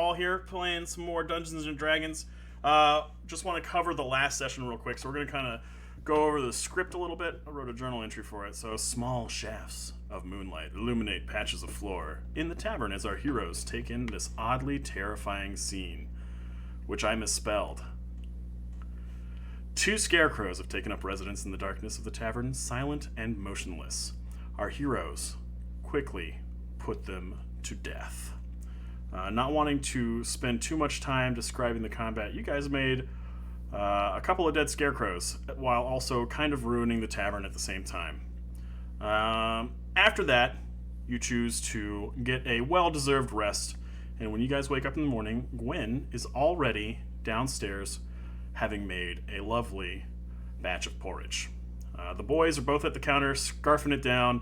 all here playing some more Dungeons and Dragons. Just want to cover the last session real quick, so we're going to kind of go over the script a little bit. I wrote a journal entry for it. So, small shafts of moonlight illuminate patches of floor in the tavern as our heroes take in this oddly terrifying scene, which I misspelled. Two scarecrows have taken up residence in the darkness of the tavern, silent and motionless. Our heroes quickly put them to death. Not wanting to spend too much time describing the combat, you guys made a couple of dead scarecrows while also kind of ruining the tavern at the same time. After that, you choose to get a well-deserved rest, and when you guys wake up in the morning, Gwen is already downstairs having made a lovely batch of porridge. The boys are both at the counter, scarfing it down.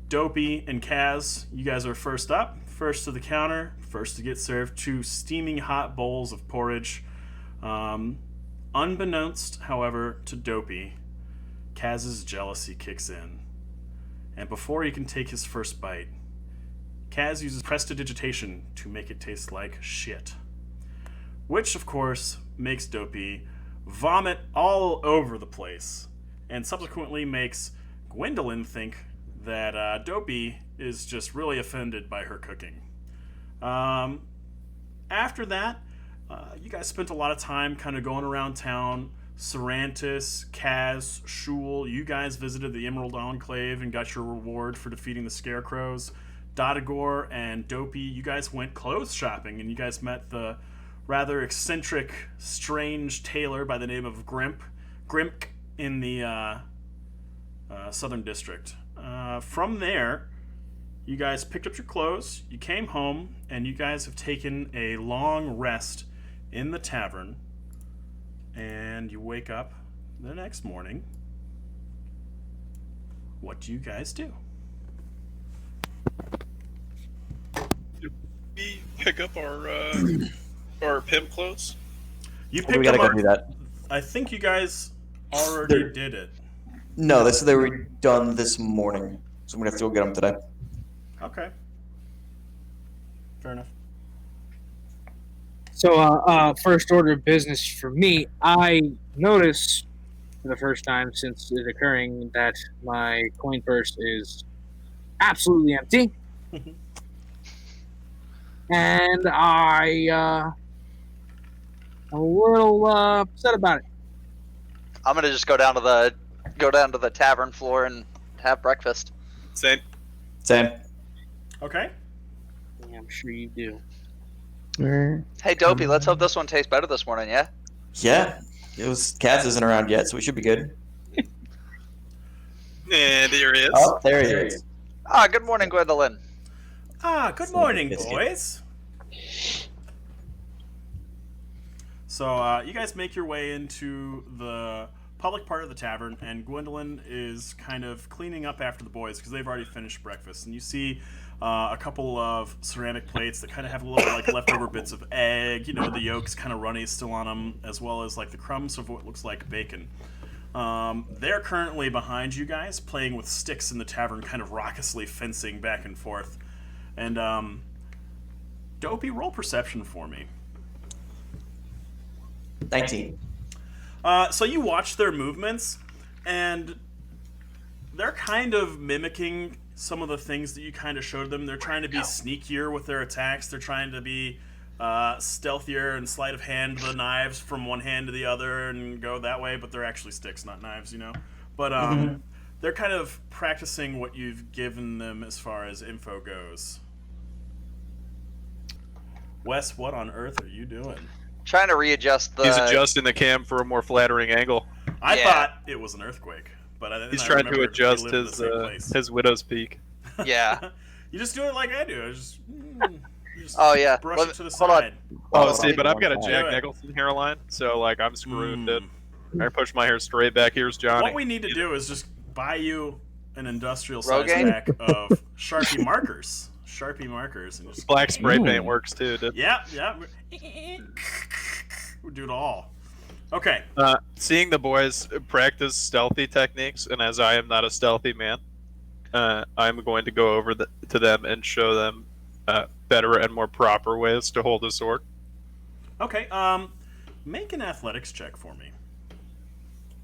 Dopey and Kaz, you guys are first up, first to the counter, first to get served 2 steaming hot bowls of porridge. Unbeknownst, however, to Dopey, Kaz's jealousy kicks in. And before he can take his first bite, Kaz uses prestidigitation to make it taste like shit. Which, of course, makes Dopey vomit all over the place, and subsequently makes Gwendolyn think that Dopey is just really offended by her cooking. After that, you guys spent a lot of time kind of going around town. Sarantis, Kaz, Shul, you guys visited the Emerald Enclave and got your reward for defeating the Scarecrows. Dodagor and Dopey, you guys went clothes shopping, and you guys met the rather eccentric, strange tailor by the name of Grimp in the Southern District. From there, you guys picked up your clothes, you came home, and you guys have taken a long rest in the tavern, and you wake up the next morning. What do you guys do? Did we pick up our pimp clothes? You We picked gotta up go do that. I think you guys already did it. No, they said they were done this morning, so I'm gonna have to go get them today. Okay. Fair enough. So, first order of business for me, I notice for the first time since it occurring that my coin purse is absolutely empty. And I'm a little upset about it. I'm gonna just go down to the tavern floor and have breakfast. Same. Okay. Yeah, I'm sure you do. Hey Dopey, let's hope this one tastes better this morning, yeah? Yeah, Kaz isn't around yet, so we should be good. And here he is. Oh, there he is. Good morning, Gwendolyn. Good morning, Biscuit. boys. So, you guys make your way into the public part of the tavern, and Gwendolyn is kind of cleaning up after the boys because they've already finished breakfast. And you see a couple of ceramic plates that kind of have a little like leftover bits of egg. You know, the yolk's kind of runny still on them, as well as like the crumbs of what looks like bacon. They're currently behind you guys, playing with sticks in the tavern, kind of raucously fencing back and forth. And Dopey, roll perception for me. 19. So you watch their movements, and they're kind of mimicking some of the things that you kind of showed them. They're trying to be sneakier with their attacks. They're trying to be stealthier and sleight of hand the knives from one hand to the other and go that way, but they're actually sticks, not knives, you know? But they're kind of practicing what you've given them as far as info goes. Wes, what on earth are you doing? Trying to readjust the... He's adjusting the cam for a more flattering angle. I Yeah. thought it was an earthquake, but He's trying to adjust his widow's peak. Yeah. You just do it like I do. You just Oh, yeah. brush it to the Hold on. side. Oh, see, but I've got a Do Jack it. Nicholson hairline, so like I'm screwed. Mm. Dude. I push my hair straight back. Here's Johnny. What we need to do is just buy you an industrial size Rogaine? pack of Sharpie markers. And just Black spray paint works too, dude. Yeah. We do it all. Okay. Seeing the boys practice stealthy techniques, and as I am not a stealthy man, I'm going to go over to them and show them better and more proper ways to hold a sword. Okay. Make an athletics check for me.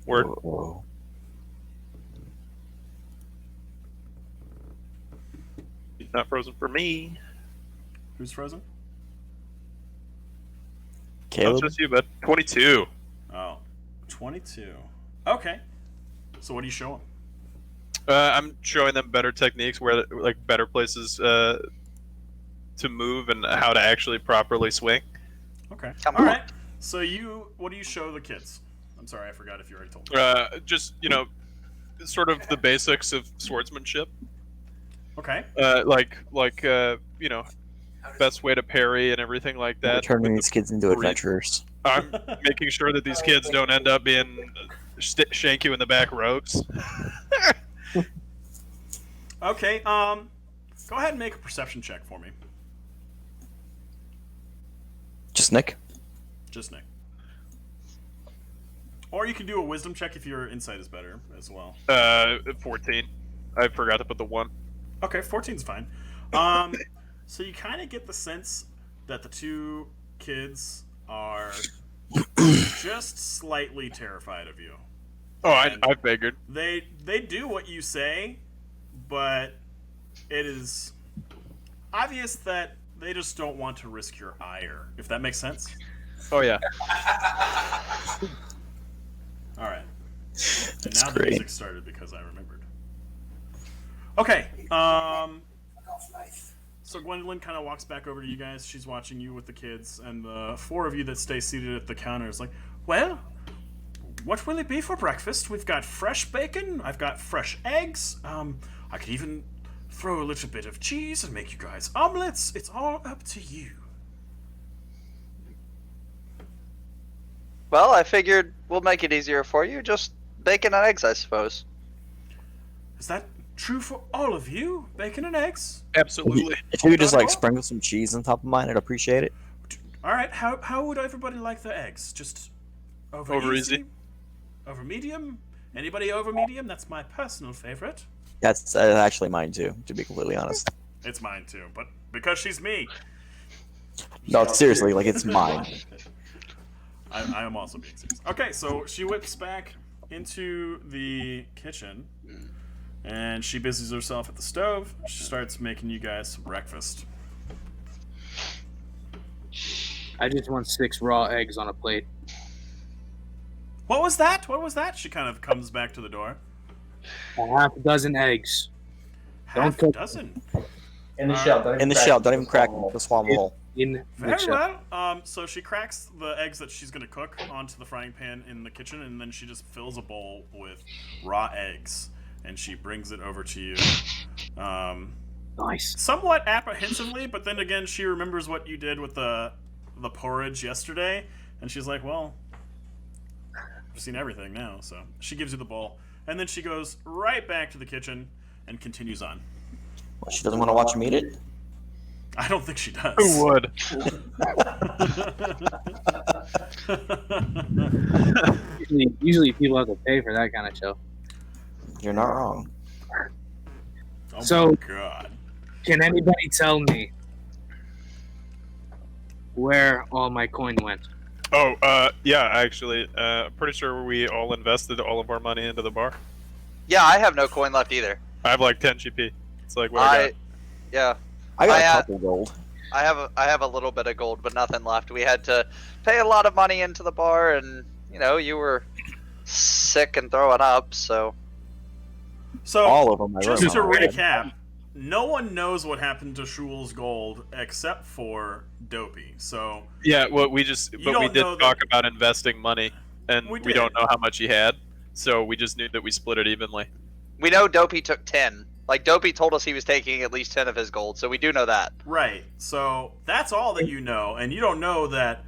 Word. Whoa. He's not frozen for me. Who's frozen? That's Caleb? just you, bud. 22. Oh, 22. Okay. So what do you show them? I'm showing them better techniques, where like better places to move and how to actually properly swing. Okay. Come All on. right. So what do you show the kids? I'm sorry, I forgot if you already told me. Just sort of the basics of swordsmanship. Okay. Best way to parry and everything like We're that. turning these kids into brief- adventurers. I'm making sure that these kids don't end up being shank you in the back rogues. Okay. Go ahead and make a perception check for me. Just Nick? Just Nick. Or you can do a wisdom check if your insight is better as well. 14. I forgot to put the 1. Okay, 14's fine. So you kind of get the sense that the two kids are just slightly terrified of you. Oh, I figured. They do what you say, but it is obvious that they just don't want to risk your ire, if that makes sense. Oh yeah. All right. And That's now the great. music started because I remembered. Okay. So Gwendolyn kind of walks back over to you guys. She's watching you with the kids, and the four of you that stay seated at the counter is like, well, what will it be for breakfast? We've got fresh bacon. I've got fresh eggs. I could even throw a little bit of cheese and make you guys omelets. It's all up to you. Well, I figured we'll make it easier for you. Just bacon and eggs, I suppose. Is that true for all of you? Bacon and eggs? Absolutely. If you could just like Not at all? sprinkle some cheese on top of mine, I'd appreciate it. All right. How would everybody like their eggs? Just over Easy. Over medium? Anybody over medium? That's my personal favorite. That's actually mine too, to be completely honest. It's mine too, but because she's me. No, seriously, like it's mine. I am also being serious. Okay, so she whips back into the kitchen, and she busies herself at the stove. She starts making you guys some breakfast. I just want 6 raw eggs on a plate. What was that? What was that? She kind of comes back to the door. A half a dozen eggs. Half a cook- dozen. In the shell. In the shell, don't even crack the swallow hole. In the Very shell. well. So she cracks the eggs that she's gonna cook onto the frying pan in the kitchen, and then she just fills a bowl with raw eggs, and she brings it over to you. Nice. Somewhat apprehensively, but then again, she remembers what you did with the porridge yesterday, and she's like, "Well, I've seen everything now." So she gives you the bowl, and then she goes right back to the kitchen and continues on. Well, she doesn't want to watch him eat it. I don't think she does. Who would? Usually people have to pay for that kind of show. You're not wrong. Oh So- my god. Can anybody tell me where all my coin went? Oh, yeah, actually, pretty sure we all invested all of our money into the bar. Yeah, I have no coin left either. I have like 10 GP. It's like what I got. Yeah, I got I, a uh, couple gold. I have a little bit of gold, but nothing left. We had to pay a lot of money into the bar, and you were sick and throwing up, so. So All of them. I just to remember. recap, no one knows what happened to Shul's gold except for Dopey. So Yeah, well, we don't did know that- talk about investing money, and We we don't did. know how much he had, so we just knew that we split it evenly. We know Dopey took 10. Like, Dopey told us he was taking at least 10 of his gold, so we do know that. right. So that's all that you know, and you don't know that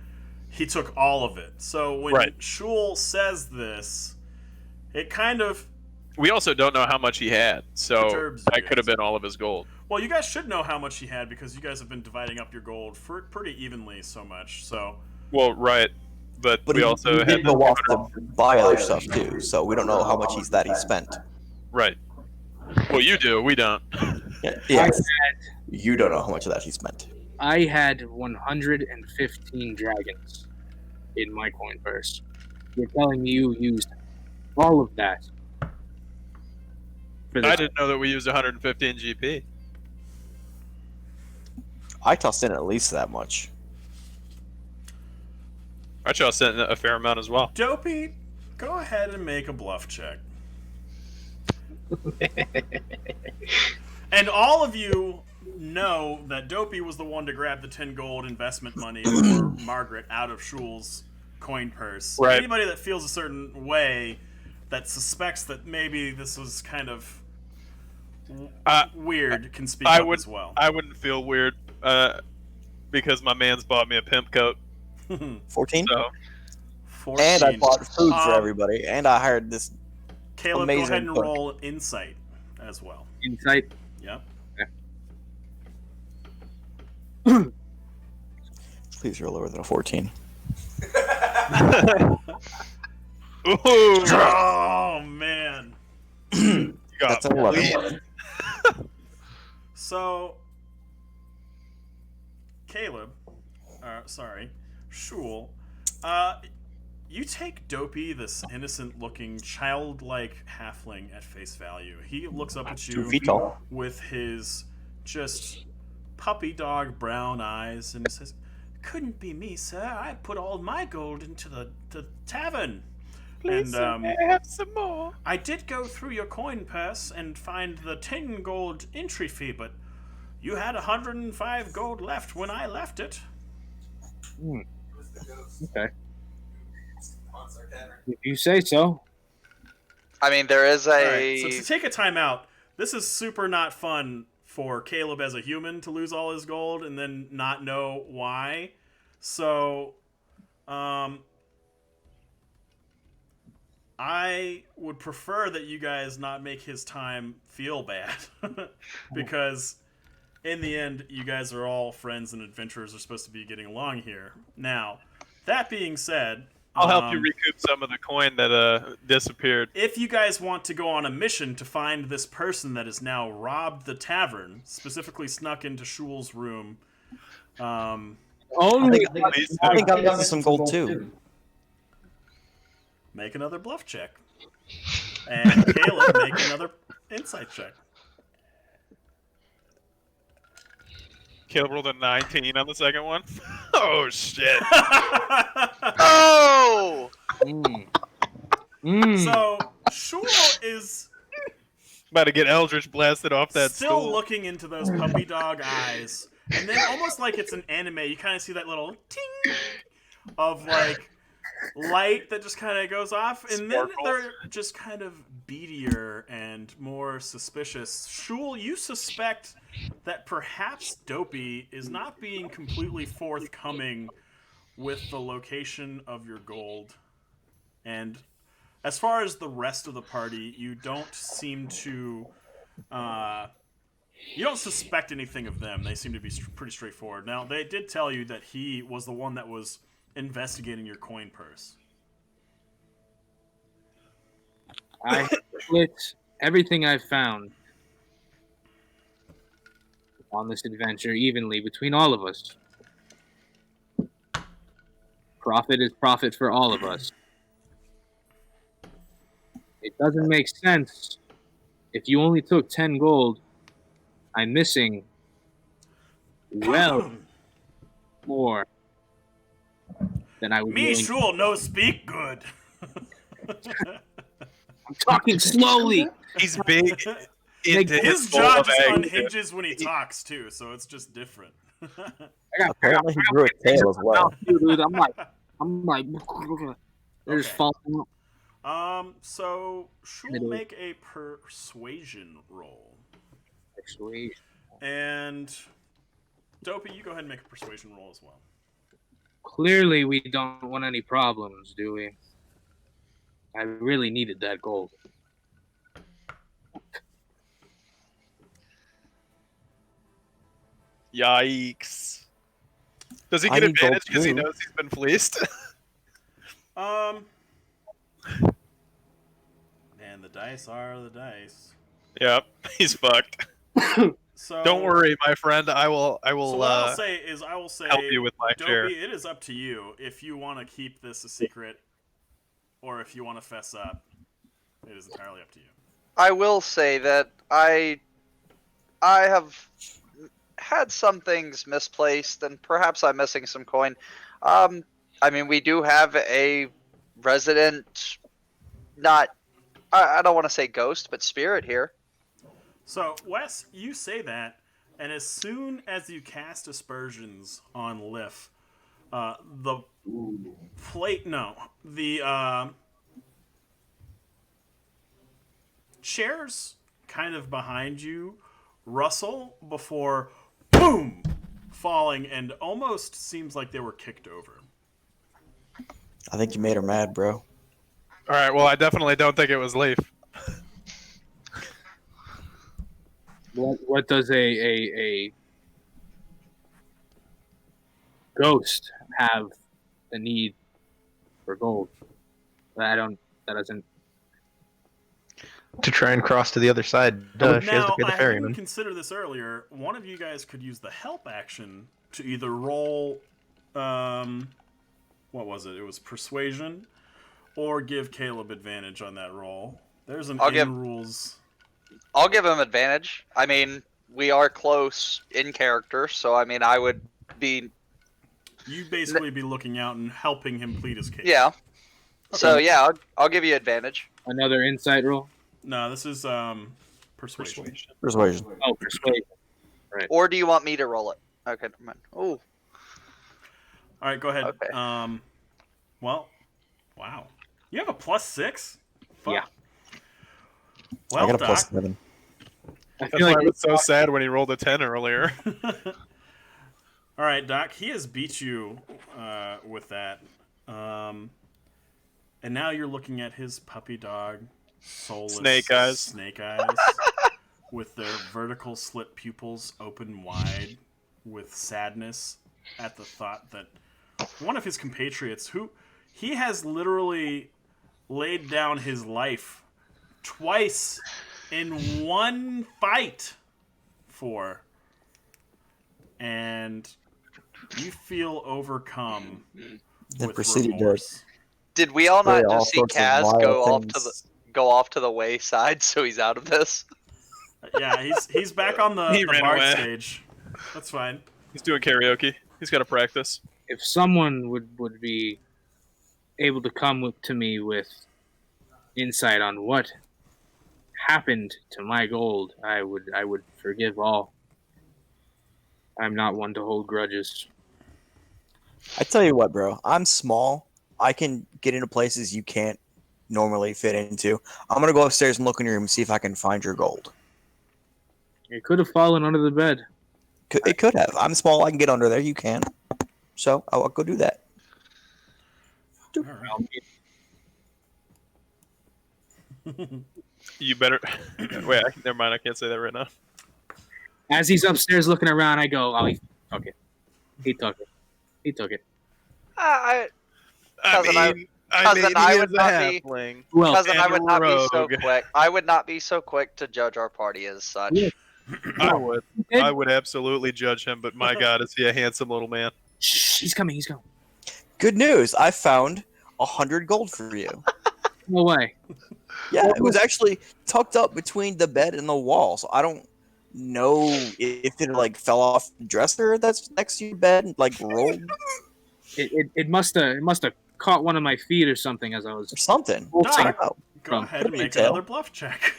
he took all of it. So when Right. Shul says this, it kind of We also don't know how much he had, so Perturbs that you could have guys. been all of his gold. well, you guys should know how much he had because you guys have been dividing up your gold for pretty evenly so much. So Well, right, but But we he, also he had did go off to buy other stuff too, so we don't know how much he spent. right. Well, you do. We don't. Yes. You don't know how much of that he spent. I had 115 dragons in my coin purse. You're telling me you used all of that for this? I didn't know that we used 115 GP. I tossed in at least that much. I chose in a fair amount as well. Dopey, go ahead and make a bluff check. And all of you know that Dopey was the one to grab the 10 gold investment money for Margaret out of Shul's coin purse. Right. Anybody that feels a certain way, that suspects that maybe this was kind of weird, can speak up as well. I wouldn't feel weird because my man's bought me a pimp coat. 14? So 14. And I bought food for everybody, and I hired this Caleb, amazing go ahead and cook. roll insight as well. Insight. Yep. Please roll lower than a 14. Ooh, Oh, man. you got That's an 11. bleed. So, Caleb, Shul, you take Dopey, this innocent-looking, childlike halfling, at face value. He looks up at 2 you feet tall. with his just puppy dog brown eyes and says, "Couldn't be me, sir. I put all my gold into the tavern." Please, And may I have some more? I did go through your coin purse and find the 10 gold entry fee, but you had 105 gold left when I left it. Okay. If you say so. I mean, there is All a. right, so to take a time out, this is super not fun for Caleb as a human to lose all his gold and then not know why. So, I would prefer that you guys not make his time feel bad because in the end, you guys are all friends and adventurers are supposed to be getting along here. Now, that being said, I'll help you recoup some of the coin that disappeared. if you guys want to go on a mission to find this person that has now robbed the tavern, specifically snuck into Shul's room, Only I think I've got some gold too. make another bluff check. And Caleb, make another insight check. Caleb rolled a 19 on the second one. Oh shit! Oh! So, Shul is About to get Eldritch blasted off that still stool. looking into those puppy dog eyes. And then, almost like it's an anime, you kind of see that little ting of, like, light that just kind of goes off. And then Sparkles. they're just kind of beadier and more suspicious. Shul, you suspect that perhaps Dopey is not being completely forthcoming with the location of your gold. And as far as the rest of the party, you don't seem to... you don't suspect anything of them. They seem to be pretty straightforward. Now, they did tell you that he was the one that was investigating your coin purse. I split everything I've found on this adventure evenly between all of us. Profit is profit for all of us. It doesn't make sense if you only took 10 gold. I'm missing well more than I would. Me, Shul, no speak good. I'm talking slowly. He's big. Like, into His bowl jaw of just eggs. unhinges when he talks, too, so it's just different. Apparently he grew a tail as well. Dude, I'm like, they're just Okay. falling out. So Shul Middle. make a persuasion roll. Persuasion. And Dopey, you go ahead and make a persuasion roll as well. Clearly, we don't want any problems, do we? I really needed that gold. Yikes! Does he I get need gold advantage because he too. knows he's been fleeced? Man, the dice are the dice. Yep, he's fucked. So Don't worry, my friend. I will. So what I'll say is, I will say, help you with my Dopey, share. it is up to you if you want to keep this a secret, or if you want to fess up. It is entirely up to you. I will say that I have had some things misplaced, and perhaps I'm missing some coin. I mean, we do have a resident, not, I don't want to say ghost, but spirit here. So, Wes, you say that, and as soon as you cast aspersions on Liff, the chairs kind of behind you rustle before boom falling, and almost seems like they were kicked over. I think you made her mad, bro. All right. Well, I definitely don't think it was Leaf. What does a ghost have the need for gold? That doesn't. To try and cross to the other side, she has to Now, pay the I ferryman. didn't consider this earlier. One of you guys could use the help action to either roll, what was it? It was persuasion, or give Caleb advantage on that roll. There's an rules. I'll give him advantage. I mean, we are close in character, so I mean, I would be. You'd basically be looking out and helping him plead his case. Yeah. Okay. So yeah, I'll give you advantage. Another insight roll? No, this is persuasion. Persuasion. Oh, persuasion. Right. Or do you want me to roll it? Okay, never mind. Oh. All right, go ahead. Okay. Well, wow. You have a +6? Fuck. Yeah. I Well, got a Doc. +7. I That's feel why like I was so sad when he rolled a 10 earlier. All right, Doc. He has beat you with that, and now you're looking at his puppy dog, soulless Snake eyes. snake eyes, with their vertical slit pupils open wide, with sadness at the thought that one of his compatriots, who he has literally laid down his life twice in one fight for, and you feel overcome Then with proceeded to remorse. Did we all Very not all just see sorts of Kaz vile go things. off to the wayside, so he's out of this? Yeah, he's back on the He ran bard away. stage. That's fine. He's doing karaoke. He's got to practice. if someone would be able to come to me with insight on what happened to my gold, I would forgive all. I'm not one to hold grudges. I tell you what, bro. I'm small. I can get into places you can't normally fit into. I'm gonna go upstairs and look in your room and see if I can find your gold. It could have fallen under the bed. It could have. I'm small. I can get under there. You can. So I'll go do that. All right. You better. Wait, never mind. I can't say that right now. As he's upstairs looking around, I go, "Oh, he took it. He took it. He took it." I I mean, cousin, I he would is a not be- halfling. Well, cousin, I and would not be so rogue. quick. I would not be so quick to judge our party as such. Yeah. I would. I would absolutely judge him, but my God, is he a handsome little man? shh, he's coming. He's coming. Good news. I found 100 gold for you. No way. Yeah, it was actually tucked up between the bed and the wall. So I don't know if it like fell off the dresser that's next to your bed and like rolled It must have caught one of my feet or something as I was. or something. Well, I don't know. Go ahead and Could be make tail. another bluff check.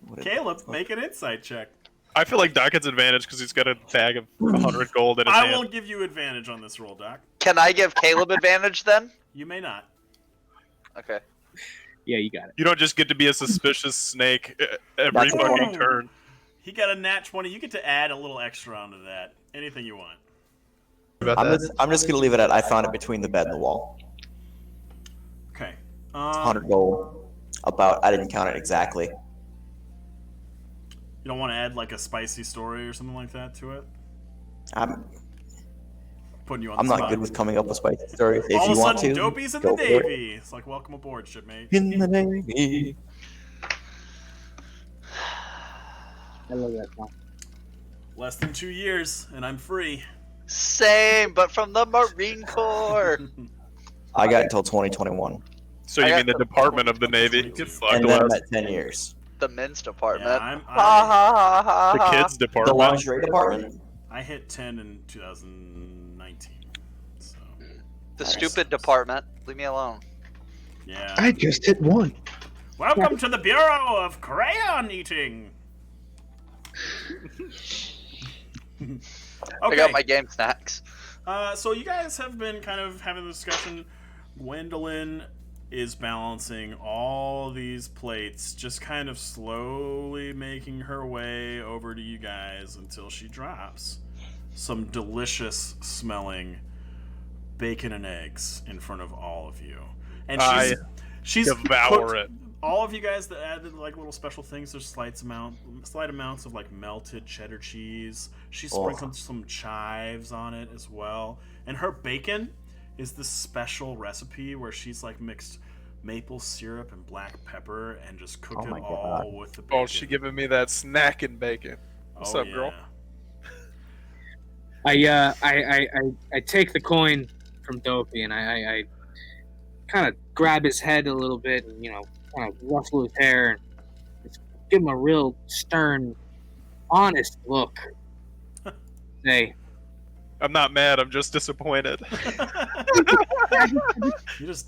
What Caleb, make an insight check. I feel like Doc gets advantage because he's got a bag of 100 gold in his I hand. will give you advantage on this roll, Doc. Can I give Caleb advantage then? You may not. Okay. Yeah, you got it. You don't just get to be a suspicious snake every That's fucking it. turn. He got a nat 20. You get to add a little extra onto that. Anything you want. About I'm that. I'm just gonna leave it at I found it between the bed and the wall. Okay. 100 gold. About I didn't count it exactly. You don't want to add like a spicy story or something like that to it? I'm Putting you on I'm the not spot. good with coming up with spicy stories. If All you of a want sudden, to, Dopey's in the go for it. Navy. It's like, welcome aboard, shipmate. In the Navy. I love that song. Less than 2 years, and I'm free. Same, but from the Marine Corps. I got until 2021, So I you got mean the the- Department of the Navy? Get fucked, and then I'm Wes. at 10 years. The men's department. Yeah, Ha ha ha ha The ha. kids The department. lingerie department. I hit 10 in 2019. So, The Nice. stupid department. Leave me alone. yeah. I just hit 1. Welcome to the Bureau of Crayon Eating. I got my game snacks. So you guys have been kind of having a discussion. Gwendolyn is balancing all these plates, just kind of slowly making her way over to you guys until she drops some delicious smelling bacon and eggs in front of all of you. And she's devour cooked it. all of you guys that added like little special things. There's slight amounts of like melted cheddar cheese. She sprinkled some chives on it as well. And her bacon is this special recipe where she's like mixed maple syrup and black pepper and just cooked Oh my it all God. with the bacon. Oh, she giving me that snacking bacon. What's up, girl? I take the coin from Dopey and I kind of grab his head a little bit and kind of ruffle his hair and just give him a real stern, honest look. Say, I'm not mad. I'm just disappointed. You just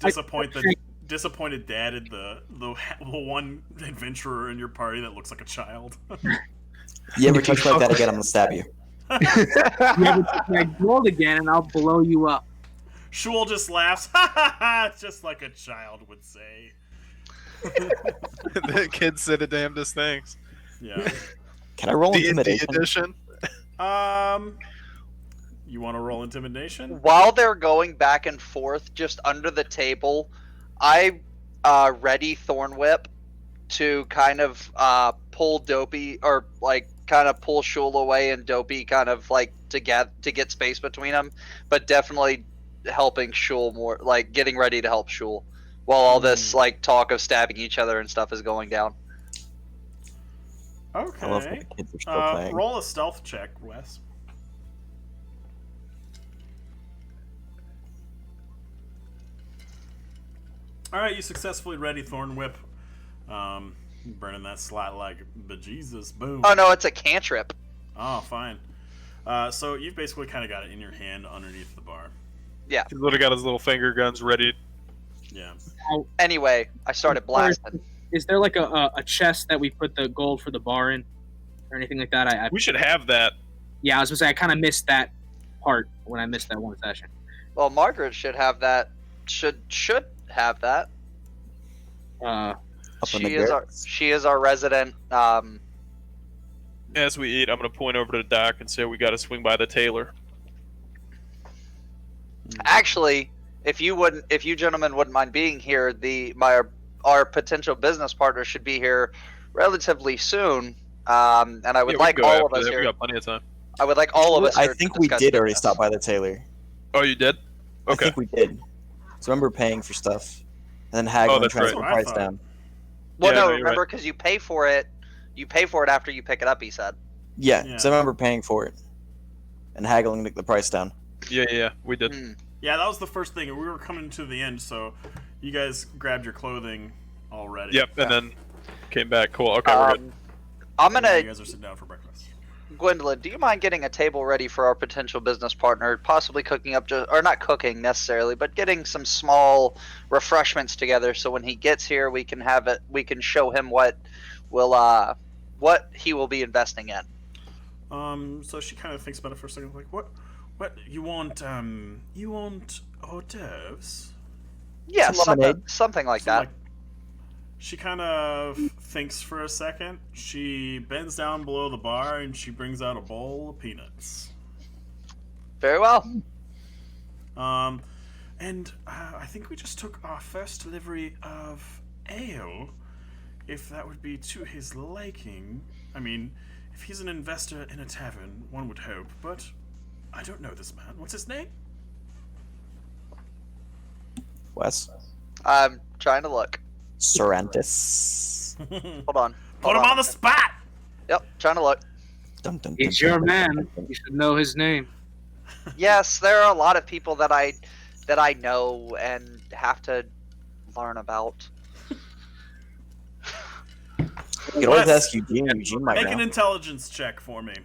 disappointed dad in the one adventurer in your party that looks like a child. You ever touch me like that again, I'm gonna stab you. you ever touch my gold again and I'll blow you up. Shul just laughs, just like a child would say. The kids say the damnedest things. Yeah. Can I roll D&D intimidation? edition. You want to roll intimidation? While they're going back and forth just under the table, I ready Thorn Whip to kind of pull Dopey or like kind of pull Shul away and Dopey kind of like to get space between them, but definitely helping Shul more, like getting ready to help Shul while all this like talk of stabbing each other and stuff is going down. I love when Okay. the kids are still playing. Roll a stealth check, Wes. Alright, you successfully ready Thorn Whip. Burning that slot like bejesus. Boom. Oh no, it's a cantrip. Oh, fine. So you've basically kind of got it in your hand underneath the bar. Yeah. He's literally got his little finger guns ready. Yeah. Anyway, I started blasting. Is there like a chest that we put the gold for the bar in or anything like that? We should have that. Yeah, I was gonna say I kind of missed that part when I missed that one session. Well, Margaret should have that. Should have that. Up in the She is our resident. As we eat, I'm gonna point over to the dock and say we got to swing by the tailor. Actually, if you gentlemen wouldn't mind being here, our potential business partner should be here relatively soon. And I would like all of us We here. got plenty of time. I would like all of us. I here to think we discuss did already business. stop by the tailor. Oh, you did? I Okay. think we did. So remember paying for stuff, and then haggling that's trying to right. get the price That's what I down. Well, Yeah, no, no, you're remember because you pay for it. You pay for it after you pick it up. He said. Yeah, Yeah. so I remember paying for it and haggling to get the price down. Yeah, we did. Hmm. Yeah, that was the first thing. We were coming to the end, so you guys grabbed your clothing already. Yep, and then came back. Cool. Okay, we're good. I'm And now you gonna, guys are sitting down for breakfast. Gwendolyn. Do you mind getting a table ready for our potential business partner? Possibly cooking up, or not cooking necessarily, but getting some small refreshments together. So when he gets here, we can have it. We can show him what he will be investing in. So she kind of thinks about it for a second, like, what you want hors d'oeuvres? Yeah, Some lemonade. something like So, that. she kind of thinks for a second. She bends down below the bar and she brings out a bowl of peanuts. Very well. And I think we just took our first delivery of ale, if that would be to his liking. I mean, if he's an investor in a tavern, one would hope, but I don't know this man. What's his name? Wes? I'm trying to look. Sorrentis. Hold on. Put him on the spot! Yep, trying to look. Dun, dun, He's dun, your dun, man. dun, dun. You should know his name. Yes, there are a lot of people that I know and have to learn about. You can always Wes, ask Eugene. Eugene might Make know. an intelligence check for me.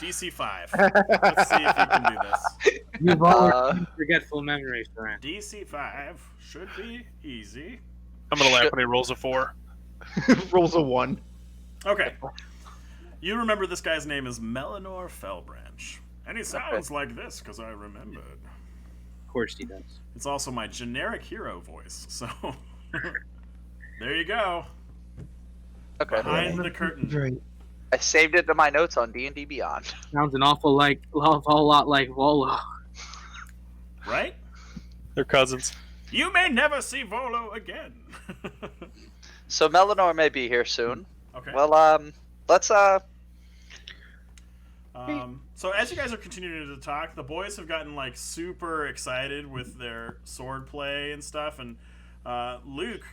DC 5. Let's see if you can do this. You've always been forgetful memories, Saran. DC 5 should be easy. I'm gonna laugh when he rolls a 4. Rolls a 1. Okay. You remember this guy's name is Melanor Fellbranch. And he sounds like this because I remembered. Of course he does. It's also my generic hero voice, so there you go. Okay. Behind the curtain. Right. I saved it to my notes on D&D Beyond. Sounds an awful lot like Volo. Right? They're cousins. You may never see Volo again. So Melanor may be here soon. Okay. Well, let's So as you guys are continuing to talk, the boys have gotten like super excited with their sword play and stuff, and Luke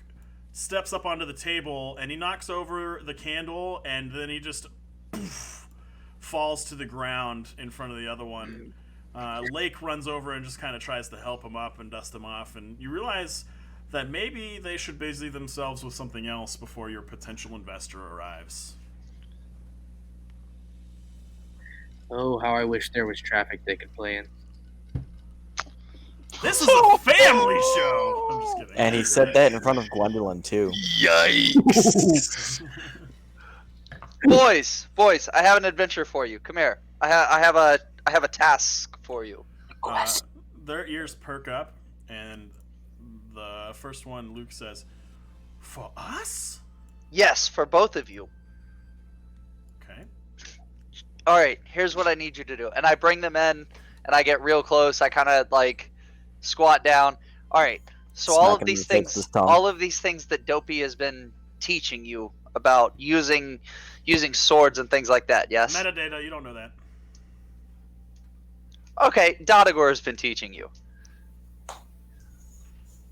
steps up onto the table and he knocks over the candle, and then he just falls to the ground in front of the other one. Lake runs over and just kind of tries to help him up and dust him off, and you realize that maybe they should busy themselves with something else before your potential investor arrives. Oh, how I wish there was traffic they could play in. This is a family show! I'm just kidding. And he said that in front of Gwendolyn too. Yikes! boys, I have an adventure for you. Come here. I have a task for you. Their ears perk up, and the first one, Luke says, "For us?" Yes, for both of you. Okay. All right, here's what I need you to do. And I bring them in, and I get real close. I kind of like squat down. All right. So Smack all him of in these the face with things, his tongue. all of these things that Dopey has been teaching you about using swords and things like that. Yes. Metadata, you don't know that. Okay, Dodagor has been teaching you.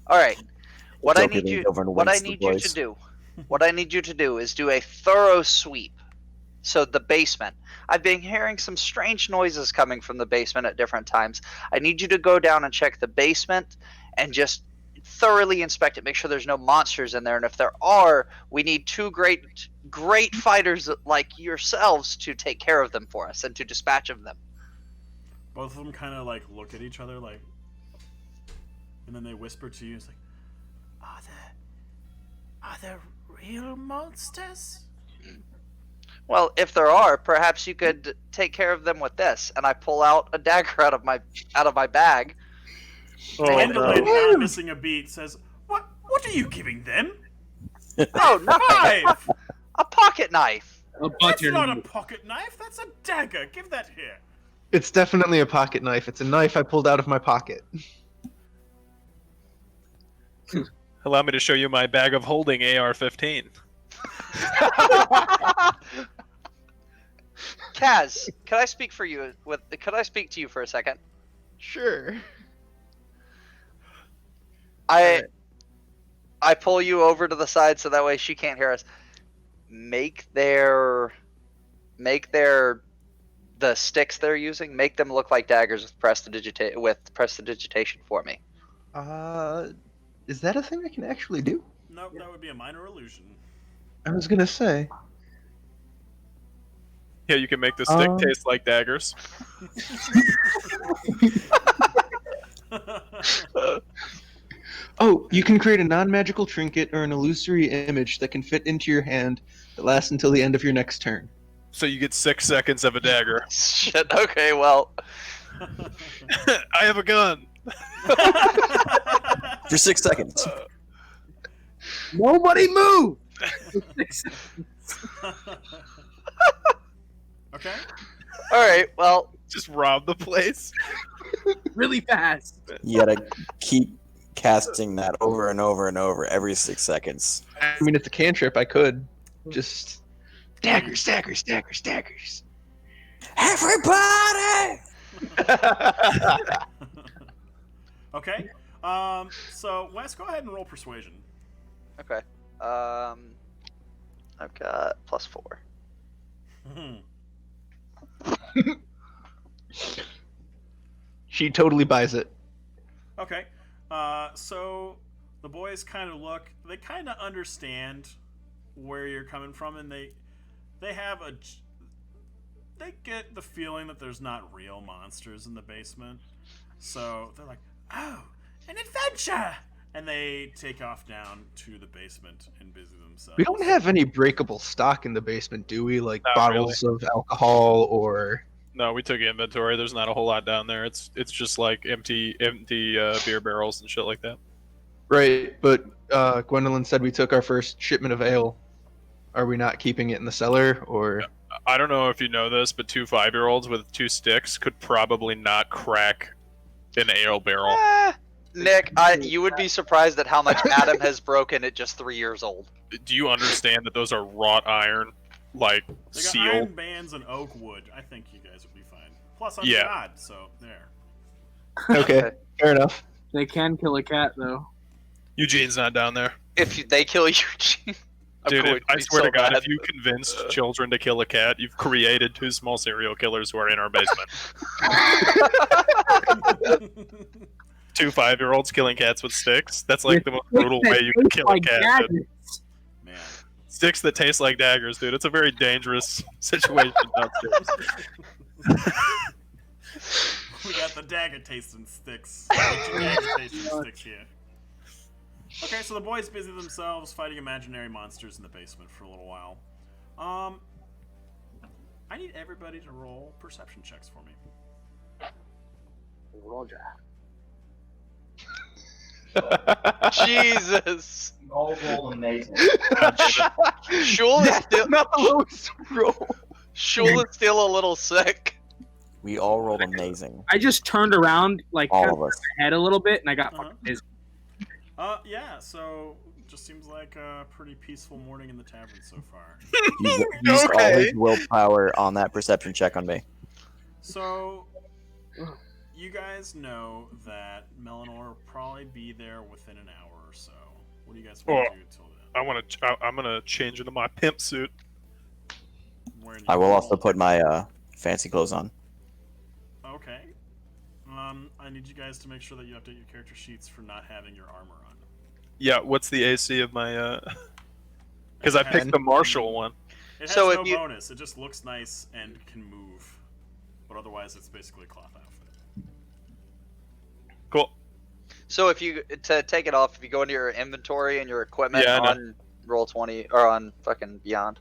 All right. What I Dopey need leans you over and what I winks the need you boys. to do. What I need you to do is do a thorough sweep. So the basement. I've been hearing some strange noises coming from the basement at different times. I need you to go down and check the basement and just thoroughly inspect it. Make sure there's no monsters in there. And if there are, we need two great fighters like yourselves to take care of them for us and to dispatch of them. Both of them kind of like look at each other, like, and then they whisper to you, "It's like, are there real monsters?" Well, if there are, perhaps you could take care of them with this. And I pull out a dagger out of my bag. Gwendolyn, not missing a beat, says, "What are you giving them?" Oh, nothing. Knife! A pocket knife. That's not a pocket knife. That's a dagger. Give that here. It's definitely a pocket knife. It's a knife I pulled out of my pocket. Allow me to show you my bag of holding AR-15. Kaz, can I speak for you? Could I speak to you for a second? Sure. I pull you over to the side so that way she can't hear us. Make the sticks they're using, make them look like daggers with prestidigitation for me. Is that a thing I can actually do? Nope, that would be a minor illusion. I was gonna say. Yeah, you can make the stick taste like daggers. Oh, you can create a non-magical trinket or an illusory image that can fit into your hand that lasts until the end of your next turn. So you get 6 seconds of a dagger. Shit. Okay. Well. I have a gun. For 6 seconds. Nobody move! Okay. All right. Well. Just rob the place. Really fast. You gotta keep casting that over and over and over every 6 seconds. I mean, it's a cantrip. I could just daggers, daggers, daggers, daggers. Everybody! Okay. So Wes, go ahead and roll persuasion. Okay. I've got +4. She totally buys it. Okay. So the boys kind of look. They kind of understand where you're coming from, and they have a. They get the feeling that there's not real monsters in the basement, so they're like, "Oh, an adventure!" And they take off down to the basement and busy themselves. We don't have any breakable stock in the basement, do we? Like Not bottles of alcohol or. No, we took inventory. There's not a whole lot down there. It's just like empty beer barrels and shit like that. Right, but Gwendolyn said we took our first shipment of ale. Are we not keeping it in the cellar, or? I don't know if you know this, but 2 5-year-olds with 2 sticks could probably not crack an ale barrel. Nick, you would be surprised at how much Adam has broken at just 3 years old. Do you understand that those are wrought iron, like They got sealed? iron bands and oak wood. I think you guys would be fine. Plus, I'm Yeah. God, so there. Okay, fair enough. They can kill a cat though. Eugene's not down there. If they kill Eugene, I'm Dude, going to I be swear so to God, mad. if you convinced children to kill a cat, you've created 2 small serial killers who are in our basement. 2 5-year-olds killing cats with sticks? That's like the most brutal way you can kill a cat. dude. Man. Sticks that taste like daggers, dude. It's a very dangerous situation downstairs. We got the dagger tasting sticks. Get your dagger tasting sticks here. Okay, so the boys busy themselves fighting imaginary monsters in the basement for a little while. I need everybody to roll perception checks for me. Roger. Jesus. All roll amazing. Shul is still Not the lowest roll. Shul is still a little sick. We all rolled amazing. I just turned around, like, All kind of of us. my head a little bit, and I got Uh-huh. fucking dizzy. Yeah, so just seems like a pretty peaceful morning in the tavern so far. Use all his willpower on that perception check on me. So, you guys know that Melanor will probably be there within an hour or so. What do you guys want to do till then? I'm gonna change into my pimp suit. Wearing I your will also gold- put my fancy clothes on. Okay. I need you guys to make sure that you update your character sheets for not having your armor on. Yeah, what's the AC of my? Because I picked the Marshall one. It has So no if you- bonus. It just looks nice and can move. But otherwise, it's basically a cloth outfit. Cool. So if you to take it off, if you go into your inventory and your equipment Yeah, I know. on roll 20 or on fucking Beyond.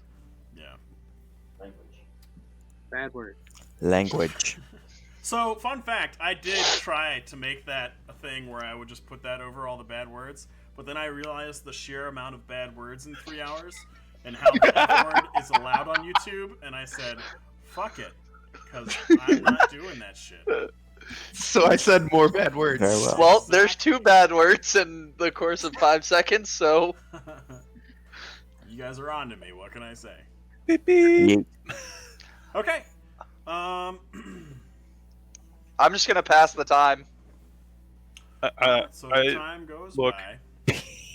Yeah. Bad word. Language. So, fun fact, I did try to make that a thing where I would just put that over all the bad words, but then I realized the sheer amount of bad words in 3 hours and how the F word is allowed on YouTube, and I said, fuck it, because I'm not doing that shit. So I said more bad words. Very well. Well, there's 2 bad words in the course of 5 seconds, so You guys are on to me, what can I say? Yeet. Okay. I'm just gonna pass the time. So the I time goes look. by.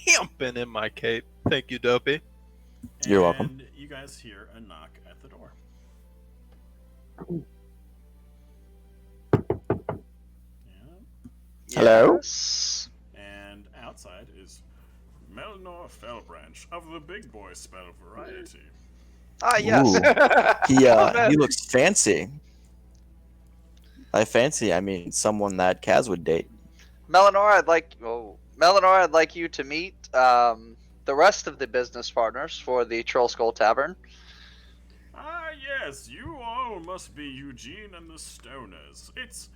pimping in my cape. Thank you, Dopey. You're welcome. And you guys hear a knock at the door. Yeah. Hello? Yes. And outside is Melnor Fellbranch of the Big Boy spell variety. Ah, yes. Ooh. He looks fancy. By fancy, I mean someone that Kaz would date. Melanor, I'd like you to meet the rest of the business partners for the Troll Skull Tavern. Ah, yes, you all must be Eugene and the Stoners. It's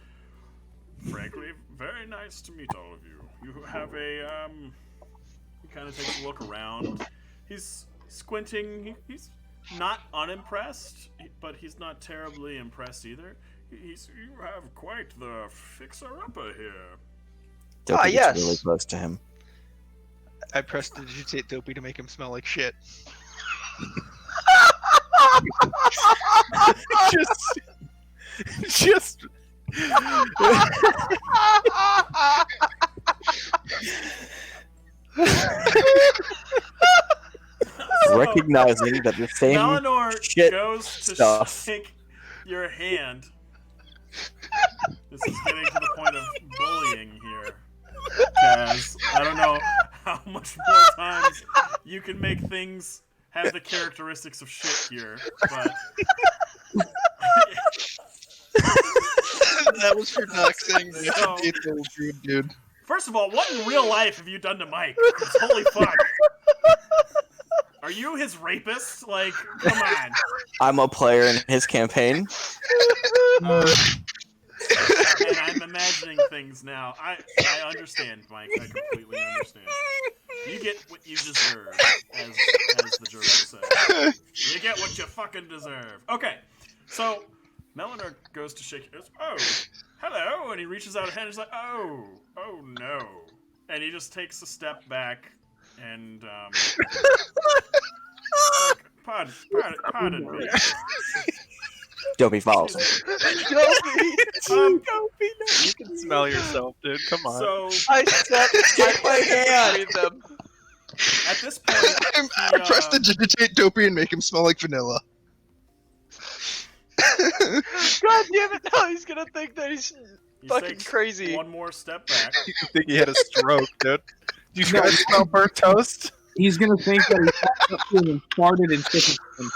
frankly very nice to meet all of you. You have a, he kind of takes a look around. He's squinting. He's not unimpressed, but he's not terribly impressed either. You have quite the fixer-upper here. Dopey gets yes. really close to him. I prestidigitate Dopey to make him smell like shit. just Rick recognizing that the same Valinor shit goes to stuff. shake your hand. This is getting to the point of bullying here. Kaz, I don't know how much more times you can make things have the characteristics of shit here, but That was for not saying So- it's old dude. first of all, what in real life have you done to Mike? 'Cause holy fuck. Are you his rapist? Like, come on. I'm a player in his campaign. And I'm imagining things now. I understand, Mike. I completely understand. You get what you deserve, as the Germans say. You get what you fucking deserve. Okay, so Meliner goes to shake. Oh, hello, and he reaches out a hand. He's like, oh no, and he just takes a step back and like, pardon me. Dopey follows him. Dopey, You can smell yourself, dude. Come on. So I set my hand between them. at this point, I press to digitate Dopey and make him smell like vanilla. God damn it! No, he's gonna think that he's he fucking takes crazy. one more step back. You think he had a stroke, dude? Do you guys smell burnt toast? He's gonna think that he walked up to him and farted and took him.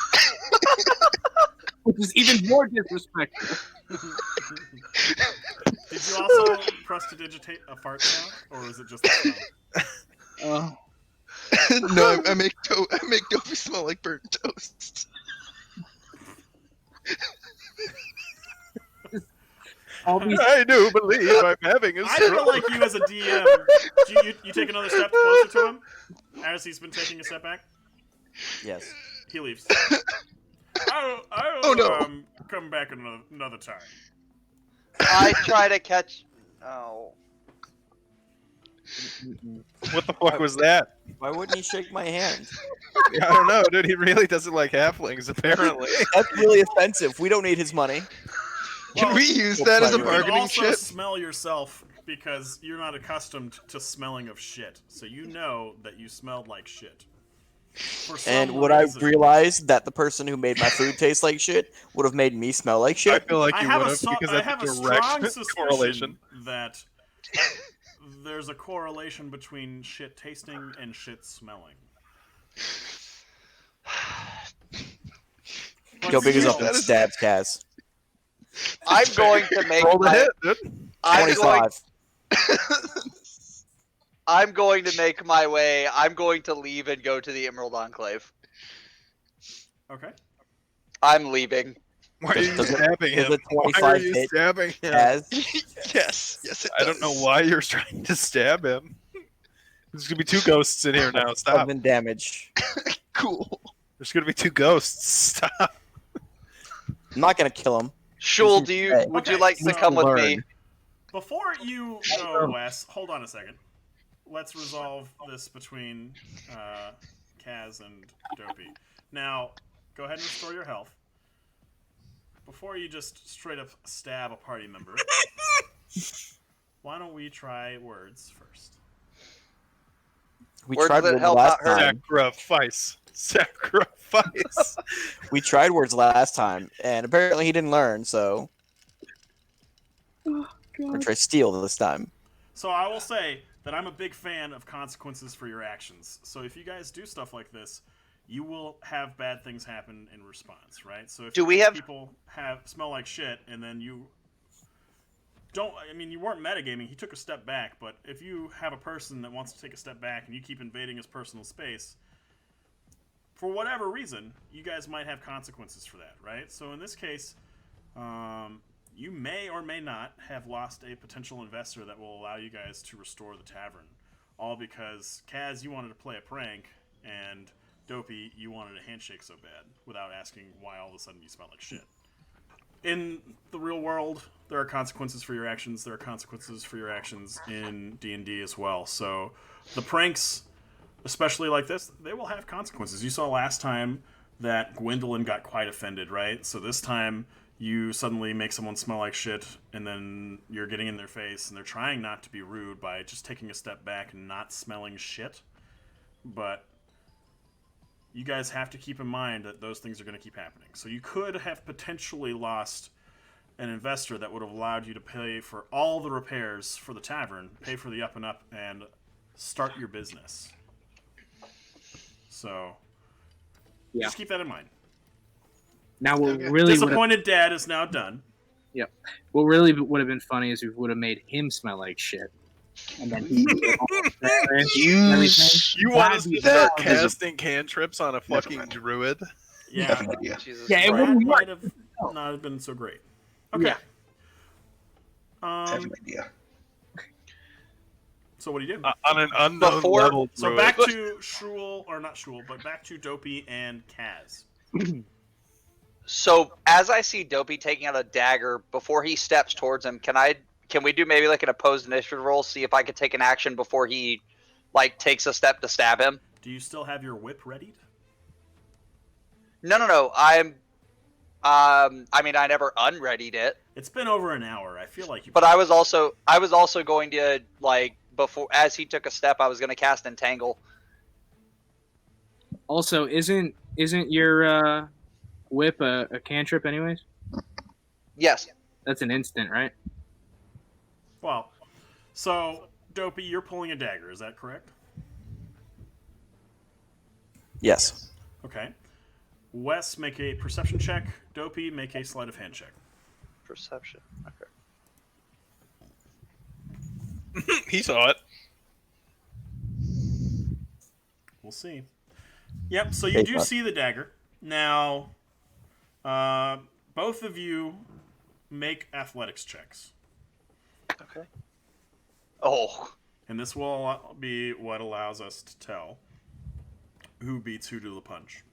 Which is even more disrespectful. Did you also prestidigitate a fart sound, or was it just a sound? No, I make Dopey smell like burnt toast. I'll be I do believe I'm having a I feel stroke. like you as a DM, you take another step closer to him as he's been taking a step back. Yes. He leaves. I'll Oh, no. come back another time. I try to catch. Oh, What the fuck was that? Why wouldn't he shake my hand? I don't know, dude. He really doesn't like halflings, apparently. That's really offensive. We don't need his money. Can we use that as a You can bargaining also chip? smell yourself because you're not accustomed to smelling of shit, so you know that you smelled like shit. For some And would I reason. realize that the person who made my food taste like shit would have made me smell like I shit? feel like I you have would a have so- because I that's have a a strong direct suspicion correlation. that there's a correlation between shit tasting and shit smelling. Joe Big is up That and is- stabs Kaz. I'm going to make Roll the my. hit, dude. I'm going, 25. I'm going to make my way. I'm going to leave and go to the Emerald Enclave. Okay. I'm leaving. Why are you Does it- stabbing does him? it Why are 25 you hit stabbing him? Kaz? Yes, it I don't know does. why you're trying to stab him. There's gonna be two ghosts in here now. Stop. 7 damage. Cool. There's gonna be two ghosts. Stop. I'm not gonna kill him. Shul, Okay. would you Okay, like to so- come with me? Before you go, Wes, hold on a second. Let's resolve this between Kaz and Dopey. Now, go ahead and restore your health. Before you just straight up stab a party member, why don't we try words first? We Words tried that words help last not hurt. time. Sacrifice. Sacrifice. We tried words last time, and apparently he didn't learn, so we're gonna try steal this time. So I will say that I'm a big fan of consequences for your actions. So if you guys do stuff like this, you will have bad things happen in response, right? So if Do we have- people smell like shit, and then you don't, I mean, you weren't metagaming. He took a step back, but if you have a person that wants to take a step back and you keep invading his personal space, for whatever reason, you guys might have consequences for that, right? So in this case, you may or may not have lost a potential investor that will allow you guys to restore the tavern. All because, Kaz, you wanted to play a prank, and Dopey, you wanted a handshake so bad without asking why all of a sudden you smell like shit. In the real world, there are consequences for your actions. There are consequences for your actions in D&D as well. So the pranks, especially like this, they will have consequences. You saw last time that Gwendolyn got quite offended, right? So this time you suddenly make someone smell like shit, and then you're getting in their face, and they're trying not to be rude by just taking a step back and not smelling shit. But you guys have to keep in mind that those things are going to keep happening. So you could have potentially lost an investor that would have allowed you to pay for all the repairs for the tavern, pay for the up and up, and start your business. So just keep that in mind. Now, what Okay. really Disappointed dad is now done. what really would have been funny is we would have made him smell like shit, and then he You want us to start that is a- casting cantrips on a fucking mind. druid? Yeah, Have an idea. Jesus Yeah, it Christ. wouldn't that work. might have not have been so great. Okay. Yeah. Have an idea. So what do you do? On an unknown Before- level So druid. back to Shul, or not Shul, but back to Dopey and Kaz. So as I see Dopey taking out a dagger before he steps towards him, can we do maybe like an opposed initiative roll, see if I could take an action before he like takes a step to stab him? Do you still have your whip readied? No. I mean I never unreadied it, It's been over an hour. I feel like you. but I was also going to like before as he took a step I was going to cast Entangle. Also, isn't your whip a cantrip anyways? Yes. That's an instant, right? Well, so Dopey, you're pulling a dagger. Is that correct? Yes. Okay. Wes, make a perception check. Dopey, make a sleight of hand check. Perception. Okay. He saw it. We'll see. Yep. So you Hey, do bud. see the dagger. Now, both of you make athletics checks, Okay. Oh. and this will be what allows us to tell who beats who to the punch.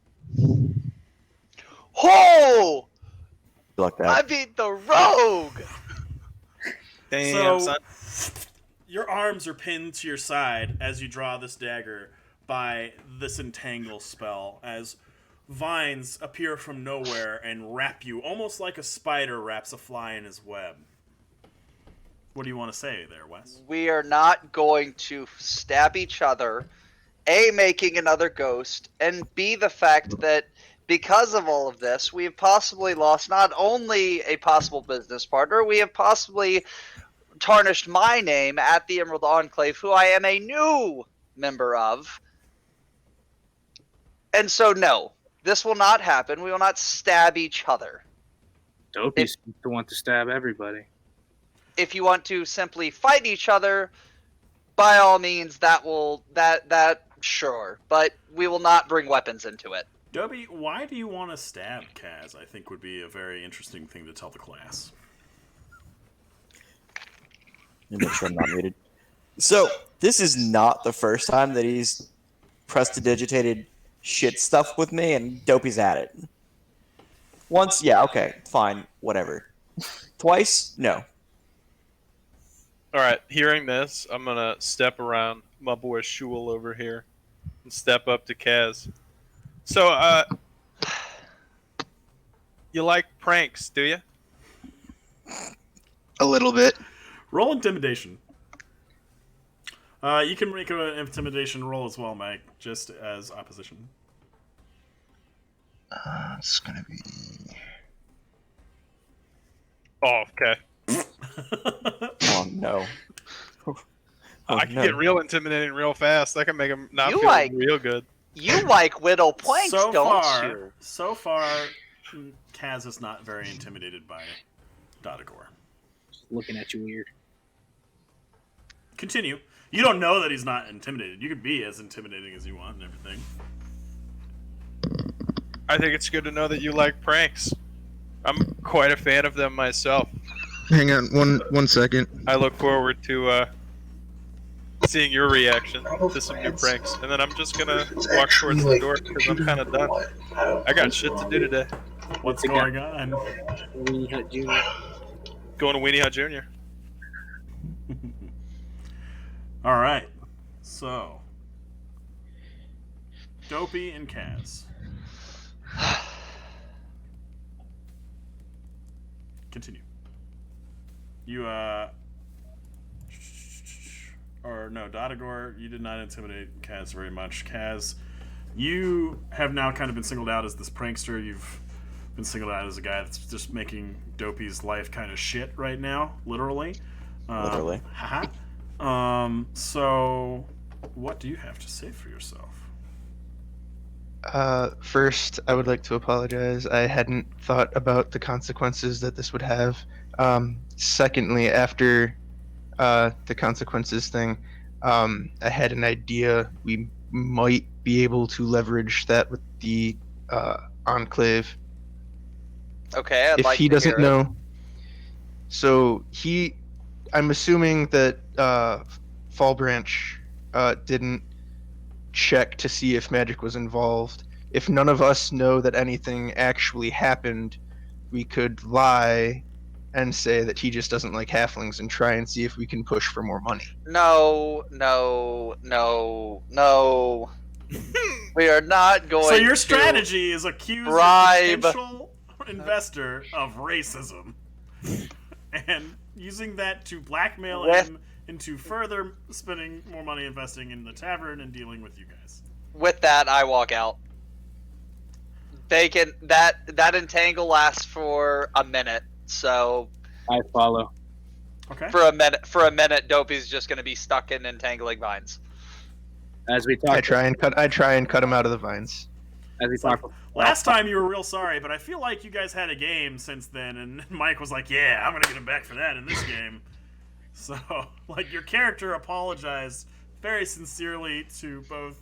Oh! You like I that? beat the rogue. Damn, So- son. Your arms are pinned to your side as you draw this dagger by this entangle spell, as vines appear from nowhere and wrap you, almost like a spider wraps a fly in his web. What do you want to say there, Wes? We are not going to stab each other. A, making another ghost, and B, the fact that because of all of this, we have possibly lost not only a possible business partner, we have possibly tarnished my name at the Emerald Enclave, who I am a new member of. And so, no, this will not happen. We will not stab each other. Dopey's the one to stab everybody. If you want to simply fight each other, by all means, that sure, but we will not bring weapons into it. Dobby, why do you want to stab Kaz? I think would be a very interesting thing to tell the class. Let me make sure I'm not muted. So this is not the first time that he's prestidigitated shit stuff with me, and Dopey's at it. Once, yeah, okay, fine, whatever. Twice, no. All right, hearing this, I'm gonna step around my boy Shul over here and step up to Kaz. So, you like pranks, do you? A little bit. Roll intimidation. You can make an intimidation roll as well, Mike, just as opposition. It's gonna be. Oh, okay. Oh no. Oh, I can no. get real intimidating real fast. I can make him not You feel like- real good. You like whittle planks, so don't far, you? so far, Kaz is not very intimidated by Dodagor. Just looking at you weird. Continue. You don't know that he's not intimidated. You could be as intimidating as you want and everything. I think it's good to know that you like pranks. I'm quite a fan of them myself. Hang on, one second. I look forward to seeing your reaction to some new pranks, and then I'm just gonna walk towards the door because I'm kind of done. I got shit to do today. What's going on? Weenie Hut Jr. Going to Weenie Hut Jr. All right. So, Dopey and Kaz. Continue. You, or no, Dodagor, you did not intimidate Kaz very much. Kaz, You have now kind of been singled out as this prankster. You've been singled out as a guy that's just making Dopey's life kind of shit right now, literally. Literally. Haha. So, what do you have to say for yourself? First, I would like to apologize. I hadn't thought about the consequences that this would have. Secondly, after the consequences thing, I had an idea we might be able to leverage that with the Enclave. Okay, I'd If like he to doesn't hear it. know. So I'm assuming that Fall Branch didn't check to see if magic was involved. If none of us know that anything actually happened, we could lie and say that he just doesn't like halflings and try and see if we can push for more money. No. We are not going So your to strategy is accuse bribe- a potential investor of racism, and using that to blackmail With- him into further spending more money investing in the tavern and dealing with you guys. With that, I walk out. That entangle lasts for a minute, so I follow. Okay. for a minute, Dopey's just going to be stuck in entangling vines. As we I talk, try and cut him out of the vines. as we It's like, talk. last time you were real sorry, but I feel like you guys had a game since then, and Mike was like, "Yeah, I'm gonna get him back for that in this game." So, like, your character apologized very sincerely to both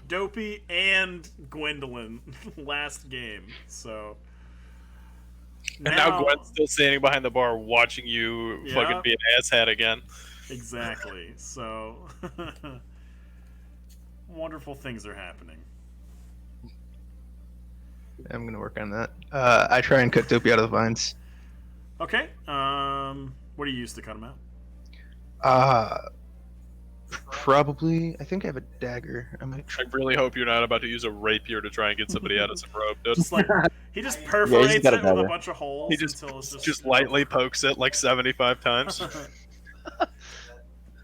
Dopey and Gwendolyn last game. So, And now Gwen's still standing behind the bar watching you Yeah. fucking be an asshat again. Exactly. So, wonderful things are happening. I'm gonna work on that. I try and cut Dopey out of the vines. Okay. What do you use to cut him out? Probably. I think I have a dagger. I might. I really hope you're not about to use a rapier to try and get somebody out of some rope, dude. Just like he just perforates got a it with a dagger. bunch of holes He just until it's just lightly pokes it like 75 times.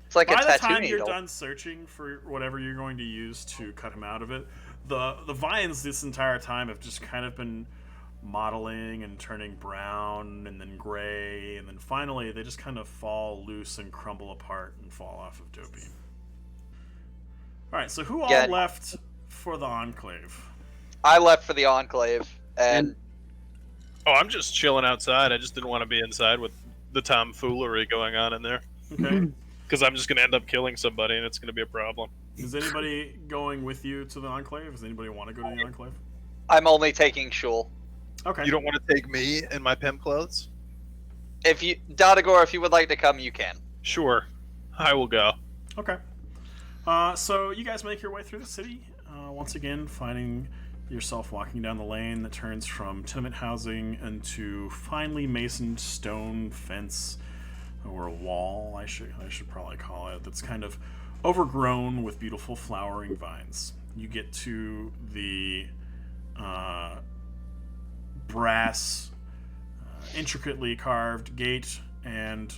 It's like By a the tattoo time you're needle. done searching for whatever you're going to use to cut him out of it, the vines this entire time have just kind of been modeling and turning brown and then gray, and then finally they just kind of fall loose and crumble apart and fall off of Dopey. All right, so who all Yeah. left for the Enclave? I left for the Enclave, and Oh, I'm just chilling outside. I just didn't want to be inside with the tomfoolery going on in there. Okay. Because I'm just going to end up killing somebody and it's going to be a problem. Is anybody going with you to the Enclave? Does anybody want to go to the Enclave? I'm only taking Shul. Okay. You don't want to take me in my pimp clothes? If you, Dodagor, if you would like to come, you can. Sure. I will go. Okay. So you guys make your way through the city, once again finding yourself walking down the lane that turns from tenement housing into finely masoned stone fence, or a wall, I should probably call it, that's kind of overgrown with beautiful flowering vines. You get to the brass, intricately carved gate, and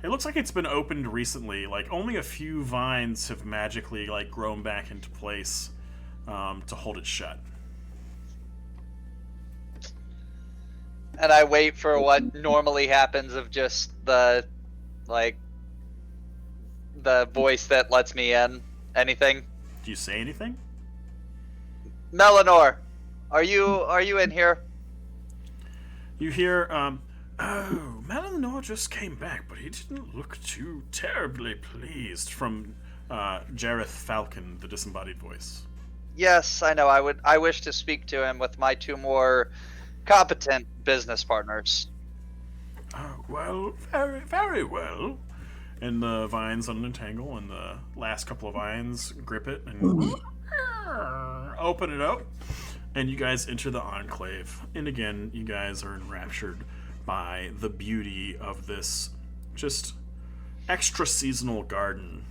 it looks like it's been opened recently. Like, only a few vines have magically, like, grown back into place to hold it shut. And I wait for what normally happens of just the, like, the voice that lets me in. Anything? Do you say anything? Melanor, are you in here? You hear, oh, Malinor just came back, but he didn't look too terribly pleased, from Jareth Falcon, the disembodied voice. Yes, I know. I wish to speak to him with my two more competent business partners. Oh, well, very, very well. And the vines unentangle, and the last couple of vines grip it and open it up. And you guys enter the Enclave. And again, you guys are enraptured by the beauty of this just extra seasonal garden.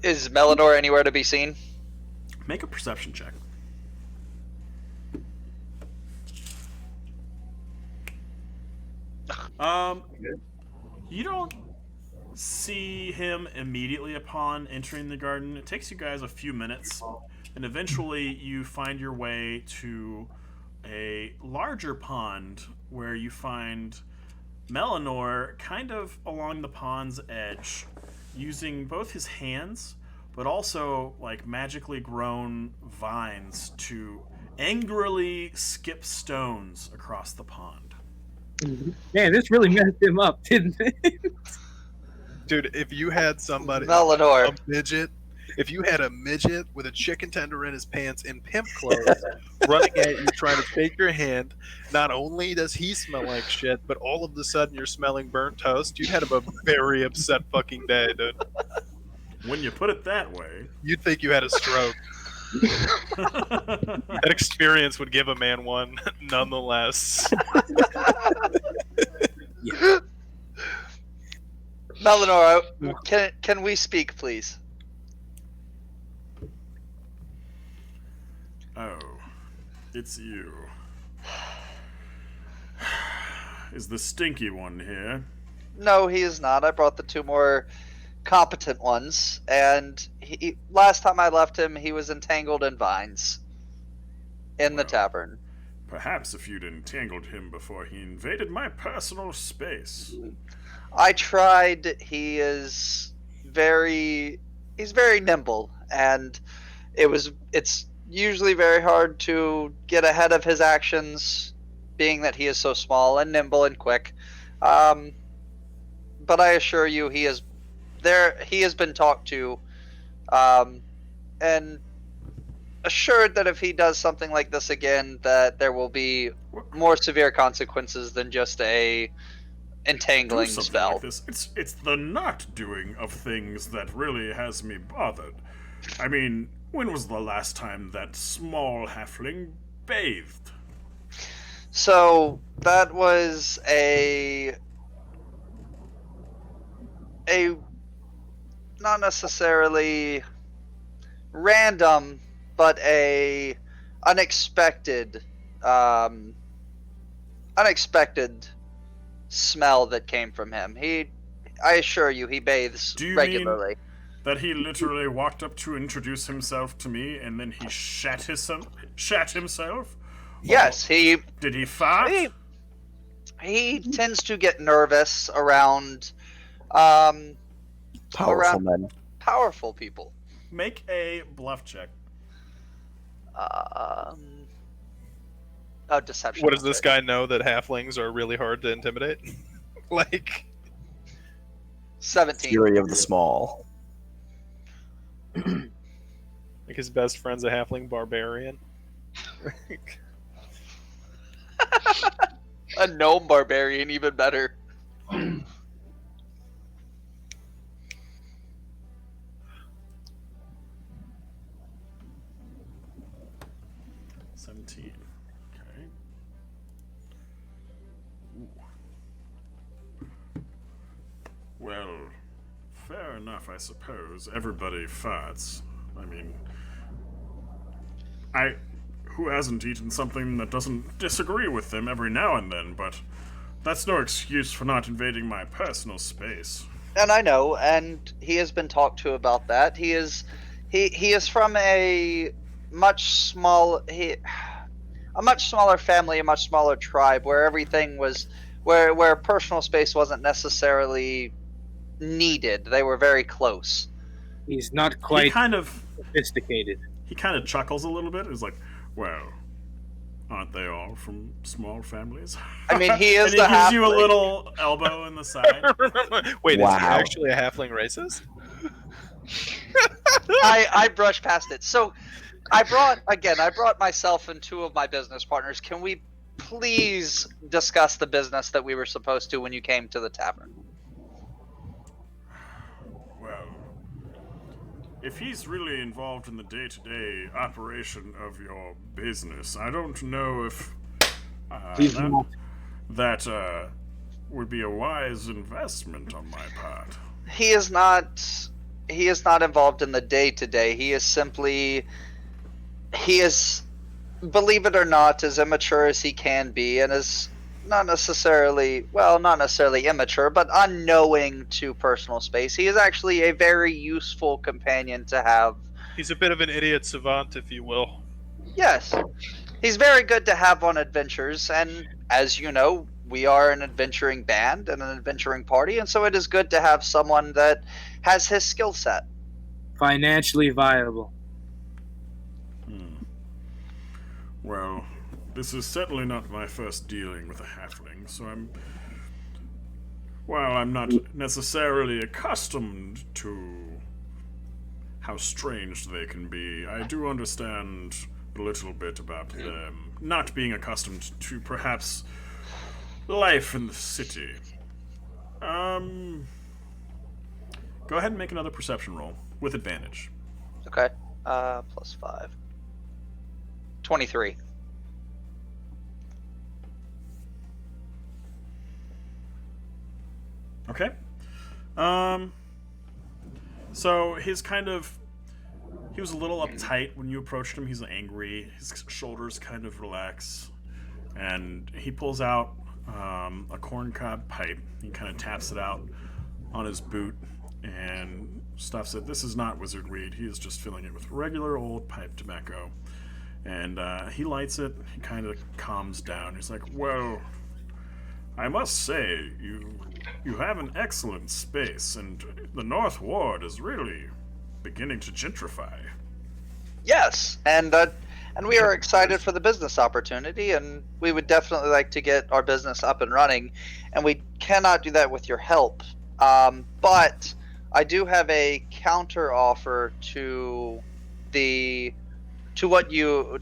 Is Melanor anywhere to be seen? Make a perception check. You don't see him immediately upon entering the garden. It takes you guys a few minutes, and eventually you find your way to a larger pond where you find Melanor kind of along the pond's edge, using both his hands but also like magically grown vines to angrily skip stones across the pond. Man, this really messed him up, didn't it? Dude, if you had somebody, Melanor. a midget, if you had a midget with a chicken tender in his pants in pimp clothes running at you trying to take your hand, not only does he smell like shit, but all of a sudden you're smelling burnt toast, you'd have a very upset fucking day, dude. When you put it that way, You'd think you had a stroke. That experience would give a man one, nonetheless. Melanor, can we speak, please? oh, it's you. Is the stinky one here? No, he is not. I brought the two more competent ones, and last time I left him, he was entangled in vines in the tavern. Perhaps if you'd entangled him before he invaded my personal space. I tried. He's very nimble, and it's usually very hard to get ahead of his actions, being that he is so small and nimble and quick. But I assure you, he has been talked to, and assured that if he does something like this again, that there will be more severe consequences than just a entangling Do something spell. like this. It's the not doing of things that really has me bothered. I mean, when was the last time that small halfling bathed? So that was a not necessarily random, but a unexpected smell that came from him. I assure you, he bathes Do you regularly. mean that he literally walked up to introduce himself to me and then he shat himself? Yes, Did he fart? he tends to get nervous around Powerful men. powerful people. Make a bluff check. Deception. What does this guy know that halflings are really hard to intimidate? Like, 17. Fury of the small. like his best friend's a halfling barbarian. A gnome barbarian, even better. Okay. Ooh. Well, fair enough, I suppose. Everybody farts. I mean, who hasn't eaten something that doesn't disagree with them every now and then, but that's no excuse for not invading my personal space. And I know, and he has been talked to about that. He is from a much smaller family, a much smaller tribe, where everything was where personal space wasn't necessarily needed. They were very close. He's not He quite kind of sophisticated. chuckles a little bit. He's like, well, aren't they all from small families? I mean, he is and he the gives you a halfling. little elbow in the side. Wait, Wow. is he actually a halfling racist? I brushed past it. So I brought myself and two of my business partners. Can we please discuss the business that we were supposed to when you came to the tavern? Well, if he's really involved in the day-to-day operation of your business, I don't know if He's not. that would be a wise investment on my part. He is not involved in the day-to-day. He is, believe it or not, as immature as he can be, and as not necessarily immature, but unknowing to personal space. He is actually a very useful companion to have. He's a bit of an idiot savant, if you will. Yes, he's very good to have on adventures, and as you know, we are an adventuring band and an adventuring party, and so it is good to have someone that has his skill set. Financially viable. Well, this is certainly not my first dealing with a halfling, so I'm not necessarily accustomed to how strange they can be. I do understand a little bit about them not being accustomed to perhaps life in the city. Go ahead and make another perception roll with advantage. Okay. Plus 5. 23. Okay. So he was a little uptight when you approached him. He's angry. His shoulders kind of relax. And he pulls out a corncob pipe. He kind of taps it out on his boot and stuffs it. This is not wizard weed. He is just filling it with regular old pipe tobacco. And he lights it. He kind of calms down. He's like, well, I must say, you have an excellent space, and the North Ward is really beginning to gentrify. Yes, and we are excited for the business opportunity, and we would definitely like to get our business up and running, and we cannot do that with your help. But I do have a counter offer to what you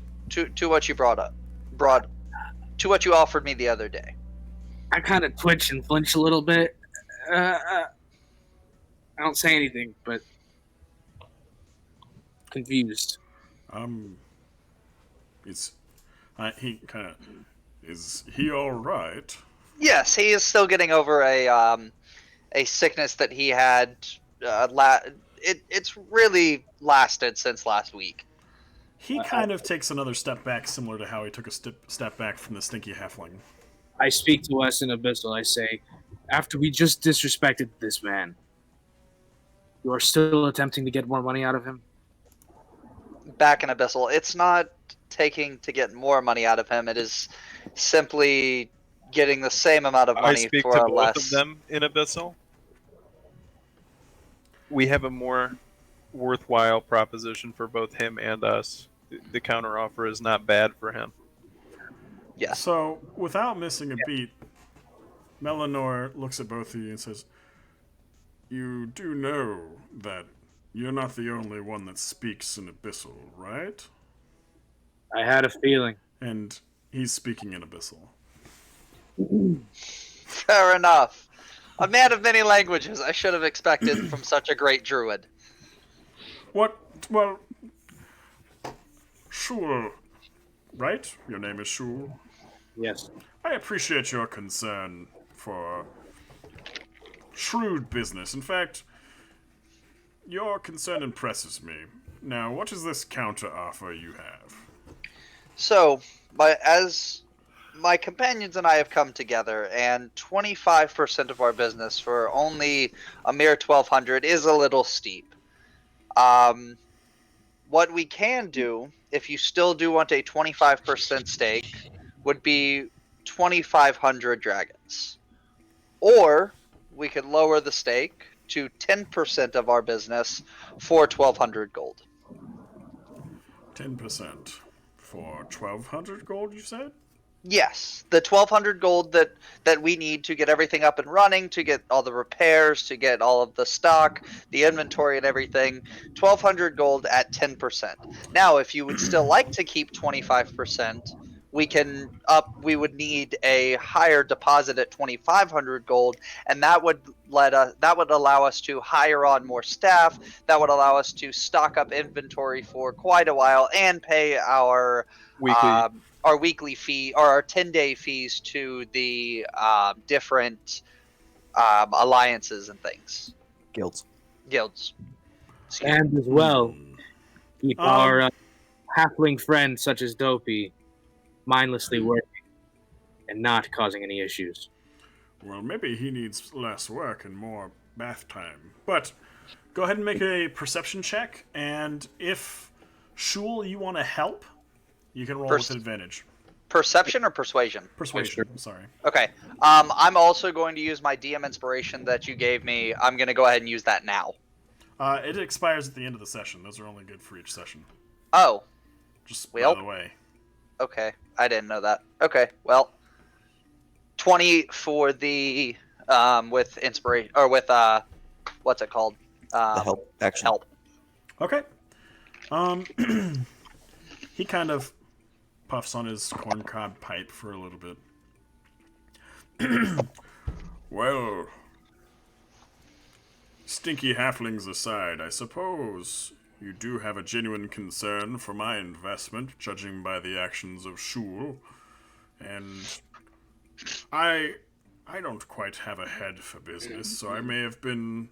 offered me the other day. I kind of twitch and flinch a little bit. I don't say anything, but confused. Is he all right? Yes, he is still getting over a sickness that he had. It's really lasted since last week. He kind of takes another step back, similar to how he took a step back from the stinky halfling. I speak to Wes in Abyssal. I say, after we just disrespected this man, you are still attempting to get more money out of him? Back in Abyssal, it's not taking to get more money out of him. It is simply getting the same amount of money I speak for to a both less. of them in Abyssal. We have a more worthwhile proposition for both him and us. The counteroffer is not bad for him. Yes. So, without missing a beat, Melanor looks at both of you and says, you do know that you're not the only one that speaks in Abyssal, right? I had a feeling. And he's speaking in Abyssal. Fair enough. A man of many languages, I should have expected from such a great druid. What? Well, Shul, right? Your name is Shul? Yes. I appreciate your concern for shrewd business. In fact, your concern impresses me. Now, what is this counter offer you have? So, as my companions and I have come together, and 25% of our business for only a mere 1,200 is a little steep. What we can do, if you still do want a 25% stake, would be 2,500 dragons. Or we could lower the stake to 10% of our business for 1,200 gold. 10% for 1,200 gold, you said? Yes, the 1,200 gold that we need to get everything up and running, to get all the repairs, to get all of the stock, the inventory and everything. 1,200 gold at 10%. Now, if you would still like to keep 25%, we would need a higher deposit at 2,500 gold, and that would allow us to hire on more staff. That would allow us to stock up inventory for quite a while and pay our weekly fee, or our 10-day fees to the different alliances and things. Guilds. And as well, keep our halfling friends such as Dopey mindlessly working. and not causing any issues. Well, maybe he needs less work and more bath time. But go ahead and make a perception check, and if Shul, you want to help, you can roll with advantage. Perception or persuasion? Persuasion. Sorry. Okay. I'm also going to use my DM inspiration that you gave me. I'm going to go ahead and use that now. It expires at the end of the session. Those are only good for each session. Oh. Just Well, by the way. Okay. I didn't know that. Okay. Well, 20 for the with inspiration or with what's it called? The help action. Help. Okay. He kind of puffs on his corncob pipe for a little bit. Well, stinky halflings aside, I suppose you do have a genuine concern for my investment, judging by the actions of Shul. And I don't quite have a head for business, so I may have been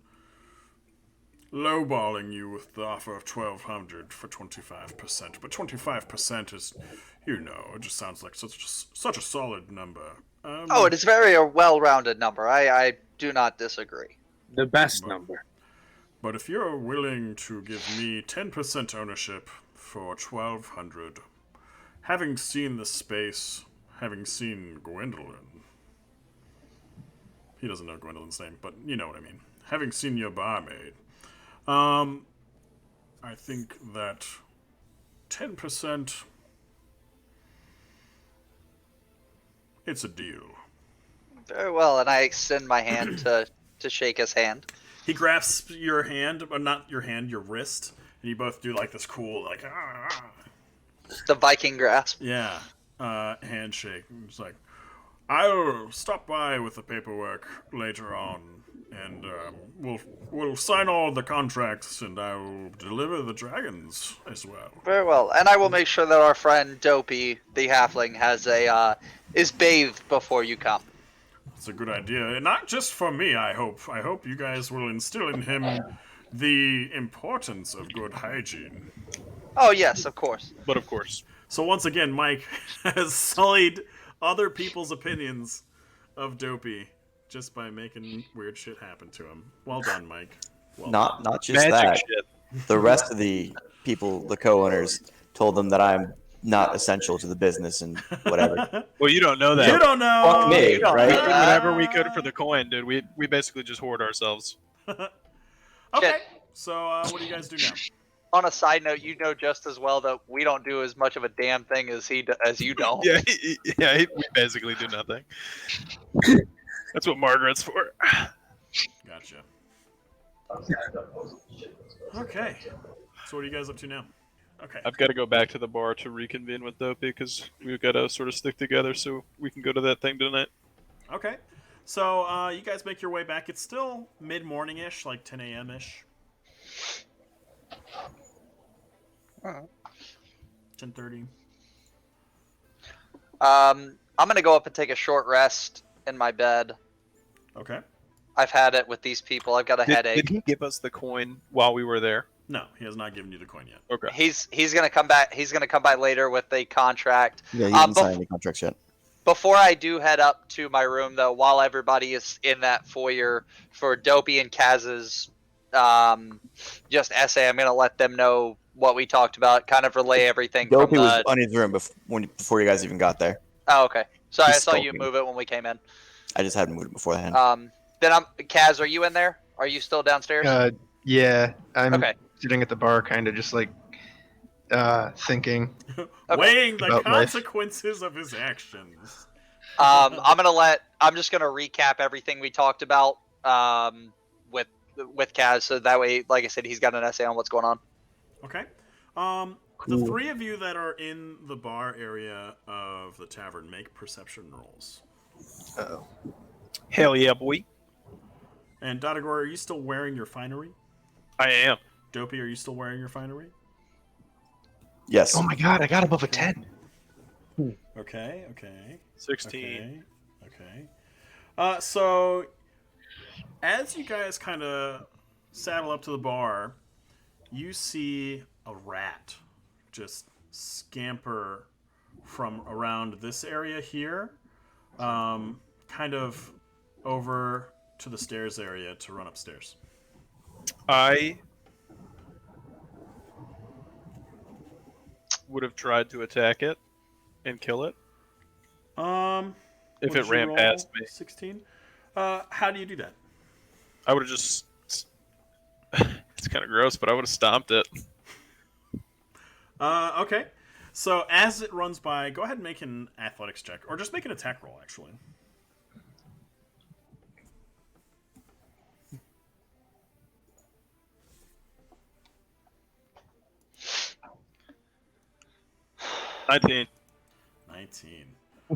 lowballing you with the offer of 1,200 for 25%. But 25% is, it just sounds like such a solid number. Oh, it is very a well-rounded number. I do not disagree. The best number. But if you're willing to give me 10% ownership for 1,200, having seen the space, having seen Gwendolyn, he doesn't know Gwendolyn's name, but you know what I mean. Having seen your barmaid, I think that 10%, it's a deal. Very well, and I extend my hand to shake his hand. He grasps your hand, but not your hand, your wrist, and you both do like this cool, like, The Viking grasp. yeah, handshake. It's like, I'll stop by with the paperwork later on, and we'll sign all the contracts, and I will deliver the dragons as well. Very well, and I will make sure that our friend Dopey, the halfling, has is bathed before you come. It's a good idea, and not just for me. I hope you guys will instill in him the importance of good hygiene. Oh yes, of course. But of course. So once again, Mike has sullied other people's opinions of Dopey just by making weird shit happen to him. Well done, Mike. Well done. Not just Magic that. shit. The rest of the people, the co-owners, told them that I'm not essential to the business and whatever. Well, you don't know that. You don't know. Fuck me, You don't right? know We did that. whatever we could for the coin, dude. We basically just hoard ourselves. Okay. So what do you guys do now? On a side note, you know just as well that we don't do as much of a damn thing as you don't. We basically do nothing. That's what Margaret's for. Gotcha. Okay. So what are you guys up to now? Okay. I've got to go back to the bar to reconvene with Dopey because we've got to sort of stick together so we can go to that thing tonight. Okay. So you guys make your way back. It's still mid-morning-ish, like 10 a.m.-ish. 10:30. I'm gonna go up and take a short rest in my bed. Okay. I've had it with these people. I've got a headache. Did he give us the coin while we were there? No, he has not given you the coin yet. Okay. He's gonna come back. He's gonna come by later with a contract. Yeah, you didn't sign any contracts yet. Before I do head up to my room, though, while everybody is in that foyer for Dopey and Kaz's just essay, I'm gonna let them know what we talked about. Kind of relay everything. Dopey from was on his room before you guys even got there. Oh, okay. Sorry, He's I saw you skulking. move it when we came in. I just hadn't moved it beforehand. Then Kaz, are you in there? Are you still downstairs? Yeah, I'm Okay. sitting at the bar, kind of just like thinking. Okay. Weighing the About life. consequences of his actions. I'm just gonna recap everything we talked about with Kaz, so that way, like I said, he's got an essay on what's going on. Okay. The three of you that are in the bar area of the tavern make perception rolls. Uh-oh. Hell yeah, boy. And Dodagor, are you still wearing your finery? I am. Dopey, are you still wearing your finery? Yes. Oh my god, I got above a 10. Okay. 16. Okay. So, as you guys kind of saddle up to the bar, you see a rat just scamper from around this area here kind of over to the stairs area to run upstairs. I would have tried to attack it and kill it if What it did you ran roll? past me. 16. How do you do that? I would have just. It's kind of gross, but I would have stomped it. Okay. So as it runs by, go ahead and make an athletics check, or just make an attack roll, actually. I think 19.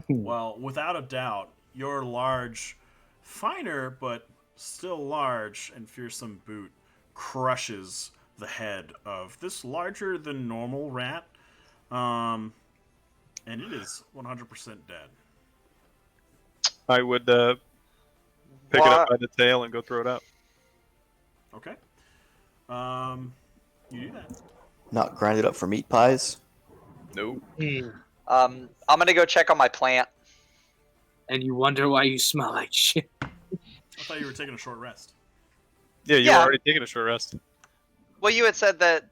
Well, without a doubt, your large, finer but still large and fearsome boot crushes the head of this larger than normal rat, and it is 100% dead. I would pick it up by the tail and go throw it out. Okay. You do that. Not grind it up for meat pies. Nope. I'm gonna go check on my plant. And you wonder why you smell like shit. I thought you were taking a short rest. Yeah, you Yeah. were already taking a short rest. Well, you had said that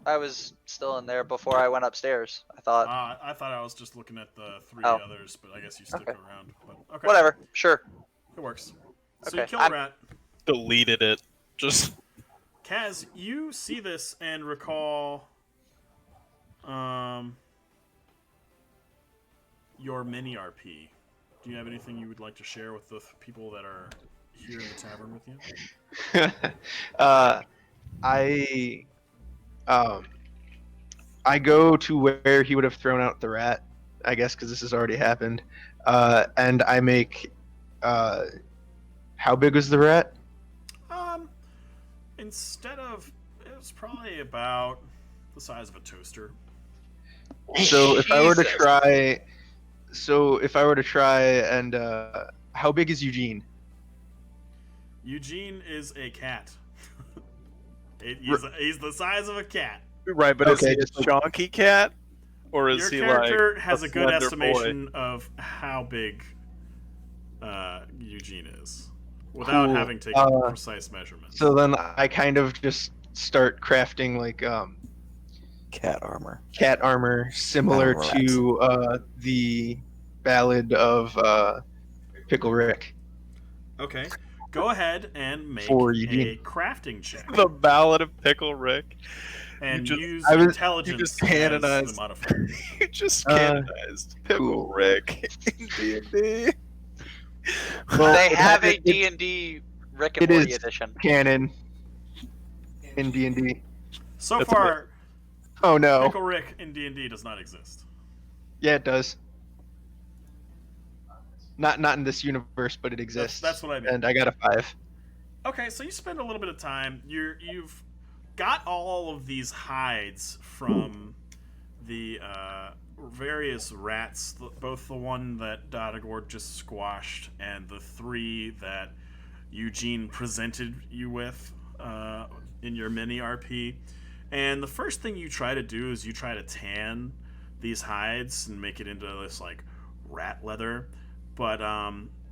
I was still in there before I went upstairs. I thought. I thought I was just looking at the three Oh. others, but I guess you stick Okay. around. But okay, Whatever. Sure. it works. So you Okay, kill a I'm- rat. Deleted it. Just Kaz, you see this and recall your mini RP. Do you have anything you would like to share with the people that are here in the tavern with you? I go to where he would have thrown out the rat, I guess, because this has already happened, and I make. How big was the rat? Instead of, it was probably about the size of a toaster. So if I were to Jesus. try, and how big is Eugene? Eugene is a cat. He's the size of a cat. right, but Okay, is he a chonky cat, or is Your he character like has a good slender estimation of how big Eugene is, without Cool. having taken precise measurements. So then I kind of just start crafting like Cat armor. cat armor similar Rats. to the Ballad of Pickle Rick. Okay, go ahead and make For a Eugene. crafting check, the Ballad of Pickle Rick? and just- use I was- intelligence you just as canonized- the modifier. You just Uh, canonized Pickle cool. Rick in D&D. Well, They it have a happened- D&D Rick and it Morty is. edition. canon in D&D. So That's far, Oh no. Pickle Rick in D&D does not exist. Yeah, it does. Not in this universe, but it exists. That's what I mean. And I got a 5. Okay, so you spend a little bit of time. You've got all of these hides from the various rats, both the one that Dodagord just squashed and the 3 that Eugene presented you with in your mini RP. And the first thing you try to do is you try to tan these hides and make it into this like rat leather. But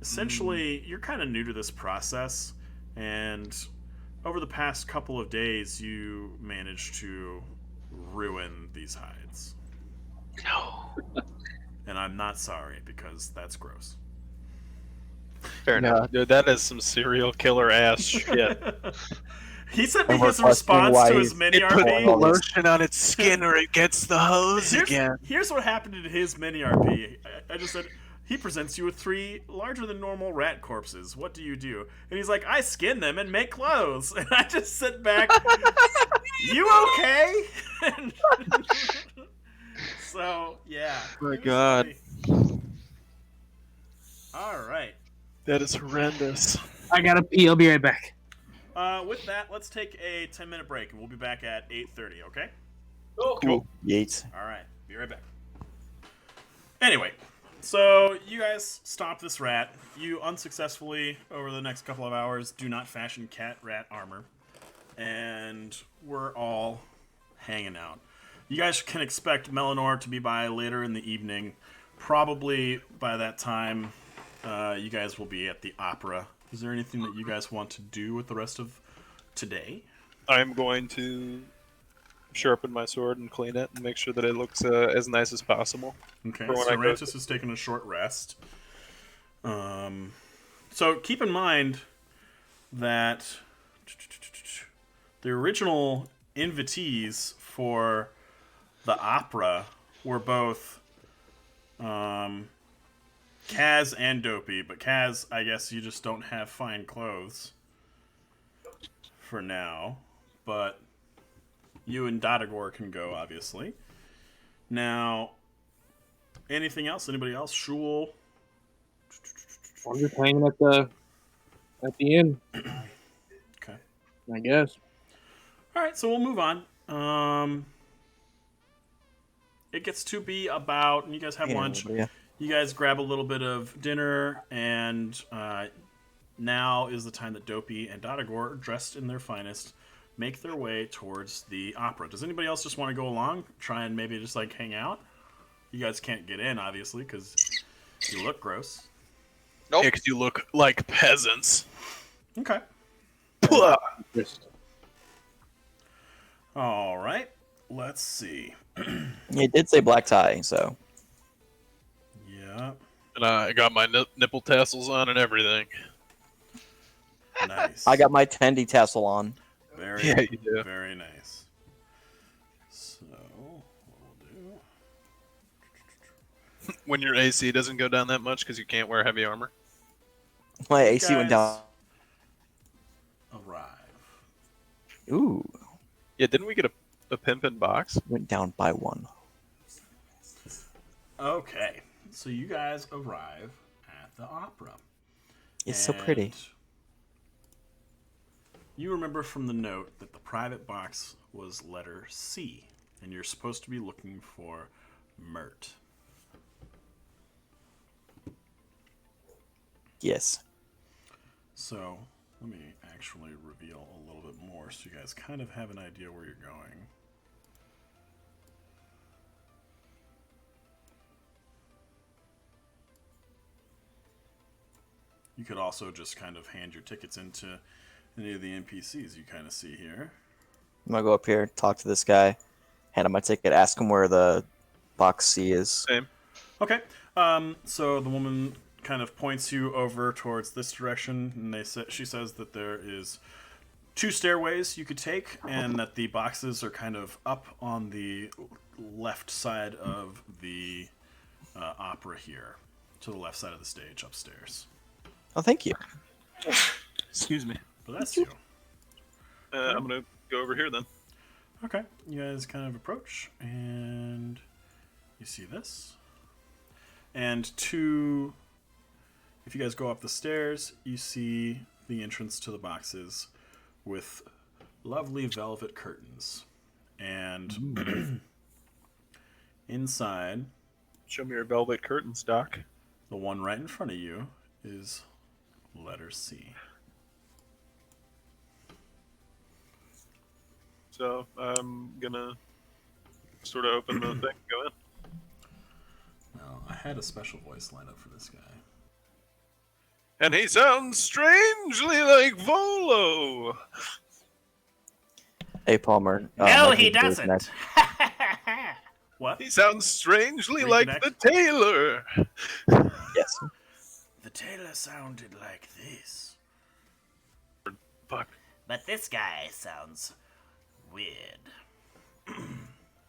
essentially, you're kind of new to this process, and over the past couple of days, you managed to ruin these hides. No. And I'm not sorry, because that's gross. Fair enough. Dude, that is some serial killer ass shit. He sent me And we're his response questioning to why his mini it put RP. all these- lotion on its skin or it gets the hose Here's what happened in his mini RP. I just said, he presents you with 3 larger than normal rat corpses. What do you do? And he's like, I skin them and make clothes. And I just sit back, you okay? So, yeah. Oh my it was God. funny. All right. That is horrendous. I gotta pee. I'll be right back. With that, let's take a 10-minute break, and we'll be back at 8:30, okay? Cool. Yates. All right, be right back. Anyway, so you guys stop this rat. You unsuccessfully, over the next couple of hours, do not fashion cat rat armor. And we're all hanging out. You guys can expect Melanor to be by later in the evening. Probably by that time, you guys will be at the opera. Is there anything that you guys want to do with the rest of today? I'm going to sharpen my sword and clean it and make sure that it looks as nice as possible. Okay, For when I go Sarantis is taking a short rest. So keep in mind that the original invitees for the opera were both Kaz and Dopey, but Kaz, I guess you just don't have fine clothes for now, but you and Dodagor can go, obviously. Now, anything else? Anybody else? Shul? I'm just hanging at the inn, Okay. I guess. All right, so we'll move on. It gets to be about, and you guys have lunch. Yeah. You guys grab a little bit of dinner, and now is the time that Dopey and Dodagor, dressed in their finest, make their way towards the opera. Does anybody else just want to go along? Try and maybe just like hang out? You guys can't get in, obviously, because you look gross. Nope. Because you look like peasants. Okay. Puh. Just All right. Let's see. He did say black tie, so Yeah. And I got my nipple tassels on and everything. Nice. I got my tendy tassel on. Very, Yeah, you do. very nice. So, what we'll do... When your AC doesn't go down that much because you can't wear heavy armor. My AC went guys- down. Arrive. Ooh, Yeah, didn't we get a pimpin' box? went down by 1. Okay. So you guys arrive at the opera. It's so pretty. And you remember from the note that the private box was letter C, and you're supposed to be looking for Mert. Yes. So let me actually reveal a little bit more so you guys kind of have an idea where you're going. You could also just kind of hand your tickets into any of the NPCs you kind of see here. I'm gonna go up here, talk to this guy, hand him my ticket, ask him where the box C is. Same. Okay. So the woman kind of points you over towards this direction, and she says that there is 2 stairways you could take, and that the boxes are kind of up on the left side of the opera here, to the left side of the stage upstairs. Oh, thank you. Excuse me. But that's you. I'm gonna go over here then. Okay. You guys kind of approach, and you see this. And if you guys go up the stairs, you see the entrance to the boxes with lovely velvet curtains. And inside, Show me your velvet curtains, Doc. the one right in front of you is letter C. So I'm gonna sort of open the thing, go in. Now, I had a special voice lined up for this guy. And he sounds strangely like Volo. Hey, Palmer. No, my he dude is doesn't. next. What? He sounds strangely like Reconnect. the tailor. Yes. The tailor sounded like this. Fuck. But this guy sounds weird.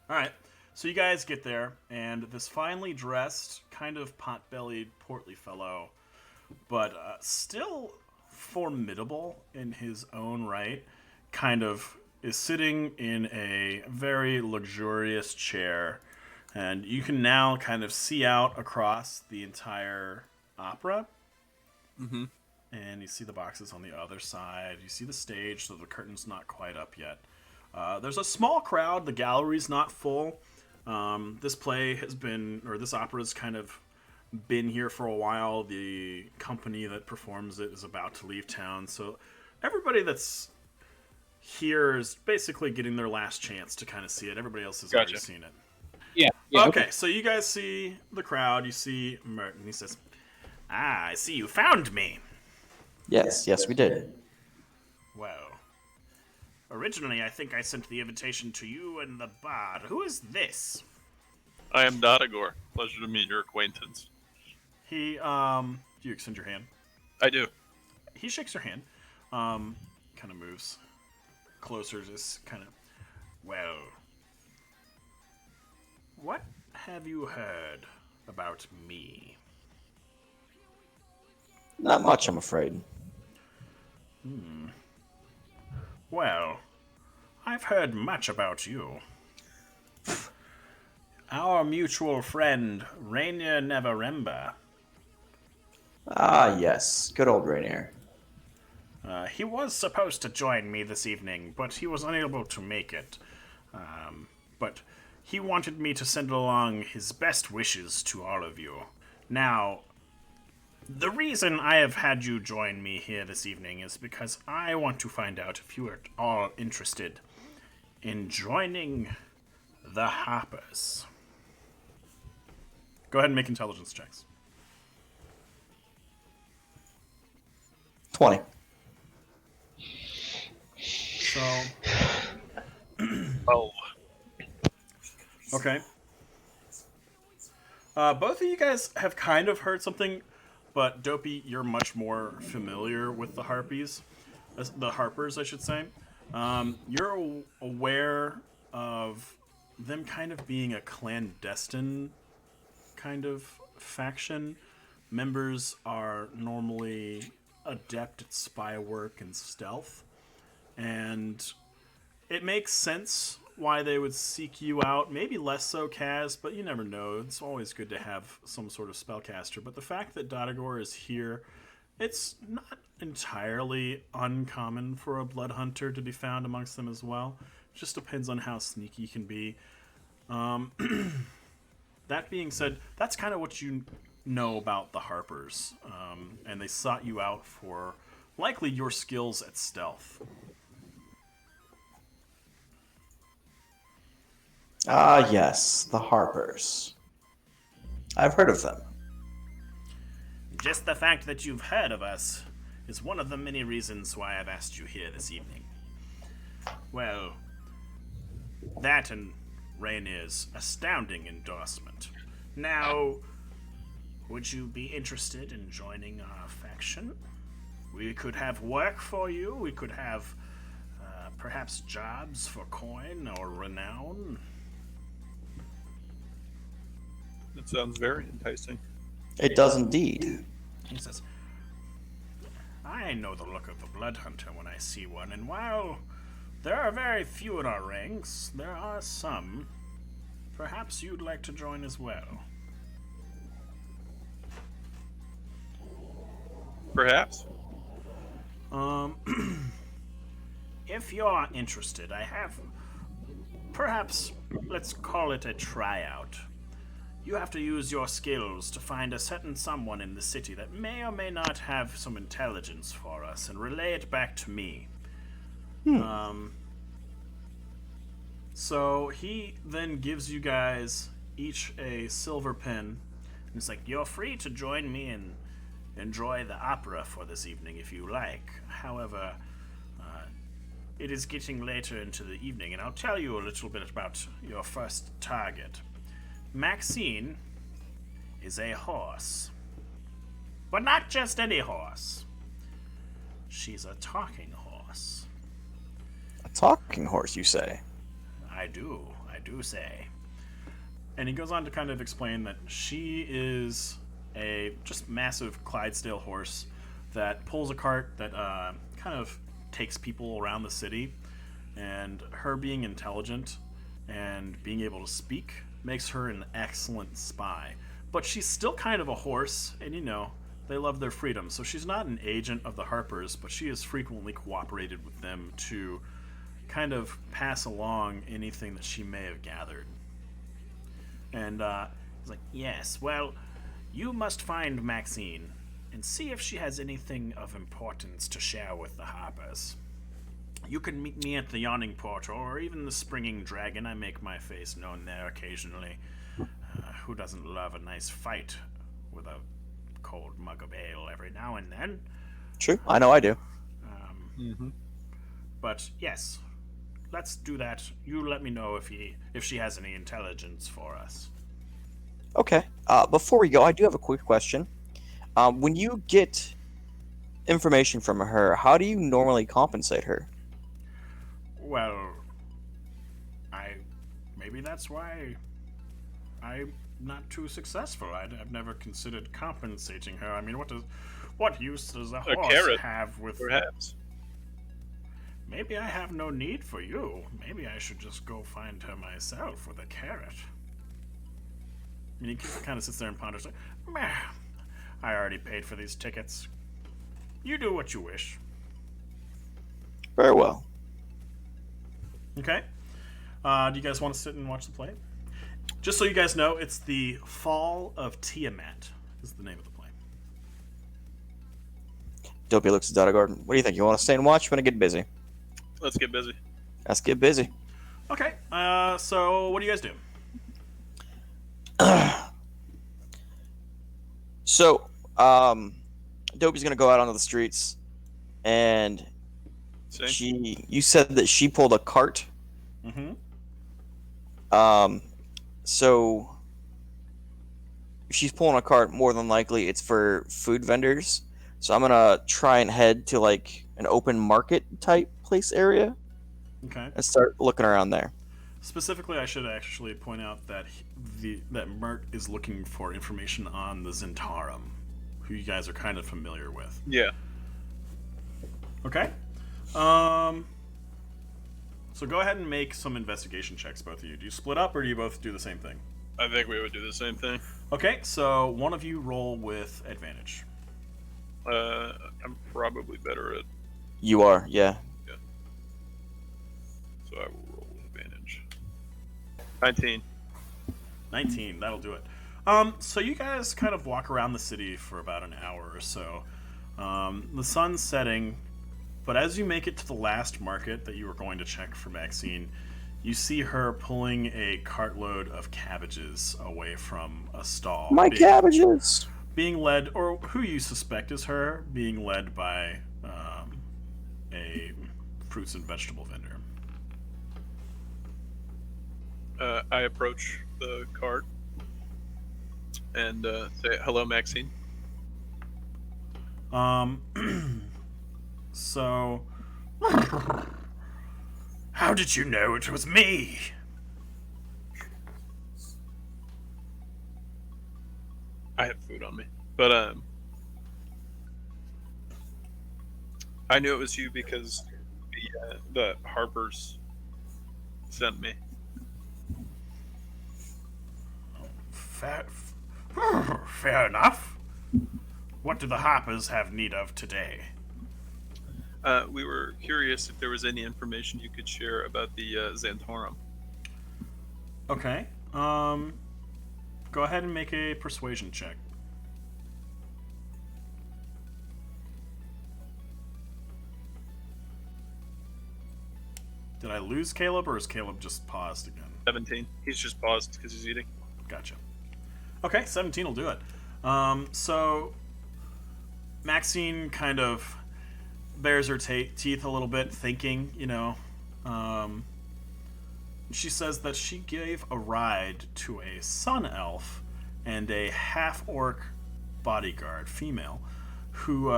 Alright, so you guys get there, and this finely dressed, kind of pot-bellied, portly fellow, but still formidable in his own right, kind of is sitting in a very luxurious chair, and you can now kind of see out across the entire opera. Mm-hmm. And you see the boxes on the other side. You see the stage, so the curtain's not quite up yet. There's a small crowd. The gallery's not full. This play has been, or this opera's kind of been here for a while. The company that performs it is about to leave town. So everybody that's here is basically getting their last chance to kind of see it. Everybody else has already Gotcha. seen it. yeah. Okay, so you guys see the crowd. You see Merton. He says, Ah, I see you found me. Yes, we did. Well, originally I think I sent the invitation to you and the bard. Who is this? I am Dotagor. Pleasure to meet your acquaintance. He, do you extend your hand? I do. He shakes your hand, kind of moves closer, just kind of, well, what have you heard about me? Not much, I'm afraid. Well, I've heard much about you. Our mutual friend, Rainier Neverember. Ah, yes. Good old Rainier. He was supposed to join me this evening, but he was unable to make it. But he wanted me to send along his best wishes to all of you. Now, the reason I have had you join me here this evening is because I want to find out if you are at all interested in joining the Harpers. Go ahead and make intelligence checks. 20. So, Oh. okay. Both of you guys have kind of heard something, but Dopey, you're much more familiar with the Harpers, I should say. You're aware of them kind of being a clandestine kind of faction. Members are normally adept at spy work and stealth, and it makes sense why they would seek you out. Maybe less so Kaz, but you never know. It's always good to have some sort of spellcaster. But the fact that Dotagor is here, it's not entirely uncommon for a blood hunter to be found amongst them as well. It just depends on how sneaky you can be. That being said, that's kind of what you know about the Harpers. And they sought you out for likely your skills at stealth. Ah, yes. The Harpers. I've heard of them. Just the fact that you've heard of us is one of the many reasons why I've asked you here this evening. Well, that and Rainier's astounding endorsement. Now, would you be interested in joining our faction? We could have work for you. We could have perhaps jobs for coin or renown. That sounds very enticing. It does indeed. He says, I know the look of a blood hunter when I see one, and while there are very few in our ranks, there are some. Perhaps you'd like to join as well. Perhaps. If you're interested, I have, perhaps, let's call it a tryout. You have to use your skills to find a certain someone in the city that may or may not have some intelligence for us and relay it back to me. So he then gives you guys each a silver pen. And it's like, you're free to join me and enjoy the opera for this evening if you like. However, it is getting later into the evening, and I'll tell you a little bit about your first target. Maxine is a horse. But not just any horse. She's a talking horse. A talking horse, you say? I do say. And he goes on to kind of explain that she is a just massive Clydesdale horse that pulls a cart that kind of takes people around the city. And her being intelligent and being able to speak makes her an excellent spy. But she's still kind of a horse, and you know, they love their freedom. So she's not an agent of the Harpers, but she has frequently cooperated with them to kind of pass along anything that she may have gathered. And he's like, yes, well, you must find Maxine and see if she has anything of importance to share with the Harpers. You can meet me at the Yawning Portal or even the Springing Dragon. I make my face known there occasionally. Who doesn't love a nice fight with a cold mug of ale every now and then. True. I know I do. But yes, let's do that. You let me know if she has any intelligence for us. Okay. Before we go, I do have a quick question. When you get information from her, how do you normally compensate her? Well, maybe that's why I'm not too successful. I've never considered compensating her. I mean, what use does a horse carrot, have with? Perhaps. Maybe I have no need for you. Maybe I should just go find her myself with a carrot. I mean, he kind of sits there and ponders. Like, meh, I already paid for these tickets. You do what you wish. Very well. Okay. Do you guys want to sit and watch the play? Just so you guys know, it's the Fall of Tiamat is the name of the play. Dopey looks at Dotagard. What do you think? You want to stay and watch? You want to get busy? Let's get busy. Let's get busy. Okay. So what do you guys do? So, Dopey's gonna go out onto the streets, and See? you said that she pulled a cart. Mm-hmm. So if she's pulling a cart, more than likely it's for food vendors. So I'm gonna try and head to like an open market type place area Okay. and start looking around there. Specifically, I should actually point out that that Mert is looking for information on the Zentarum, who you guys are kind of familiar with. Yeah. Okay. So go ahead and make some investigation checks, both of you. Do you split up, or do you both do the same thing? I think we would do the same thing. Okay, so one of you roll with advantage. I'm probably better at, You are, yeah. so I will roll with advantage. 19. 19, that'll do it. So you guys kind of walk around the city for about an hour or so. The sun's setting, but as you make it to the last market that you were going to check for Maxine, you see her pulling a cartload of cabbages away from a stall. My cabbages! Being led, or who you suspect is her, being led by a fruits and vegetable vendor. I approach the cart and say, "Hello, Maxine." So, how did you know it was me? I have food on me, but I knew it was you because the Harpers sent me. Fair enough. What do the Harpers have need of today? We were curious if there was any information you could share about the Xanthorum. Okay. Go ahead and make a persuasion check. Did I lose Caleb, or is Caleb just paused again? 17. He's just paused because he's eating. Gotcha. Okay, 17 will do it. So Maxine kind of bares her teeth a little bit, thinking, she says that she gave a ride to a sun elf and a half-orc bodyguard, female, who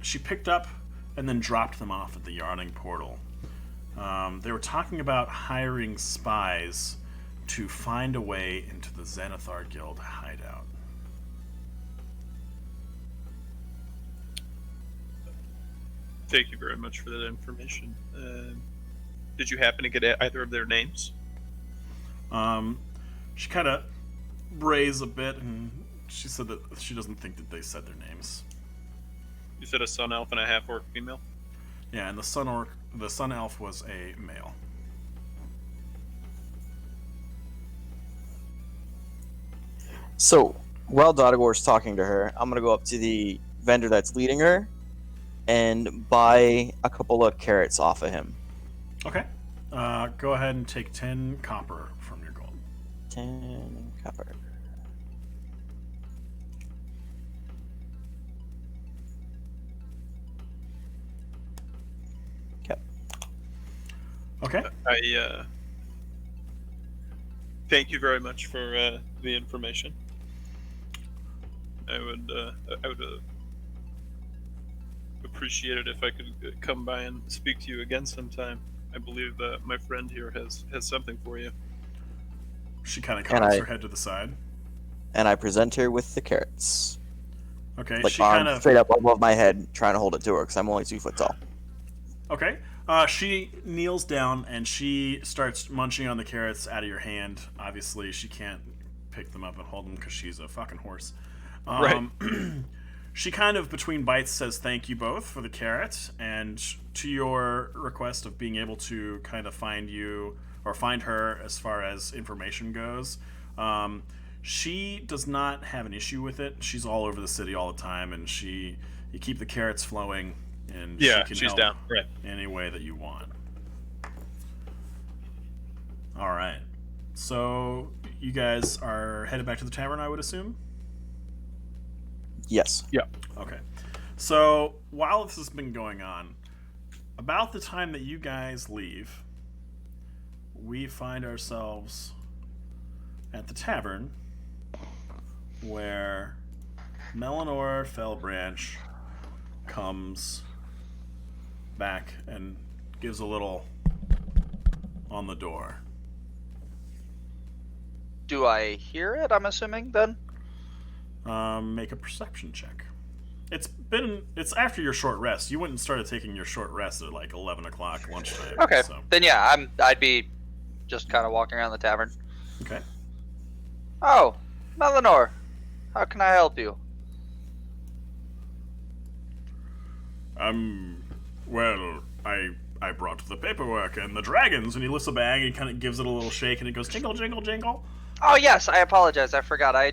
she picked up and then dropped them off at the Yarning portal. They were talking about hiring spies to find a way into the Xanathar Guild hideout. Thank you very much for that information. Did you happen to get either of their names? She kind of brays a bit, and she said that she doesn't think that they said their names. You said a sun elf and a half orc female? Yeah, and the sun elf was a male. So, while Dotagor's talking to her, I'm gonna go up to the vendor that's leading her and buy a couple of carrots off of him. Okay. Go ahead and take 10 copper from your gold. 10 copper. Okay. I thank you very much for the information. I would appreciate it if I could come by and speak to you again sometime. I believe that my friend here has something for you. She kind of And cocks I- her head to the side. And I present her with the carrots. Okay, Like she arm kind of straight up above my head, trying to hold it to her because I'm only 2 foot tall. okay. She kneels down and she starts munching on the carrots out of your hand. Obviously, she can't pick them up and hold them because she's a fucking horse. Right. She kind of between bites says thank you both for the carrot, and to your request of being able to kind of find you or find her as far as information goes. She does not have an issue with it. She's all over the city all the time, and you keep the carrots flowing, and Yeah, she can she's help down. Right. any way that you want. All right. So you guys are headed back to the tavern, I would assume? Yes. Okay. So while this has been going on, about the time that you guys leave, we find ourselves at the tavern where Melanor Fellbranch comes back and gives a little on the door. Do I hear it? I'm assuming then. Make a perception check. It's after your short rest. You went and started taking your short rest at like 11 o'clock lunchtime. Okay. So. Then yeah, I'd be just kind of walking around the tavern. Okay. Oh, Melanor, how can I help you? Well, I brought the paperwork and the dragons, and he lifts a bag and he kind of gives it a little shake, and it goes jingle, jingle, jingle. Oh yes, I apologize. I forgot. I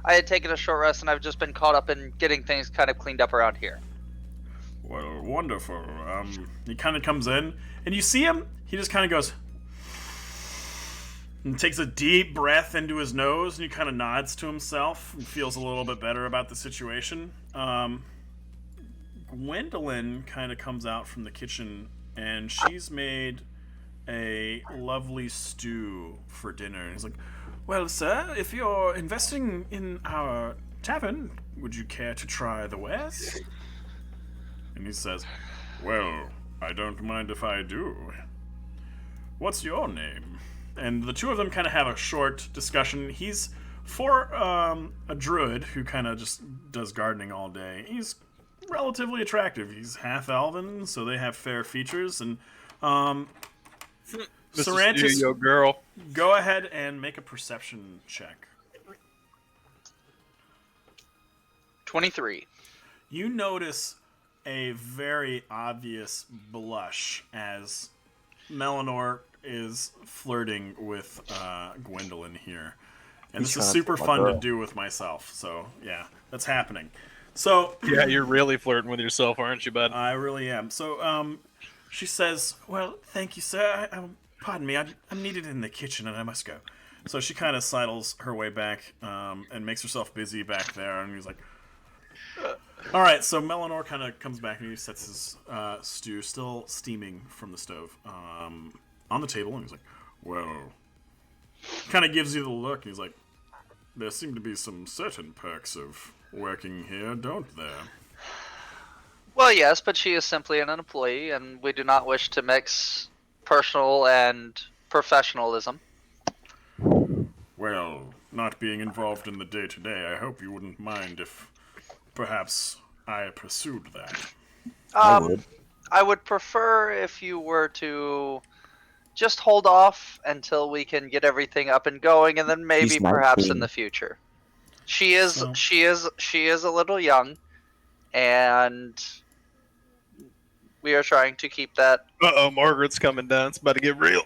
had taken a short rest and I've just been caught up in getting things kind of cleaned up around here. Well, wonderful. He kind of comes in, and you see him. He just kind of goes and takes a deep breath into his nose, and he kind of nods to himself and feels a little bit better about the situation. Gwendolyn kind of comes out from the kitchen, and she's made a lovely stew for dinner. And he's like, well, sir, if you're investing in our tavern, would you care to try the wares? And he says, well, I don't mind if I do. What's your name? And the two of them kind of have a short discussion. He's, for a druid who kind of just does gardening all day, he's relatively attractive. He's half elven, so they have fair features. And Sarantis, Yo, girl. go ahead and make a perception check. 23. You notice a very obvious blush as Melanor is flirting with Gwendolyn here. And He's this is trying to super fuck my fun to girl. do with myself. So, yeah, that's happening. So, Yeah, you're really flirting with yourself, aren't you, bud? I really am. So, she says, well, thank you, sir. Pardon me, I'm needed in the kitchen and I must go. So she kind of sidles her way back and makes herself busy back there. And he's like, all right, so Melanor kind of comes back and he sets his stew, still steaming from the stove, on the table. And he's like, well, kind of gives you the look. And he's like, there seem to be some certain perks of working here, don't there? Well, yes, but she is simply an employee, and we do not wish to mix personal and professionalism. Well, not being involved in the day-to-day, I hope you wouldn't mind if perhaps I pursued that. I would. I would prefer if you were to just hold off until we can get everything up and going, and then maybe She's perhaps 19. in the future. She is So- she is a little young, and we are trying to keep that. Uh-oh, Margaret's coming down. It's about to get real.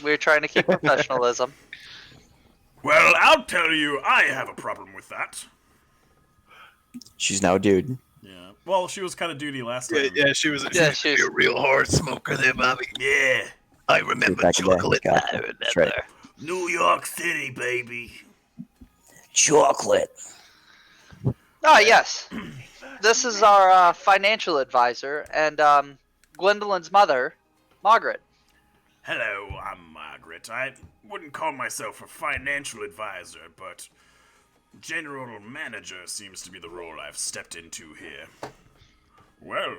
We're trying to keep professionalism. Well, I'll tell you, I have a problem with that. She's now a dude. Yeah. Well, she was kind of duty last time. Yeah, she was Yeah, she's a real hard smoker there, Bobby. Yeah. I remember Back in the day. chocolate. Gotcha. I remember. That's right. New York City, baby. Chocolate. Ah, yes. This is our financial advisor and Gwendolyn's mother, Margaret. Hello, I'm Margaret. I wouldn't call myself a financial advisor, but general manager seems to be the role I've stepped into here. Well,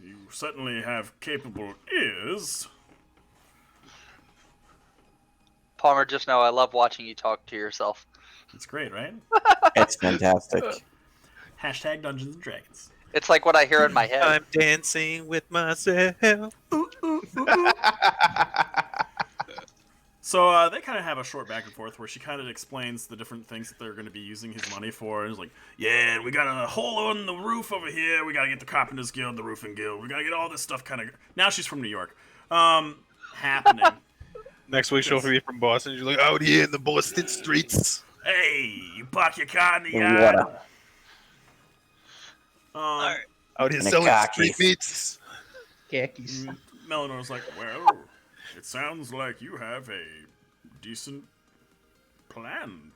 you certainly have capable ears. Palmer, just know I love watching you talk to yourself. It's great, right? It's fantastic. Hashtag Dungeons and Dragons. It's like what I hear in my head. I'm dancing with myself. So they kind of have a short back and forth where she kind of explains the different things that they're going to be using his money for. And it's like, yeah, we got a hole on the roof over here. We got to get the Carpenters Guild, the Roofing Guild. We got to get all this stuff kind of... Now she's from New York. Happening. Next week she'll be from Boston. She's like, out here in the Boston streets. Hey, you park your car in the In yard. water. Out here And a selling khakis. street meats. Khakis. Melanor's like, well, it sounds like you have a decent plan.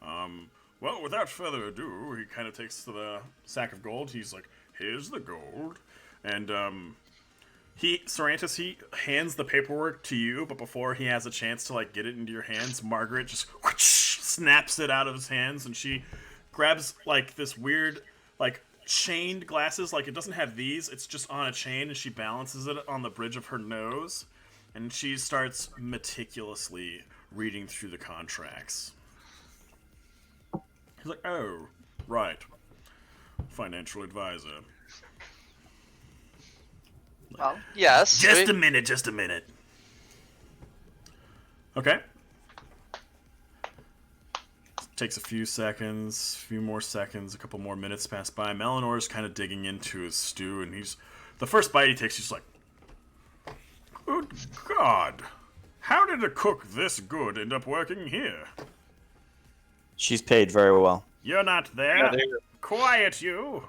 Well, without further ado, he kind of takes the sack of gold. He's like, here's the gold. And, Sarantis, he hands the paperwork to you, but before he has a chance to, like, get it into your hands, Margaret just whoosh, snaps it out of his hands, and she grabs, like, this weird, like, chained glasses. Like, it doesn't have these, it's just on a chain, and she balances it on the bridge of her nose, and she starts meticulously reading through the contracts. He's like, oh, right. Financial advisor. Well, yes. Just a minute. Okay. Takes a few seconds, a few more seconds, a couple more minutes pass by. Melanor's kind of digging into his stew, and the first bite he takes, he's like, good God, how did a cook this good end up working here? She's paid very well. You're not there. Quiet, you.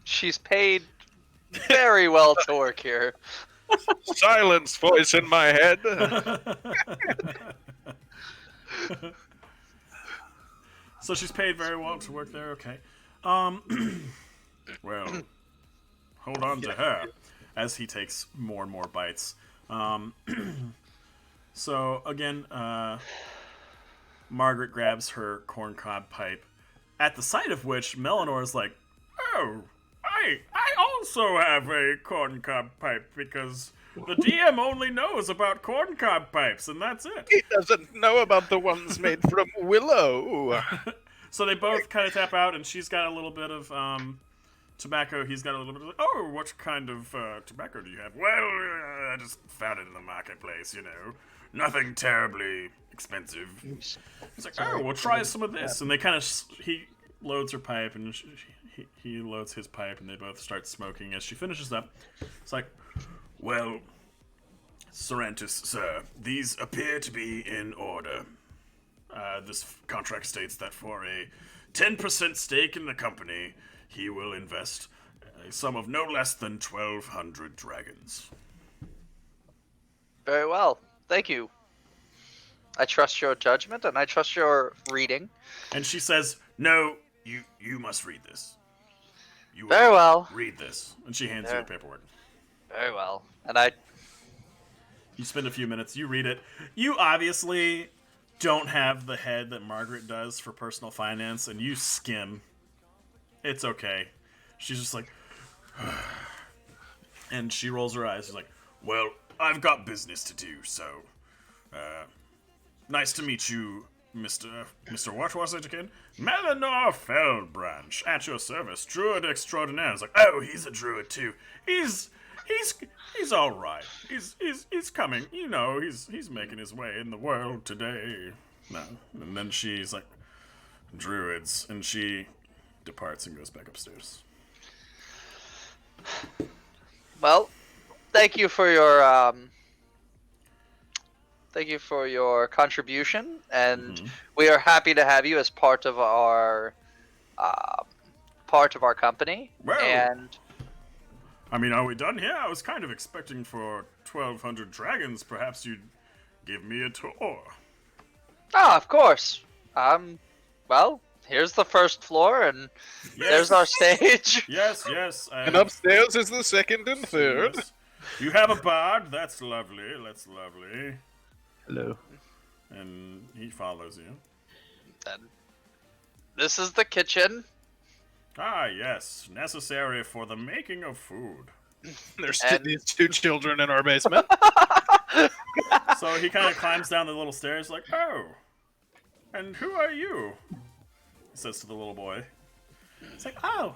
She's paid very well to work here. Silence, voice in my head. So she's paid very well to work there, okay. Well, hold on to her as he takes more and more bites. So, again, Margaret grabs her corncob pipe, at the sight of which Melanor is like, oh, I also have a corncob pipe because the DM only knows about corncob pipes, and that's it. He doesn't know about the ones made from willow. So they both kind of tap out, and she's got a little bit of tobacco. He's got a little bit of, oh, what kind of tobacco do you have? Well, I just found it in the marketplace, you know. Nothing terribly expensive. He's like, oh, we'll try some of this. And they kind of, he loads her pipe, and he loads his pipe, and they both start smoking. As she finishes up, it's like, well, Sarantis, sir, these appear to be in order. This contract states that for a 10% stake in the company, he will invest a sum of no less than 1,200 dragons. Very well. Thank you. I trust your judgment, and I trust your reading. And she says, no, you must read this. You Very well. Read this. And she hands you the paperwork. Very well. And I... You spend a few minutes, you read it. You obviously don't have the head that Margaret does for personal finance, and you skim. It's okay. She's just like... and she rolls her eyes. She's like, well, I've got business to do, so... nice to meet you, Mr. What was it again? Melanor Fellbranch, at your service, druid extraordinaire. It's like, oh, he's a druid too. He's all right. He's coming. You know, he's making his way in the world today. No, and then she's like, druids, and she departs and goes back upstairs. Well, thank you for your contribution, and we are happy to have you as part of our company. Well, and I mean, are we done here? I was kind of expecting for 1,200 dragons, perhaps you'd give me a tour. of course. Well, here's the first floor, and there's our stage. Yes. And upstairs is the second and third. Yes. You have a bard? That's lovely. That's lovely. Hello. And he follows you. Then this is the kitchen. Ah, yes. Necessary for the making of food. There's And- these 2 children in our basement. So he kind of climbs down the little stairs like, oh, and who are you? He says to the little boy. It's like, oh,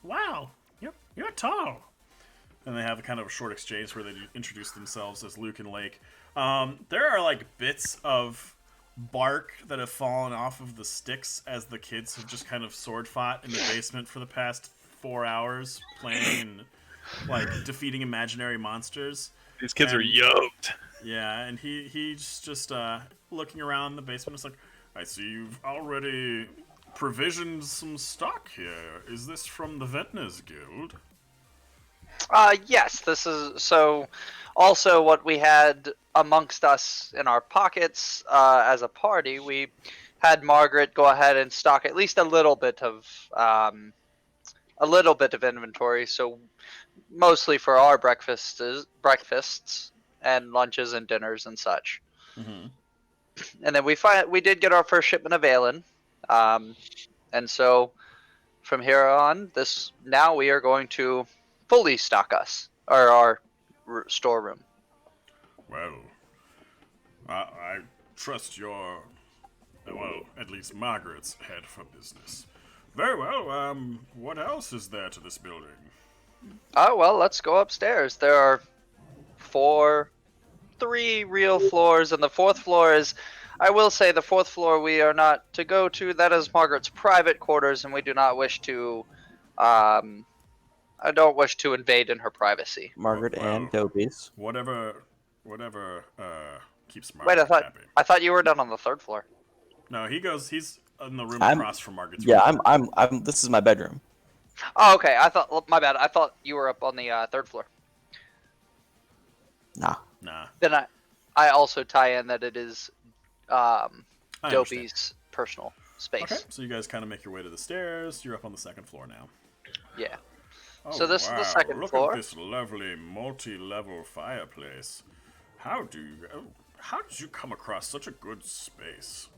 wow, you're tall. And they have a kind of a short exchange where they introduce themselves as Luke and Lake. There are like bits of bark that have fallen off of the sticks as the kids have just kind of sword fought in the basement for the past 4 hours playing and like defeating imaginary monsters. These kids are And- yoked. Yeah, and he's just looking around the basement. It's like, I see you've already provisioned some stock here. Is this from the Ventners Guild? Yes, this is so. Also, what we had amongst us in our pockets as a party, we had Margaret go ahead and stock at least a little bit of inventory. So mostly for our breakfasts and lunches and dinners and such. Mm-hmm. And then we did get our first shipment of ale, and so from here on, now we are going to fully stock our storeroom. Well, I trust your, well, at least Margaret's head for business. Very well, what else is there to this building? Oh, well, let's go upstairs. There are 3 real floors, and the 4th floor is, I will say, the 4th floor we are not to go to. That is Margaret's private quarters, and we do not wish to, I don't wish to invade in her privacy. Margaret Well, and Dopey's. Whatever, keeps Wait, Margaret happy. I thought you were down on the 3rd floor. No, he's in the room I'm- across from Margaret's Yeah, room. I'm. This is my bedroom. Oh, okay. My bad. I thought you were up on the 3rd floor. Nah. Nah, Then I also tie in that it is I understand. Dopey's personal space. Okay, so you guys kind of make your way to the stairs. You're up on the 2nd floor now. Yeah. Oh, So this is the wow. 2nd Look floor. at this lovely multi-level fireplace. How did you come across such a good space?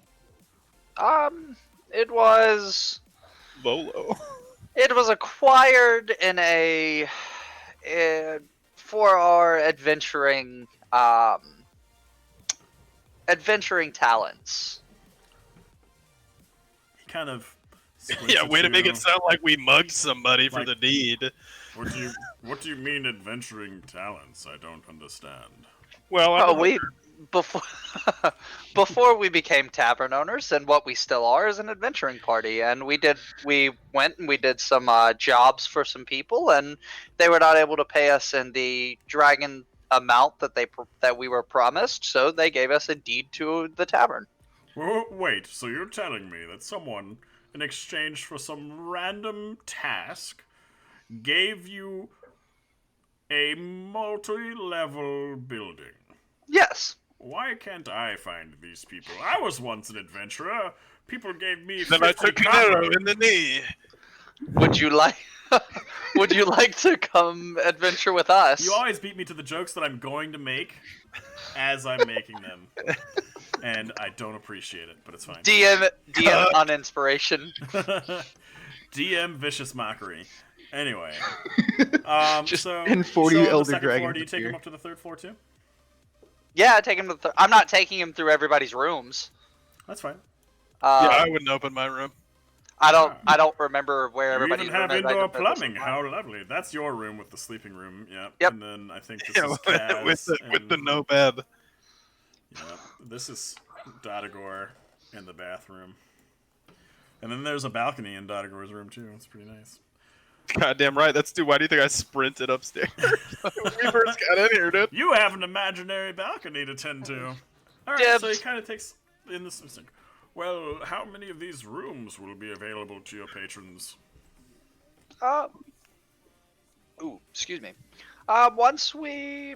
It was Volo. acquired in for our adventuring talents. He kind of Yeah, way to make you. it sound like we mugged somebody for Like- the deed. What do you mean adventuring talents? I don't understand. Well, Oh, before before we became tavern owners, and what we still are is an adventuring party, and we went and we did some jobs for some people, and they were not able to pay us in the dragon amount that we were promised, so they gave us a deed to the tavern. Wait, so you're telling me that someone, in exchange for some random task, gave you a multi-level building? Yes. Why can't I find these people? I was once an adventurer. People gave me then I 50 took an copper. arrow in the knee. Would you like Would you like to come adventure with us? You always beat me to the jokes that I'm going to make as I'm making them. And I don't appreciate it, but it's fine. DM on inspiration. DM vicious mockery. Anyway. Just so and 40 so on the elder second dragons floor, do you take appear. him up to the 3rd floor too? Yeah, I take him to I'm not taking him through everybody's rooms. That's fine. Yeah, Uh, I wouldn't open my room. I don't remember where You everybody's even have room is. I indoor just know this is plumbing. mine. How lovely. That's your room with the sleeping room. Yeah. Yep. And then I think this Yeah, is Kaz with the and- no bed. Yeah. This is Dodagor in the bathroom. And then there's a balcony in Dodagor's room too. It's pretty nice. Goddamn right. Why do you think I sprinted upstairs when we first got in here, dude? You have an imaginary balcony to tend to. Alright, so he Dibs. kind of takes in this. It's like, well, how many of these rooms will be available to your patrons? Excuse me. Once we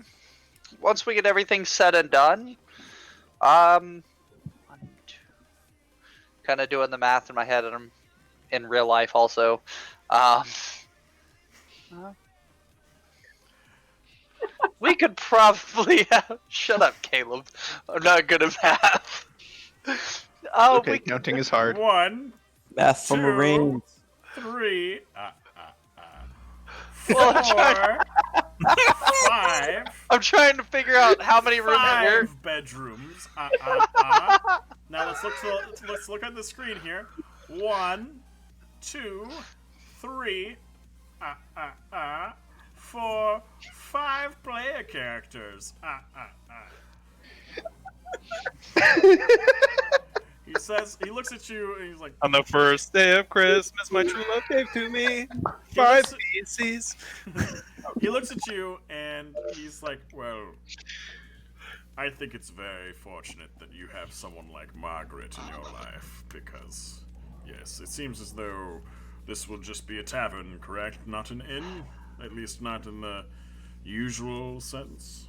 get everything said and done, kind of doing the math in my head, and I'm in real life also. We could probably have... Shut up, Caleb. I'm not good at math. Oh, Okay, counting is hard. 1, Math for 2, Marines. 3, Well, 4, 5. I'm trying to figure out how many rooms we're... 5 bedrooms. Now let's look at the screen here. 1, 2, 3, 4, 5 player characters. He looks at you and he's like, On the first day of Christmas, my true love gave to me 5 PCs. he looks at you and he's like, well, I think it's very fortunate that you have someone like Margaret in your life, because, yes, it seems as though this will just be a tavern, correct? Not an inn? At least not in the usual sense?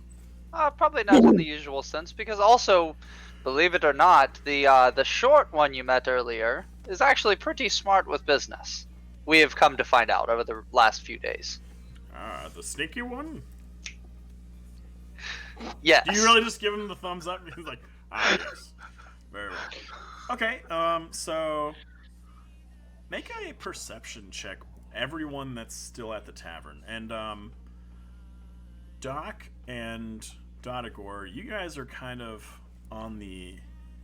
Probably not in the usual sense, because also, believe it or not, the short one you met earlier is actually pretty smart with business. We have come to find out over the last few days. The sneaky one? Yes. Do you really just give him the thumbs up? He's like, yes. Very well. Okay, so make a perception check, everyone that's still at the tavern. And, Doc and Dodagor, you guys are kind of on the...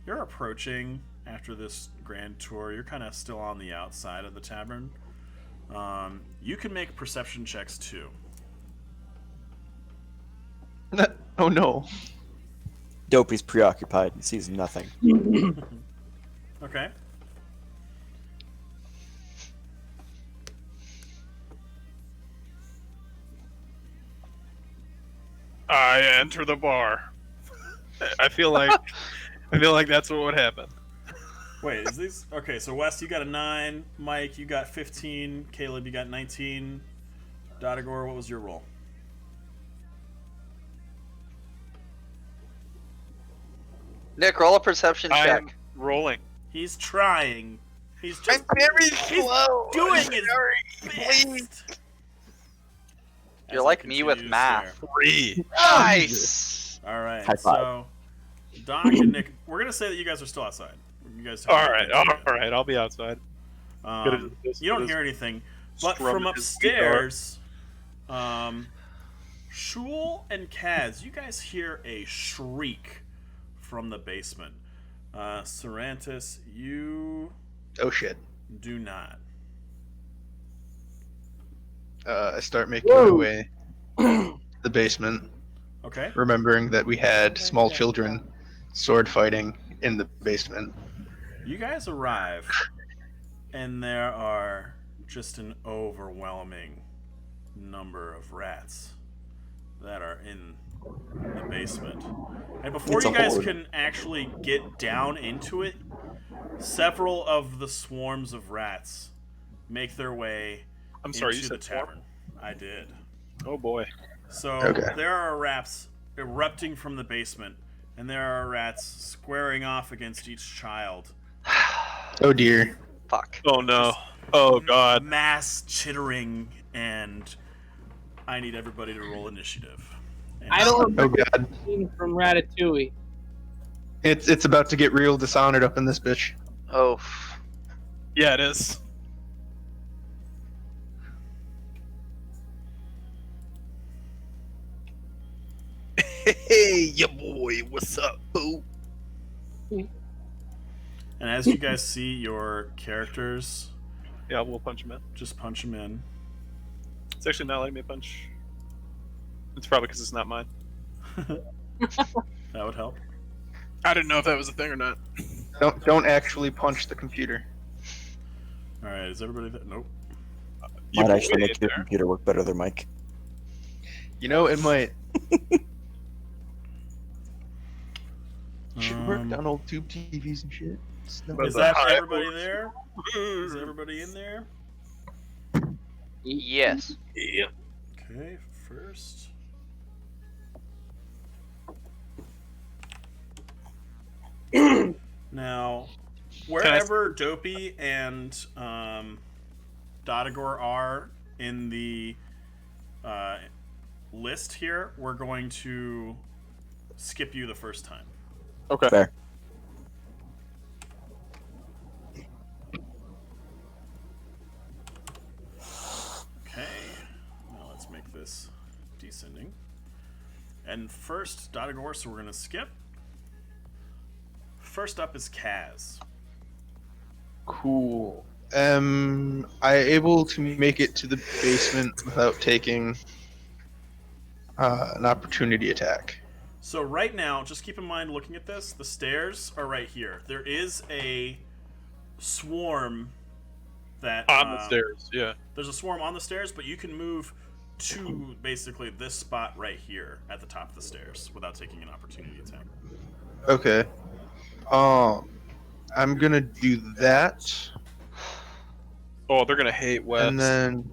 You're approaching after this grand tour. You're kind of still on the outside of the tavern. You can make perception checks, too. Oh no. Dopey's preoccupied and sees nothing. Okay. I enter the bar. I feel like that's what would happen. Wait, is these... Okay, so Wes, you got a 9. Mike, you got 15. Caleb, you got 19. Dodagor, what was your roll? Nick, roll a perception check. I'm rolling. He's trying. He's just... I'm very he's slow. doing I'm his very best. You're As like he me with continues math. 3. Nice! there. All right, High five. so Doc and Nick, we're gonna say that you guys are still outside. You guys have All right. I'll be outside. You don't hear anything, but Strum from his guitar. upstairs, Shul and Kaz, you guys hear a shriek from the basement. Serantis, you Oh shit. do not. I start making my way to the basement, Okay. remembering that we had small children sword fighting in the basement. You guys arrive, and there are just an overwhelming number of rats that are in the basement. And before It's you a guys horde. can actually get down into it, several of the swarms of rats make their way I'm sorry, you into the said swarm? tavern. I did. Oh boy. So Okay. there are rats erupting from the basement, and there are rats squaring off against each child. Oh dear. Fuck. Oh no. Oh god. Mass chittering, and I need everybody to roll initiative. And I don't Oh remember god. the scene from Ratatouille. It's about to get real Dishonored up in this bitch. Oh. Yeah, it is. Hey, ya boy, what's up, boo? And as you guys see your characters, Yeah, we'll punch him in. just punch them in. It's actually not letting me punch. It's probably because it's not mine. That would help. I didn't know if that was a thing or not. Don't actually punch the computer. All right, is everybody there? Nope. You Might actually wait make your there. computer work better than Mike. You know, it might. Should work on old tube TVs and shit. It's no- Is that everybody there? Is everybody in there? Yes. Yeah. Okay, first. Now, wherever Dopey and Dodagor are in the list here, we're going to skip you the first time. Okay. Fair. Okay. Now let's make this descending. And first, Dotagor, so we're going to skip. First up is Kaz. Cool. I able to make it to the basement without taking an opportunity attack? So right now, just keep in mind looking at this, the stairs are right here. There is a swarm that... On the stairs, yeah. There's a swarm on the stairs, but you can move to basically this spot right here at the top of the stairs without taking an opportunity attack. Okay. I'm gonna do that, Oh, they're gonna hate Wes and then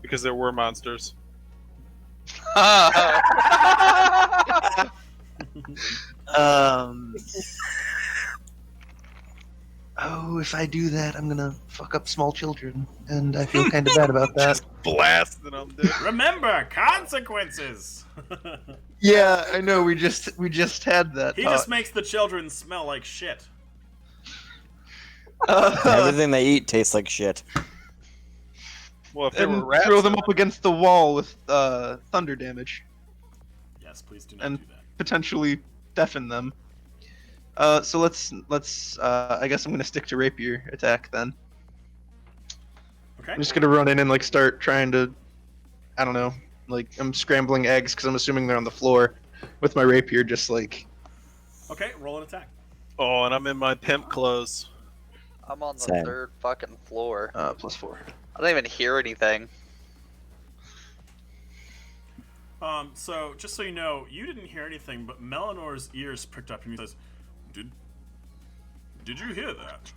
because there were monsters. oh, if I do that, I'm gonna fuck up small children, and I feel kind of bad about that. Just blasting them, dude. Remember, consequences! Yeah, I know. We just had that. He just makes the children smell like shit. Everything they eat tastes like shit. Well, if there and were rats, throw them up against the wall with thunder damage, Yes, please do not And- do that. potentially deafen them. So let's. I guess I'm gonna stick to rapier attack then. Okay. I'm just gonna run in and like start trying to. I don't know. Like I'm scrambling eggs because I'm assuming they're on the floor, with my rapier just like. Okay, roll an attack. oh, and I'm in my pimp clothes. I'm on the Same. third fucking floor. +4. I don't even hear anything. So just so you know, you didn't hear anything, but Melinor's ears pricked up, and he says, "Did you hear that?"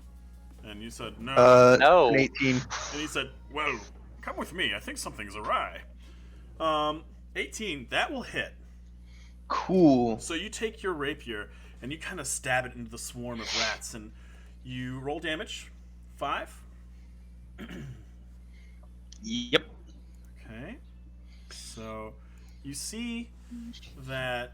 And you said, "No." No. An 18. And he said, "Well, come with me. I think something's awry." 18. That will hit. Cool. So you take your rapier and you kind of stab it into the swarm of rats, and you roll damage. 5. Yep. Okay. So you see that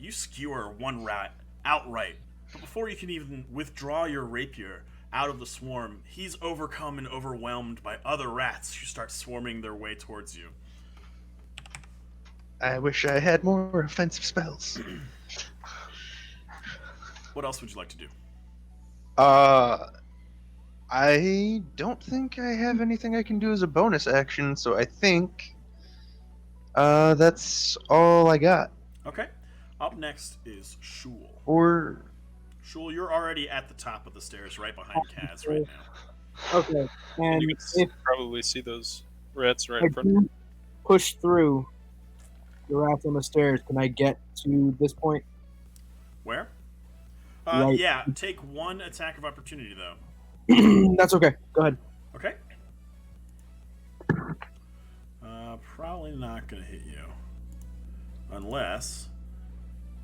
you skewer one rat outright, but before you can even withdraw your rapier out of the swarm, he's overcome and overwhelmed by other rats who start swarming their way towards you. I wish I had more offensive spells. What else would you like to do? I don't think I have anything I can do as a bonus action, so I think that's all I got. Okay. Up next is Shul. Or Shul, you're already at the top of the stairs right behind Kaz right now. Okay, And and you can if probably see those rats right I in front of you. do push through the rats on the stairs, can I get to this point? Where? Right. Yeah, take one attack of opportunity, though. That's okay. Go ahead. Okay. Probably not going to hit you. Unless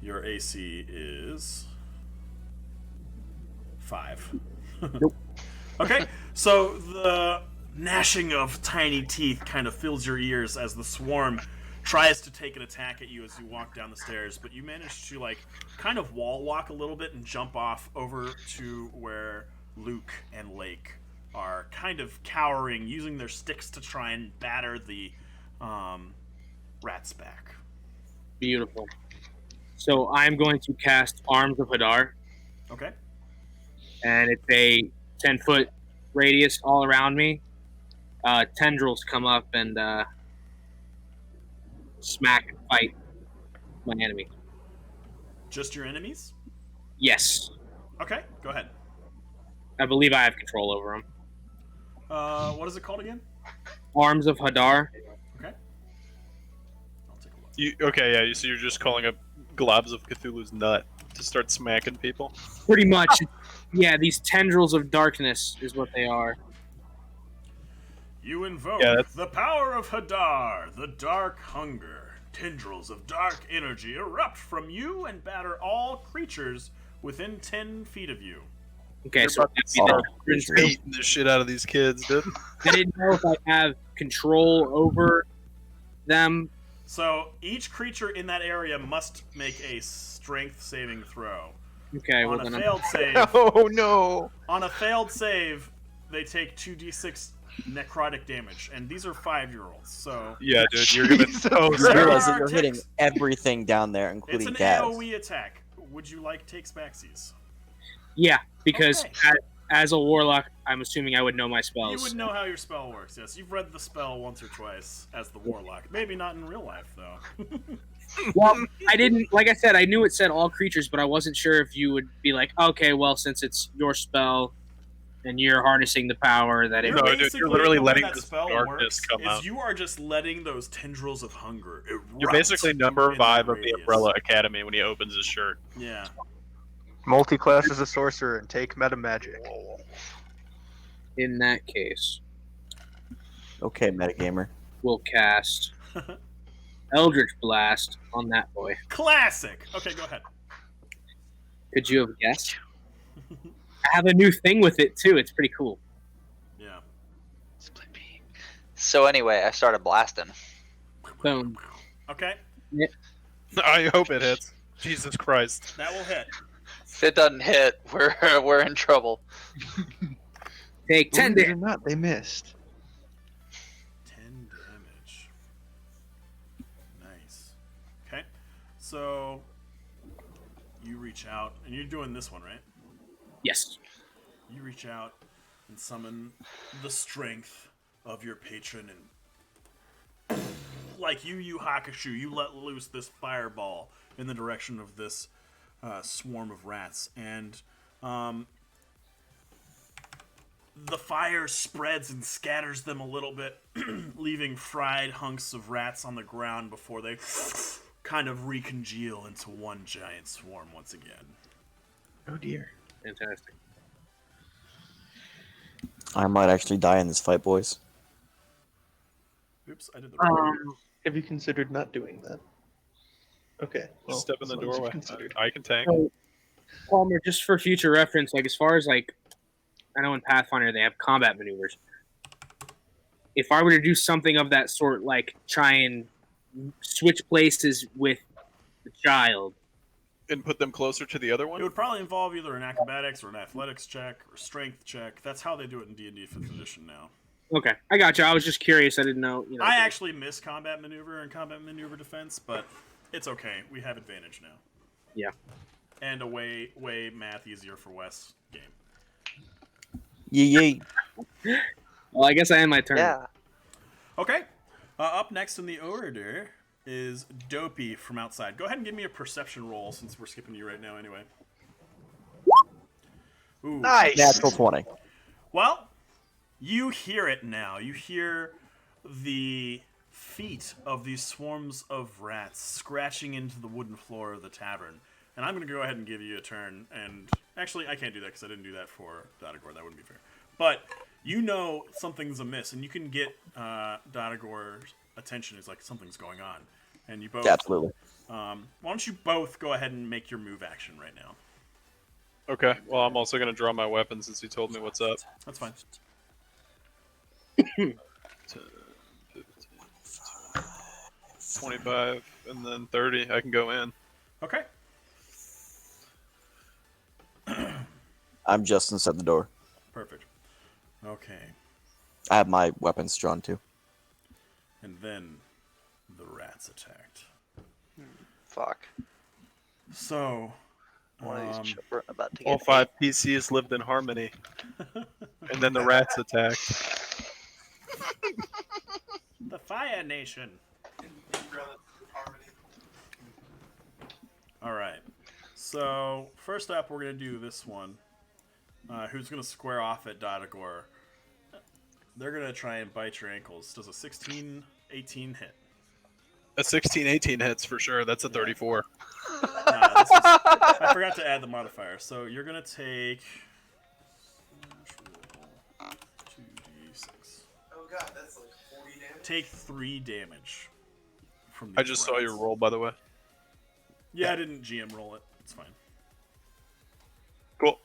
your AC is 5. Nope. Okay, so the gnashing of tiny teeth kind of fills your ears as the swarm tries to take an attack at you as you walk down the stairs, but you manage to like kind of wall walk a little bit and jump off over to where Luke and Lake are kind of cowering, using their sticks to try and batter the rats back. Beautiful. So I'm going to cast Arms of Hadar, Okay. and it's a 10-foot radius all around me. Tendrils come up and smack and fight my enemy. Just your enemies? Yes. Okay, go ahead. I believe I have control over them. What is it called again? Arms of Hadar. Okay. I'll take a look. So you're just calling up globs of Cthulhu's nut to start smacking people? Pretty much. Yeah, these tendrils of darkness is what they are. You invoke Yeah, that's- the power of Hadar, the dark hunger. Tendrils of dark energy erupt from you and batter all creatures within 10 feet of you. Okay, You're so about to that'd be the start difference. beating the shit out of these kids, dude. I didn't know if I have control over them So each creature in that area must make a strength saving throw. Okay, well On a then failed save, Oh no! on a failed save, they take 2d6 necrotic damage, and these are 5-year-olds. So Yeah, dude, you're gonna. Jesus Oh, You Christ. realize that are you're hitting ticks. everything down there, it's including an Kaz. AOE attack. Would you like takes backsies? yeah, because Okay. as a warlock, I'm assuming I would know my You spells. would know how your spell works. Yes, you've read the spell once or twice as the warlock. Maybe not in real life though. Well, I didn't. Like I said, I knew it said all creatures, but I wasn't sure if you would be like, okay, well, since it's your spell and you're harnessing the power, that it. You're No, dude, basically you're literally the way letting that this spell darkness works come is out. you are just letting those tendrils of hunger erupt. You're basically number in 5 that of the radius. Umbrella Academy when he opens his shirt. Yeah. Multi-class as a sorcerer and take meta magic. In that case, Okay, metagamer. we'll cast Eldritch Blast on that boy. Classic. Okay, go ahead. Could you have guessed? I have a new thing with it too. It's pretty cool. Yeah. So anyway, I started blasting. Boom. Okay, I hope it hits. Jesus Christ. that will hit. If it doesn't hit, we're in trouble. Take 10 Believe it or damage. not, they missed. 10 damage. Nice. Okay, so you reach out, and you're doing this one, right? Yes. You reach out and summon the strength of your patron, and like Yu Hakusho, you let loose this fireball in the direction of this swarm of rats, and the fire spreads and scatters them a little bit, leaving fried hunks of rats on the ground before they kind of recongeal into one giant swarm once again. Oh dear. Fantastic. I might actually die in this fight, boys. Oops, I did the wrong. Have you considered not doing that? Okay. Well, Step in as the long as you've doorway. considered. I can tank. So, Palmer, just for future reference, like as far as like, I know in Pathfinder they have combat maneuvers. If I were to do something of that sort, like try and switch places with the child, And put them closer to the other It one? would probably involve either an acrobatics or an athletics check or strength check. That's how they do it in D&D 5th edition now. okay, I got you. I was just curious. I didn't know. You know, I actually miss combat maneuver and combat maneuver defense, but it's okay. We have advantage now. Yeah. And a way math easier for Wes game. Yee. Well, I guess I end my turn. Yeah. Okay. Up next in the order is Dopey from outside. Go ahead and give me a perception roll since we're skipping you right now anyway. Ooh. Nice. Natural 20. Well, you hear it now. You hear the feet of these swarms of rats scratching into the wooden floor of the tavern. And I'm going to go ahead and give you a turn. And actually, I can't do that because I didn't do that for Dotagor. That wouldn't be fair. But you know something's amiss, and you can get Dotagor's attention. It's like something's going on. And you both... Absolutely. why don't you both go ahead and make your move action right now? Okay. Well, I'm also going to draw my weapon since he told me what's up. That's fine. 10, 15, 25, and then 30. I can go in. Okay. I'm just inside the door. Perfect. Okay. I have my weapons drawn too. And then the rats attacked. Fuck. So, One of these children about to All get 5 PCs lived in harmony. And then the rats attacked. the Fire Nation. All right. So first up, we're gonna do this one. Who's gonna square off at Dotagor? They're gonna try and bite your ankles. Does a 16, 18 hit? A 16, 18 hits for sure. That's a 34. I forgot to add the modifier. So you're gonna take 2d6. Oh god, that's like 40 damage. Take 3 damage from these I just saw your rats. roll, by the way. Yeah, I didn't GM roll it. It's fine. Cool.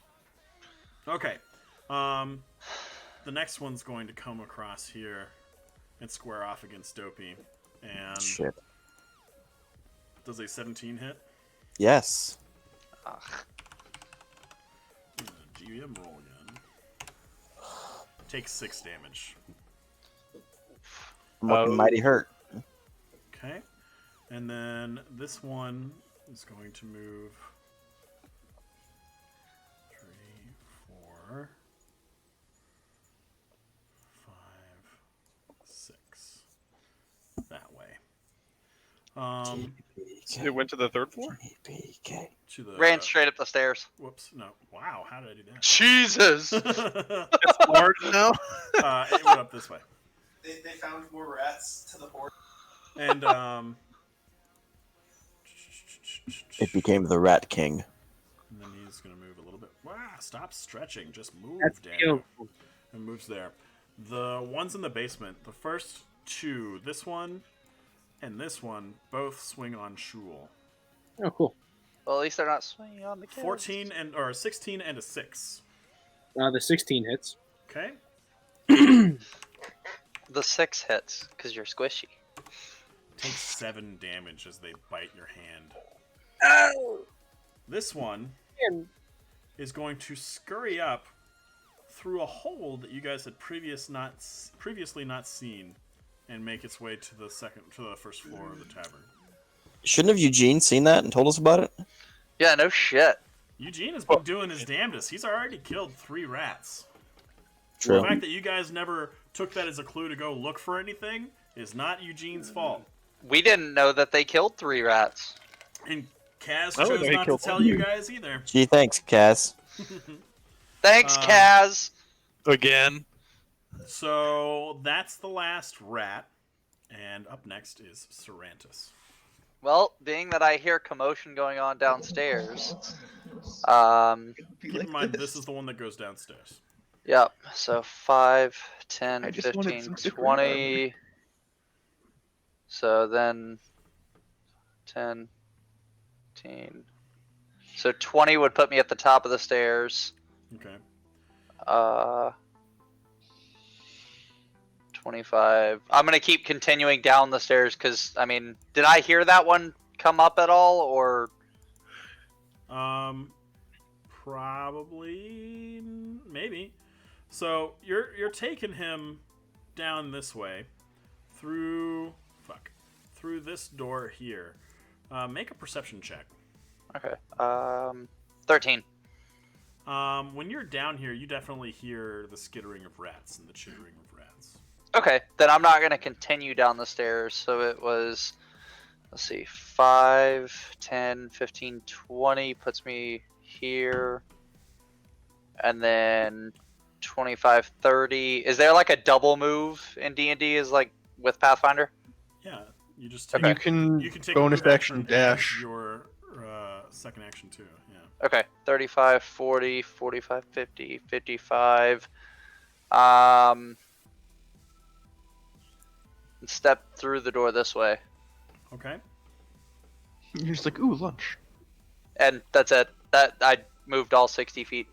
Okay. The next one's going to come across here and square off against Dopey. And Shit. Does a 17 hit? Yes. Ugh. GM roll again. Takes 6 damage. I'm looking mighty hurt. Okay. And then this one is going to move 3, 4, 5, 6. That way. It went to the third floor? TPK. To the Ran straight up the stairs. Whoops, no. Wow, how did I do that? Jesus! It's large now? It went up this way. They found more rats to the board. And It became the Rat King. and then he's gonna move a little bit. Wow, stop stretching. Just move, That's Daniel. beautiful. And moves there. The ones in the basement, the first 2, this one and this one, both swing on Shul. Oh, cool. Well, at least they're not swinging on the kids. 16 and a 6. The 16 hits. Okay. The 6 hits, because you're squishy. Take 7 damage as they bite your hand. Oh! This one is going to scurry up through a hole that you guys had previously not seen, and make its way to the first floor of the tavern. Shouldn't have Eugene seen that and told us about it? Yeah, no shit. Eugene has been doing his damnedest. He's already killed 3 rats. True. The fact that you guys never took that as a clue to go look for anything is not Eugene's fault. We didn't know that they killed 3 rats. And Kaz I don't chose know he not to killed tell one. you guys either. Gee, thanks, Cass. Thanks, Kaz! Again. So that's the last rat. And up next is Serantis. Well, being that I hear commotion going on downstairs, Keep in mind, this is the one that goes downstairs. yep, so 5, I 10, just wanted 15, some super 20. So then 10, 15. So 20 would put me at the top of the stairs. Okay. 25. I'm going to keep continuing down the stairs because, I mean, did I hear that one come up at all, or? Probably, maybe. So you're taking him down this way through this door here. Make a perception check. Okay. 13. When you're down here, you definitely hear the skittering of rats and the chittering of rats. Okay, then I'm not going to continue down the stairs. So it was, let's see, 5, 10, 15, 20 puts me here. And then 25, 30. Is there like a double move in D&D is like with Pathfinder? Yeah, you just take, You can take bonus a move action as dash. your second action too. Yeah. Okay, 35, 40, 45, 50, 55. Step through the door this way. Okay. You're just like, ooh, lunch. And that's it. That I moved all 60 feet.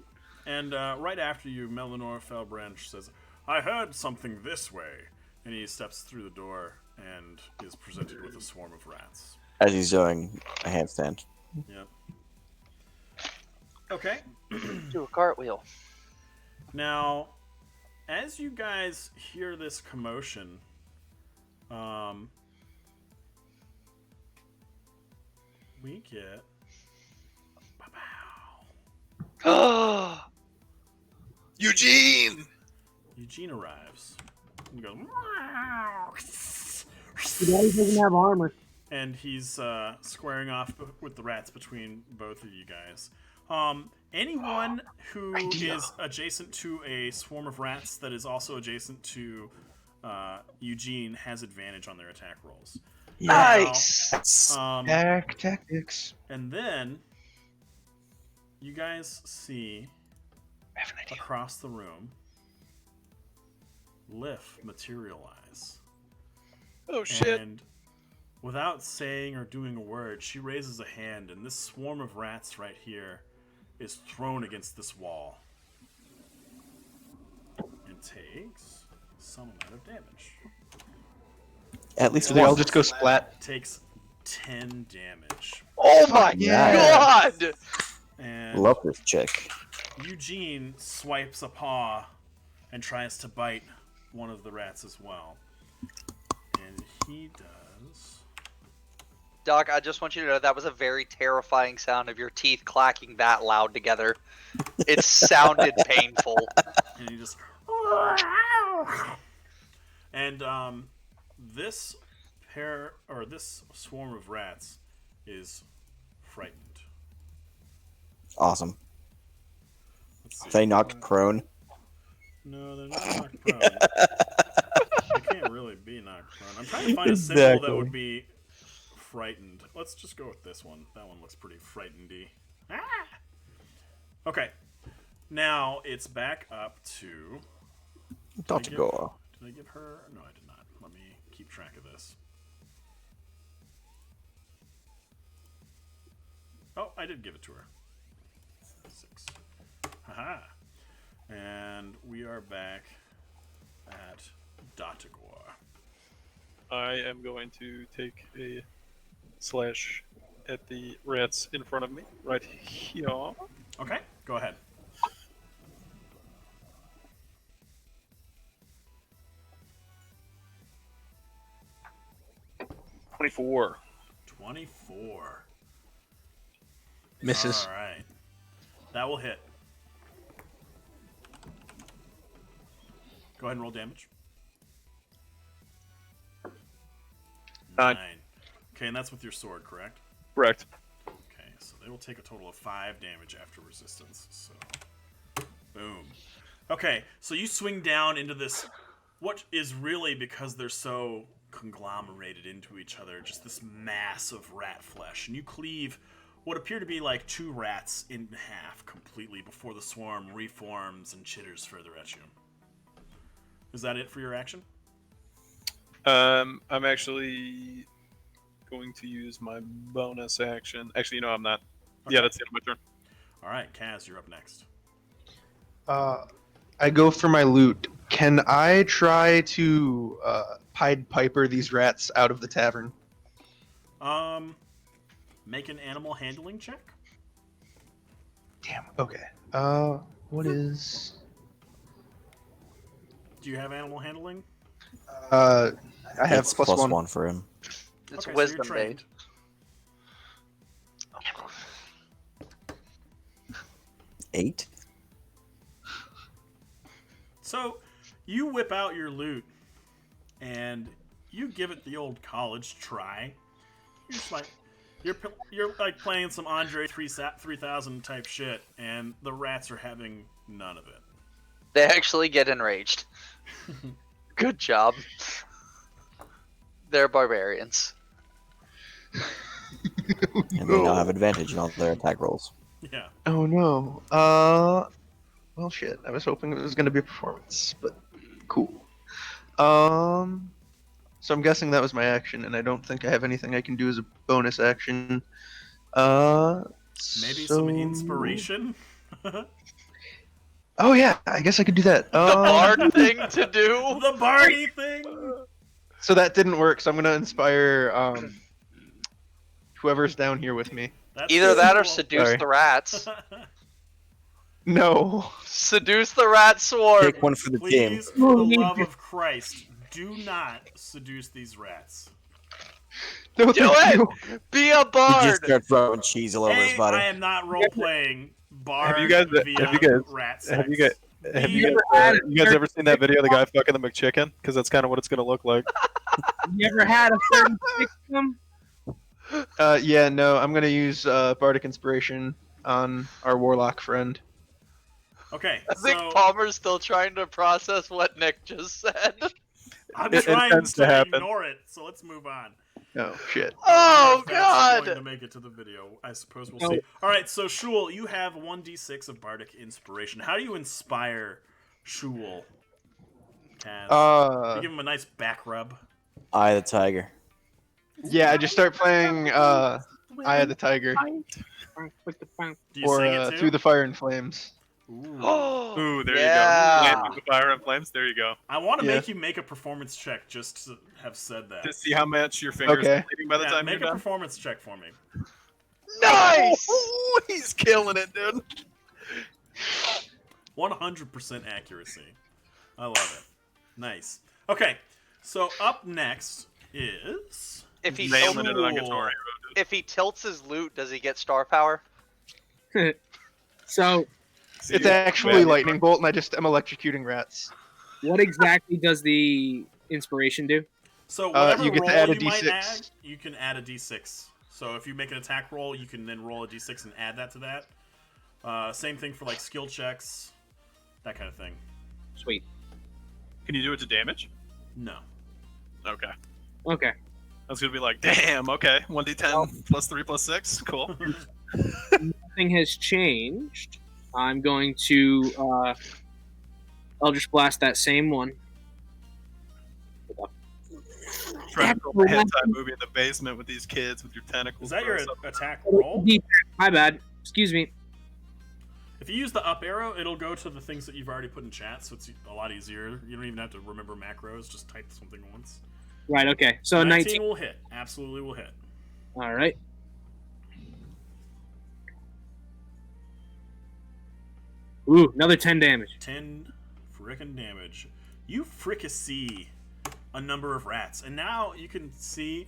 And right after you, Melanor Fellbranch says, "I heard something this way," and he steps through the door and is presented with a swarm of rats. As he's doing a handstand. Yep. Okay. Do a cartwheel. Now, as you guys hear this commotion, we get Eugene! Eugene arrives and goes, He doesn't have armor. and he's squaring off with the rats between both of you guys. Anyone who is adjacent to a swarm of rats that is also adjacent to Eugene has advantage on their attack rolls. Nice! Hack tactics. And then you guys see I have an idea. across the room Lif materialize. Oh shit. And without saying or doing a word, she raises a hand, and this swarm of rats right here is thrown against this wall. And takes some amount of damage. At least Do they all one. just go splat? Takes 10 damage. Oh my yeah. god! And Love this chick. Eugene swipes a paw and tries to bite one of the rats as well. And he does. Doc, I just want you to know that was a very terrifying sound of your teeth clacking that loud together. It sounded painful. And he just. And this this swarm of rats is frightened. Awesome. Let's see. They knocked prone. No, they're not knocked prone. They can't really be knocked prone. I'm trying to find a symbol that would be frightened. Let's just go with this one. That one looks pretty frightened-y. Ah! Okay. Now it's back up to... Dotagor. Did I give her? No, I did not. Let me keep track of this. Oh, I did give it to her. 6. Haha. And we are back at Dotagor. I am going to take a slash at the rats in front of me, right here. Okay, go ahead. $24. 24. Misses. All right. That will hit. Go ahead and roll damage. 9. Okay, and that's with your sword, correct? Correct. Okay, so they will take a total of 5 damage after resistance. So, boom. Okay, so you swing down into this, what is really, because they're so conglomerated into each other, just this mass of rat flesh. And you cleave what appear to be like 2 rats in half completely before the swarm reforms and chitters further at you. Is that it for your action? I'm actually going to use my bonus action. Actually, no, I'm not. Okay. Yeah, that's the end of my turn. All right, Kaz, you're up next. I go for my loot. Can I try to Pied Piper these rats out of the tavern? Make an animal handling check. Damn. Okay. What is? Do you have animal handling? I have It's plus plus one. 1 for him. It's Okay, so you're wisdom trained. based. 8. So, you whip out your loot, and you give it the old college try. You're just like, you're like playing some Andre 3000 type shit, and the rats are having none of it. They actually get enraged. Good job. They're barbarians. And they now have advantage in all their attack rolls. Yeah. Oh no. Well, shit. I was hoping it was going to be a performance, but cool. So I'm guessing that was my action, and I don't think I have anything I can do as a bonus action. Maybe some so- inspiration? Oh yeah, I guess I could do that. The bard thing to do. The Barney thing? So that didn't work. So I'm gonna inspire whoever's down here with me. That's Either that or cool. seduce Sorry. the rats. No. Seduce the rat swarm. Take one for the team. Please, for the love of Christ, do not seduce these rats. No, Do thank it! you. Be a He bard. just starts throwing cheese all over his Hey, body. I am not role playing bard you guys- via have you guys- rat sex. Have you guys? Have Me- you guys ever seen that video of the guy fucking the McChicken? Because that's kind of what it's gonna look like. You ever had a certain victim? Yeah, no, I'm gonna use bardic inspiration on our warlock friend. Okay, I think so Palmer's still trying to process what Nick just said. I'm It trying tends to to happen. ignore it, so let's move on. Oh shit. Oh If that's going god! to make it to the video, I suppose we'll No. see. All right, so Shul, you have 1d6 of bardic inspiration. How do you inspire Shul? Kaz? You give him a nice back rub. Eye of the tiger. Yeah, I just start playing Eye of the Tiger Do you or sing it too? Through the Fire and Flames. Ooh. Ooh, there Yeah. you go. Land with the fire and flames. There you go. I want to Yeah. make you make a performance check just to have said that. To see how much your fingers Okay. are bleeding by the Yeah, time make you're a done. performance check for me. Nice. Ooh, he's killing it, dude. 100% accuracy. I love it. Nice. Okay, so up next is If he Nailing it on Jewel. Guitar Hero, dude. If he tilts his loot, does he get star power? So, See, It's actually man, lightning bolt, and I just am electrocuting rats. what exactly does the inspiration do? So whatever you get roll to add a you might D6. add, you can add a d6. So if you make an attack roll, you can then roll a d6 and add that to that. Same thing for like skill checks, that kind of thing. Sweet. Can you do it to damage? No. Okay. Okay. I was gonna be like, damn. Okay, 1d10 plus 3 plus 6. Cool. Nothing has changed. I'm going to Eldritch Blast that same one. Trying to film a hentai movie in the basement with these kids with your tentacles. Is that your gross up. attack roll? My bad. Excuse me. If you use the up arrow, it'll go to the things that you've already put in chat, so it's a lot easier. You don't even have to remember macros, just type something once. Right, okay. So 19. will hit. Absolutely will hit. All right. Ooh, another 10 damage. 10 frickin' damage. You fricassee a number of rats. And now you can see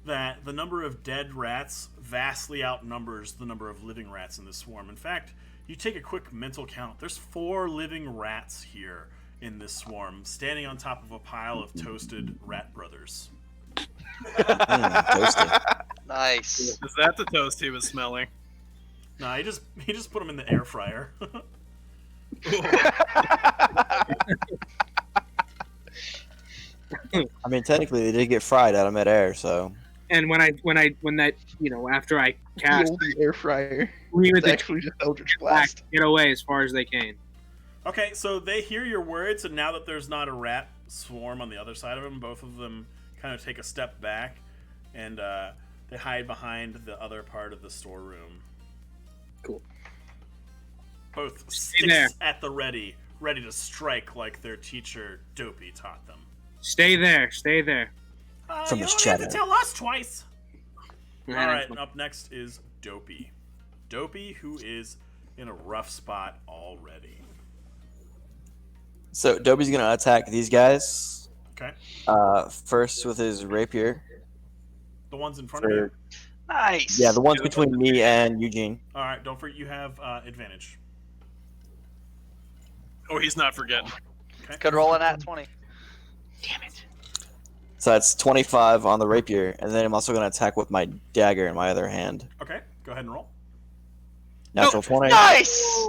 that the number of dead rats vastly outnumbers the number of living rats in this swarm. In fact, you take a quick mental count. There's 4 living rats here in this swarm, standing on top of a pile of toasted rat brothers. Toasty. Nice. Is that the toast he was smelling? Nah, he just put them in the air fryer. I mean, technically, they did get fried out of midair, so. And when that, after I The cast, old air fryer. we It's would actually just Eldritch back, Blast. get away as far as they can. Okay, so they hear your words, and now that there's not a rat swarm on the other side of them, both of them kind of take a step back, and they hide behind the other part of the storeroom. Cool. Both Stay there. sticks at the ready to strike like their teacher Dopey taught them. Stay there. Stay there. From You his don't have to shadow. tell us twice. All Yeah, right, up next is Dopey. Dopey, who is in a rough spot already. So Dobie's gonna attack these guys. Okay, First with his rapier. the ones in front of you. Nice. Yeah, the ones between me and Eugene. All right, don't forget you have advantage. Oh, he's not forgetting. Okay. Could roll an at 20. So that's 25 on the rapier, and then I'm also gonna attack with my dagger in my other hand. Okay, go ahead and roll. Natural 20. Nice.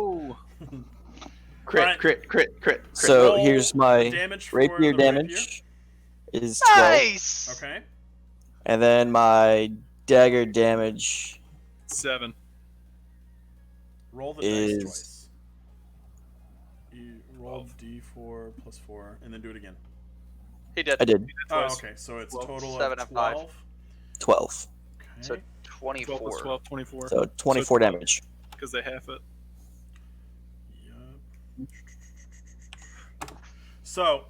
Crit, Alright. crit. So Roll here's my damage for rapier the damage is 12, Nice. Okay. and then my dagger damage 7. Roll the Is- dice twice. You roll d4 plus 4, and then do it again. He did. I did Oh, okay. So it's a total 7 of and 5. 12. 12. Okay. So 12 plus 24. 12, 24. So 24 damage. Because they half it. Yup. So,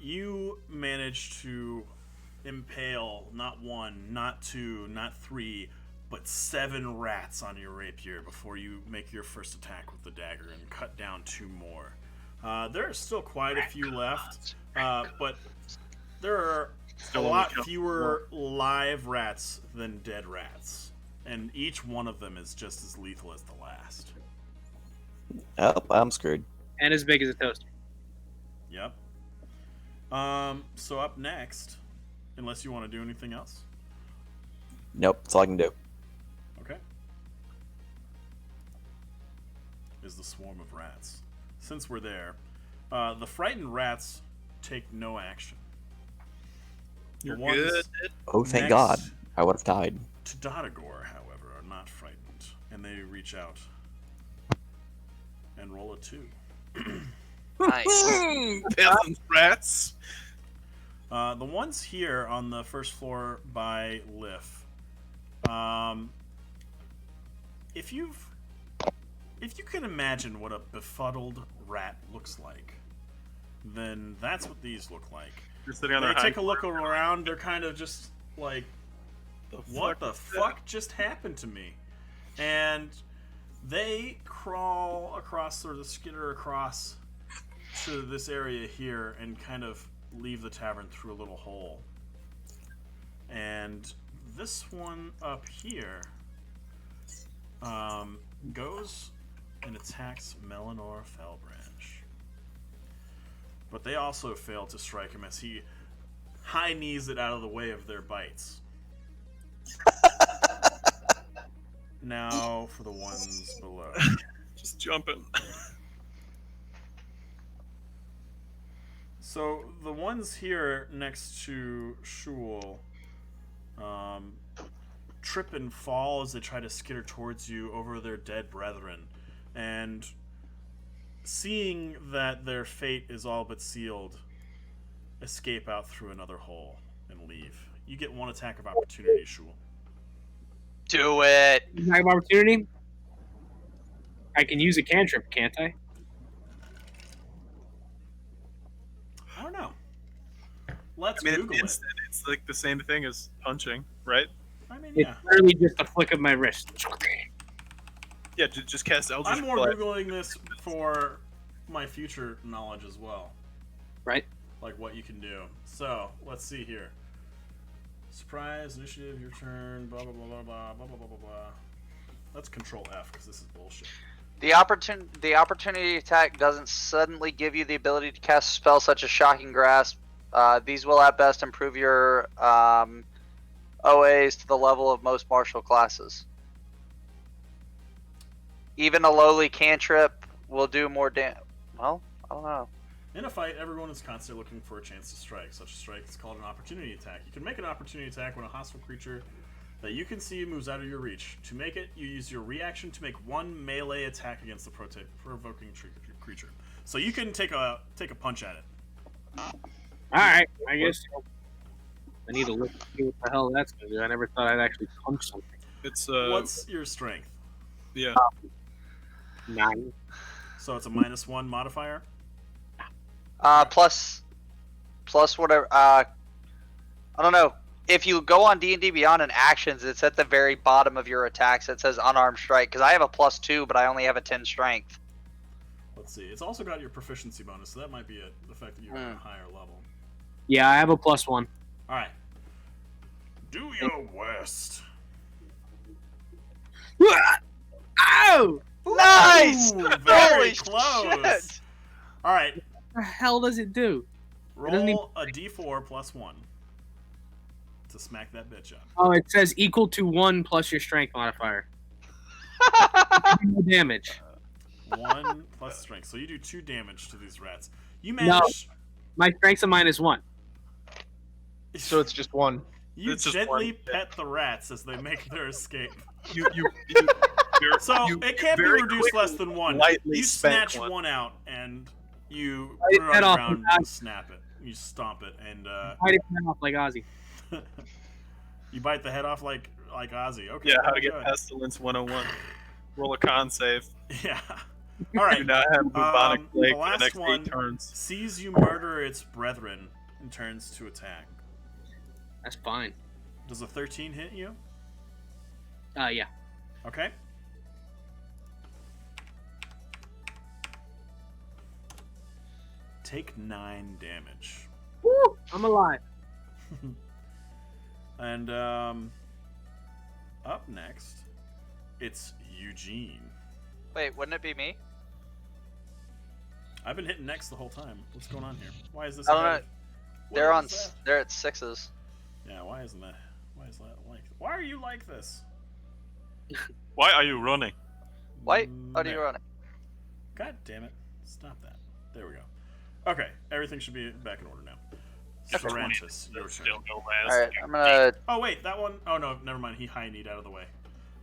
you managed to impale not 1, not 2, not 3, but 7 rats on your rapier before you make your first attack with the dagger and cut down 2 more. There are still quite a few left, but there are Still a only lot count fewer live rats than dead rats, and each one of them is just as lethal as the last. Oh, I'm screwed. And as big as a toaster. Yep. So up next, unless you want to do anything else. Nope, that's all I can do. Okay. Is the swarm of rats. Since we're there, the frightened rats take no action. The You're ones good. Oh, thank next God. I would have died. to Dodagor, however, are not frightened, and they reach out and roll a 2. Nice. Peasant rats. The ones here on the first floor by Liff. If you've if you can imagine what a befuddled rat looks like, then that's what these look like. You're sitting on They their take a look around. They're kind of just like, what the fuck? fuck just happened to me? And they crawl across, or skitter across to this area here and kind of leave the tavern through a little hole. And this one up here goes and attacks Melanor Fellbranch. But they also fail to strike him as he high knees it out of the way of their bites. Now for the ones below. Just jumping. So the ones here next to Shul trip and fall as they try to skitter towards you over their dead brethren. And seeing that their fate is all but sealed, escape out through another hole and leave. You get one attack of opportunity, Shul. Do it. Attack of opportunity? I can use a cantrip, can't I? I don't know. Let's I mean, Google it's like the same thing as punching, right? I mean, It's yeah. literally just a flick of my wrist. Yeah, just cast Eldritch I'm more Blast. Googling this for my future knowledge as well. Right? Like what you can do. So, let's see here. Surprise, initiative, your turn, blah, blah, blah, blah, blah, blah, blah, blah, blah. Let's control F, because this is bullshit. The opportunity attack doesn't suddenly give you the ability to cast a spell such as Shocking Grasp. These will at best improve your OAs to the level of most martial classes. Even a lowly cantrip will do more damage. Well, I don't know. In a fight, everyone is constantly looking for a chance to strike. Such a strike is called an opportunity attack. You can make an opportunity attack when a hostile creature that you can see moves out of your reach. To make it, you use your reaction to make one melee attack against the provoking creature. So you can take a punch at it. Alright, I guess I need to look and see what the hell that's gonna do. I never thought I'd actually punch something. It's What's your strength? yeah. 9. So it's a -1 modifier. Plus whatever. I don't know. If you go on D&D Beyond in actions, it's at the very bottom of your attacks. It says unarmed strike. Because I have a +2, but I only have a 10 strength. Let's see. It's also got your proficiency bonus, so that might be the fact that you're at a higher level. Yeah, I have a +1. All right. Do your worst. Ow! Nice! Ooh, very Holy close. shit! All right. What the hell does it do? Roll a d4 +1 to smack that bitch up. Oh, it says equal to 1 plus your strength modifier. No damage. 1 plus strength. So you do 2 damage to these rats. You manage. My strength's a -1. So it's just one. You It's just gently one. pet the rats as they make their escape. You're- So you it can't be very reduced quickly, less than 1. lightly You spank snatch one out and you Bite put its it head on off the ground and and snap it. You stomp it and Bite it off like Ozzy. you bite the head off like Ozzy. Okay. Yeah, how to very get good. Pestilence 101. Roll a con save. Yeah. All right. Do not have bubonic the plague for the last next one 8 turns. sees you murder its brethren and turns to attack. That's fine. Does a 13 hit you? Yeah. Okay. Take 9 damage. Woo! I'm alive. And up next, it's Eugene. Wait, wouldn't it be me? I've been hitting next the whole time. What's going on here? Why is this? I don't know. ahead? What They're on. is that? They're at 6s. Yeah. Why isn't that? Why is that like? Why are you like this? Why are you running? Wait, how do you There. run it? God damn it! Stop that. There we go. Okay, everything should be back in order now. After Sarantis, 20, your there's turn. still no last. All right, I'm gonna. Oh wait, that one oh no, never mind. He high kneed out of the way.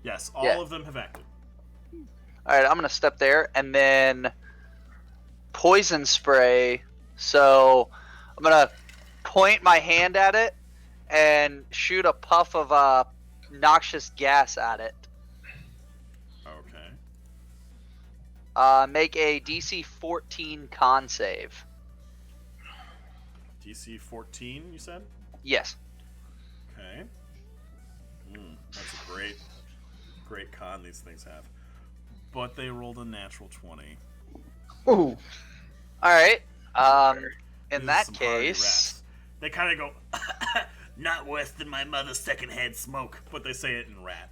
Yes, all Yeah. of them have acted. All right, I'm gonna step there and then poison spray. So I'm gonna point my hand at it and shoot a puff of noxious gas at it. Okay. Make a DC 14 con save. DC 14, you said? Yes. Okay. That's a great con these things have. But they rolled a natural 20. Ooh. Alright. These In are that some hardy case, rats. They kind of go, Not worse than my mother's secondhand smoke. but they say it in rat.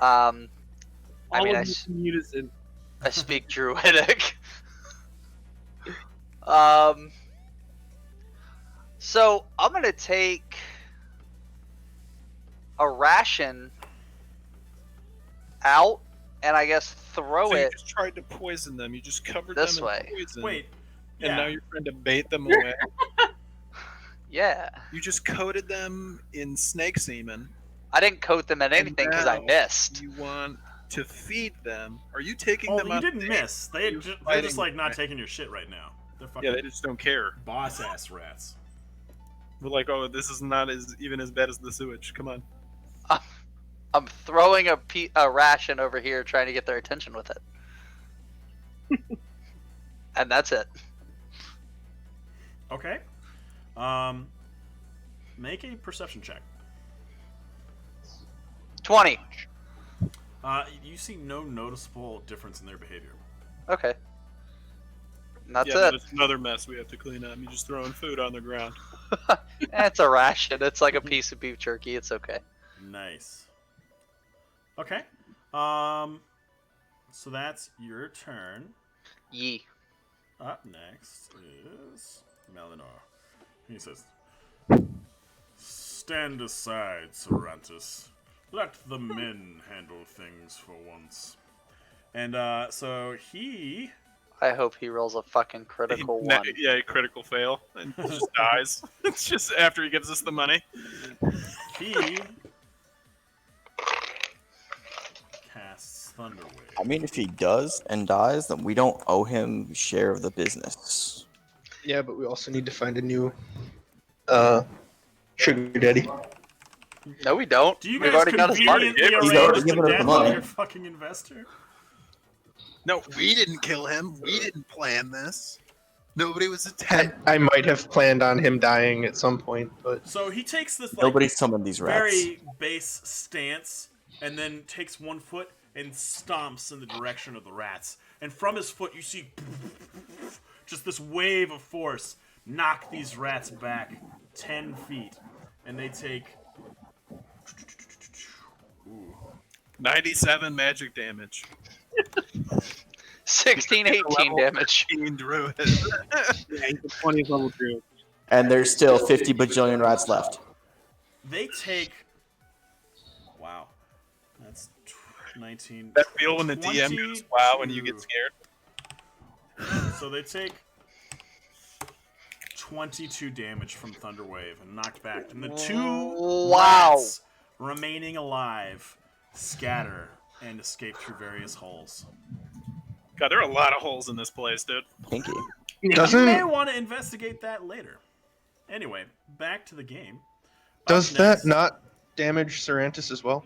I All mean, of you in unison. I speak Druidic. So I'm gonna take a ration out and I guess throw So you it just tried to poison them. You just covered this them way. in poison. Wait. And Yeah. now you're trying to bait them away. Yeah. You just coated them in snake semen. I didn't coat them in anything because I now missed. You want to feed them. Are you taking Oh, them you out? didn't miss. They're You're just fighting like not with- taking your shit right now. They're fucking Yeah, they just don't care. boss ass rats. We're like, oh, this is not even as bad as the sewage. Come on. I'm throwing a ration over here trying to get their attention with it. And that's it. Okay. Make a perception check. 20. You see no noticeable difference in their behavior. Okay. And that's yeah, it. It's another mess we have to clean up. You're just throwing food on the ground. It's a ration. It's like a piece of beef jerky. It's okay. Nice. Okay. So that's your turn. Yee. Up next is Melinor. He says, "Stand aside, Cervantes. Let the men handle things for once." And so he... I hope he rolls a fucking critical one. Yeah, a critical fail. And just dies. It's just after he gives us the money. He casts Thunderwave. I mean, if he does and dies, then we don't owe him share of the business. Yeah, but we also need to find a new sugar daddy. No, we don't. Do you We've guys already got his money. conveniently He's arrange already the given us the death money. of your fucking investor? No, we didn't kill him. We didn't plan this. Nobody was attacked. I might have planned on him dying at some point, but So he takes this like Nobody summoned these rats. very base stance and then takes one foot and stomps in the direction of the rats. And from his foot you see just this wave of force knock these rats back 10 feet. And they take 97 magic damage. 16, 18 damage. Druid. Yeah, he's a 20th level druid. And there's still 50 bajillion rats left. They take... Wow. That's 19... That feel when the DM goes, wow, when you get 22. scared? So they take 22 damage from Thunderwave and knocked back. And the two Wow. rats remaining alive scatter and escape through various holes. God, there are a lot of holes in this place, dude. Pinky. You may doesn't want to investigate that later. Anyway, back to the game. does Up that next, not damage Cervantes as well?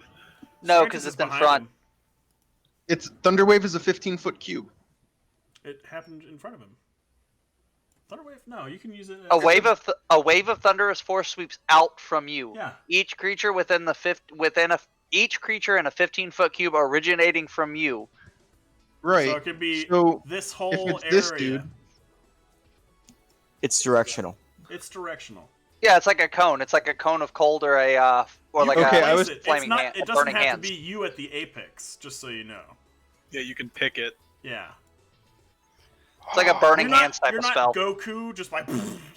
No, Francis because is it's in behind front. him. It's Thunderwave is a 15-foot cube. It happened in front of him. Thunderwave? No, you can use it. A wave of thunderous force sweeps out from you. Yeah. Each creature each creature in a 15-foot cube originating from you. Right. So it could be So, this whole it's area. this dude- It's directional. It's directional. Yeah, it's like a cone. It's like a cone of cold or a or You like can Okay, a I was- place it. flaming It's not, hand, it doesn't burning have hands. to be you at the apex, just so you know. Yeah, you can pick it. Yeah. It's like a burning You're not, hands type you're of not spell. Goku just by,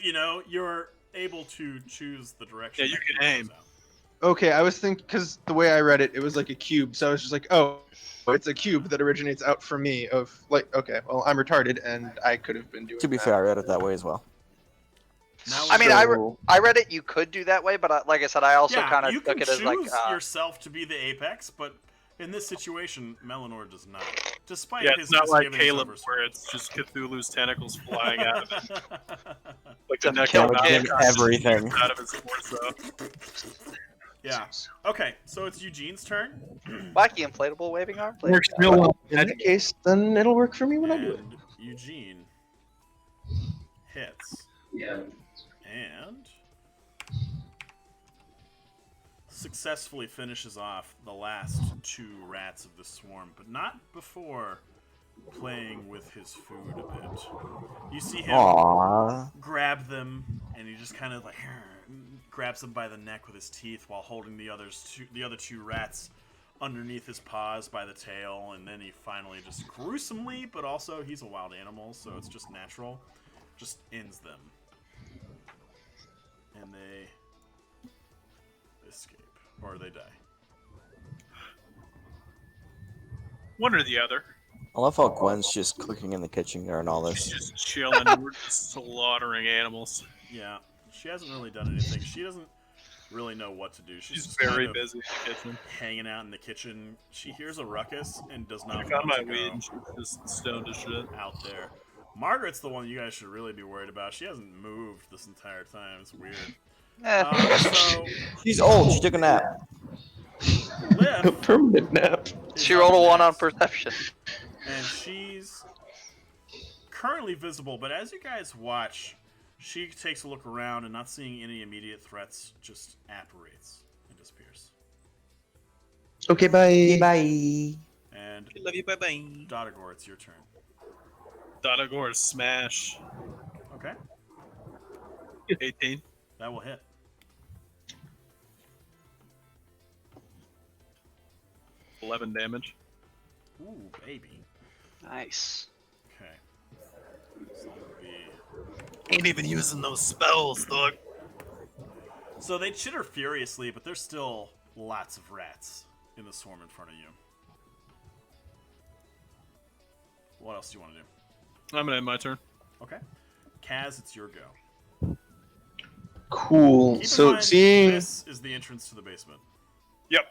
you're able to choose the direction. Yeah, you that can he aim. goes out. Okay, I was thinking because the way I read it, it was like a cube. So I was just like, oh, it's a cube that originates out from me. Of like, okay, well, I'm retarded, and I could have been doing. To be that. fair, I read it that way as well. Now I mean, So- I read it. You could do that way, but like I said, I also yeah, kind of you took can it as like choose yourself to be the apex, but in this situation, Melinor does not. Despite Yeah, his it's not like misgivings Caleb over where it's just Cthulhu's tentacles flying out of it. Like It's a the neck kill of kid. Everything. out of his torso. Yeah. Okay, so it's Eugene's turn. Wacky inflatable waving arm. Works real well. In that case, then it'll work for me when I do it. And Eugene hits. And successfully finishes off the last 2 rats of the swarm, but not before playing with his food a bit. You see him Aww. grab them, and he just kind of like grabs them by the neck with his teeth while holding the other 2 rats underneath his paws by the tail, and then he finally just gruesomely, but also he's a wild animal, so it's just natural, just ends them. And they escape. Or they die. One or the other. I love how Gwen's just cooking in the kitchen during all She's this. just chilling. We're just slaughtering animals. Yeah, she hasn't really done anything. She doesn't really know what to do. She's just very kind of busy in the kitchen. hanging out in the kitchen. She hears a ruckus and does not I found want my to weed go and she's just stoned as shit. out there. Margaret's the one you guys should really be worried about. She hasn't moved this entire time. It's weird. So, She's old. She took a nap. Liv Permanent nap. is She up rolled a 1 on next, perception. and she's currently visible, but as you guys watch, she takes a look around and not seeing any immediate threats, just apparates and disappears. Okay, bye. Bye. And Love you, bye bye. Dodagor, it's your turn. Dodagor, smash. Okay, 18. that will hit. $11 damage. Ooh, baby. Nice. Okay. So that'll be... Ain't even using those spells, dog. So they chitter furiously, but there's still lots of rats in the swarm in front of you. What else do you want to do? I'm gonna end my turn. Okay. Kaz, it's your go. Cool. Keep in So mind, seeing. this is the entrance to the basement.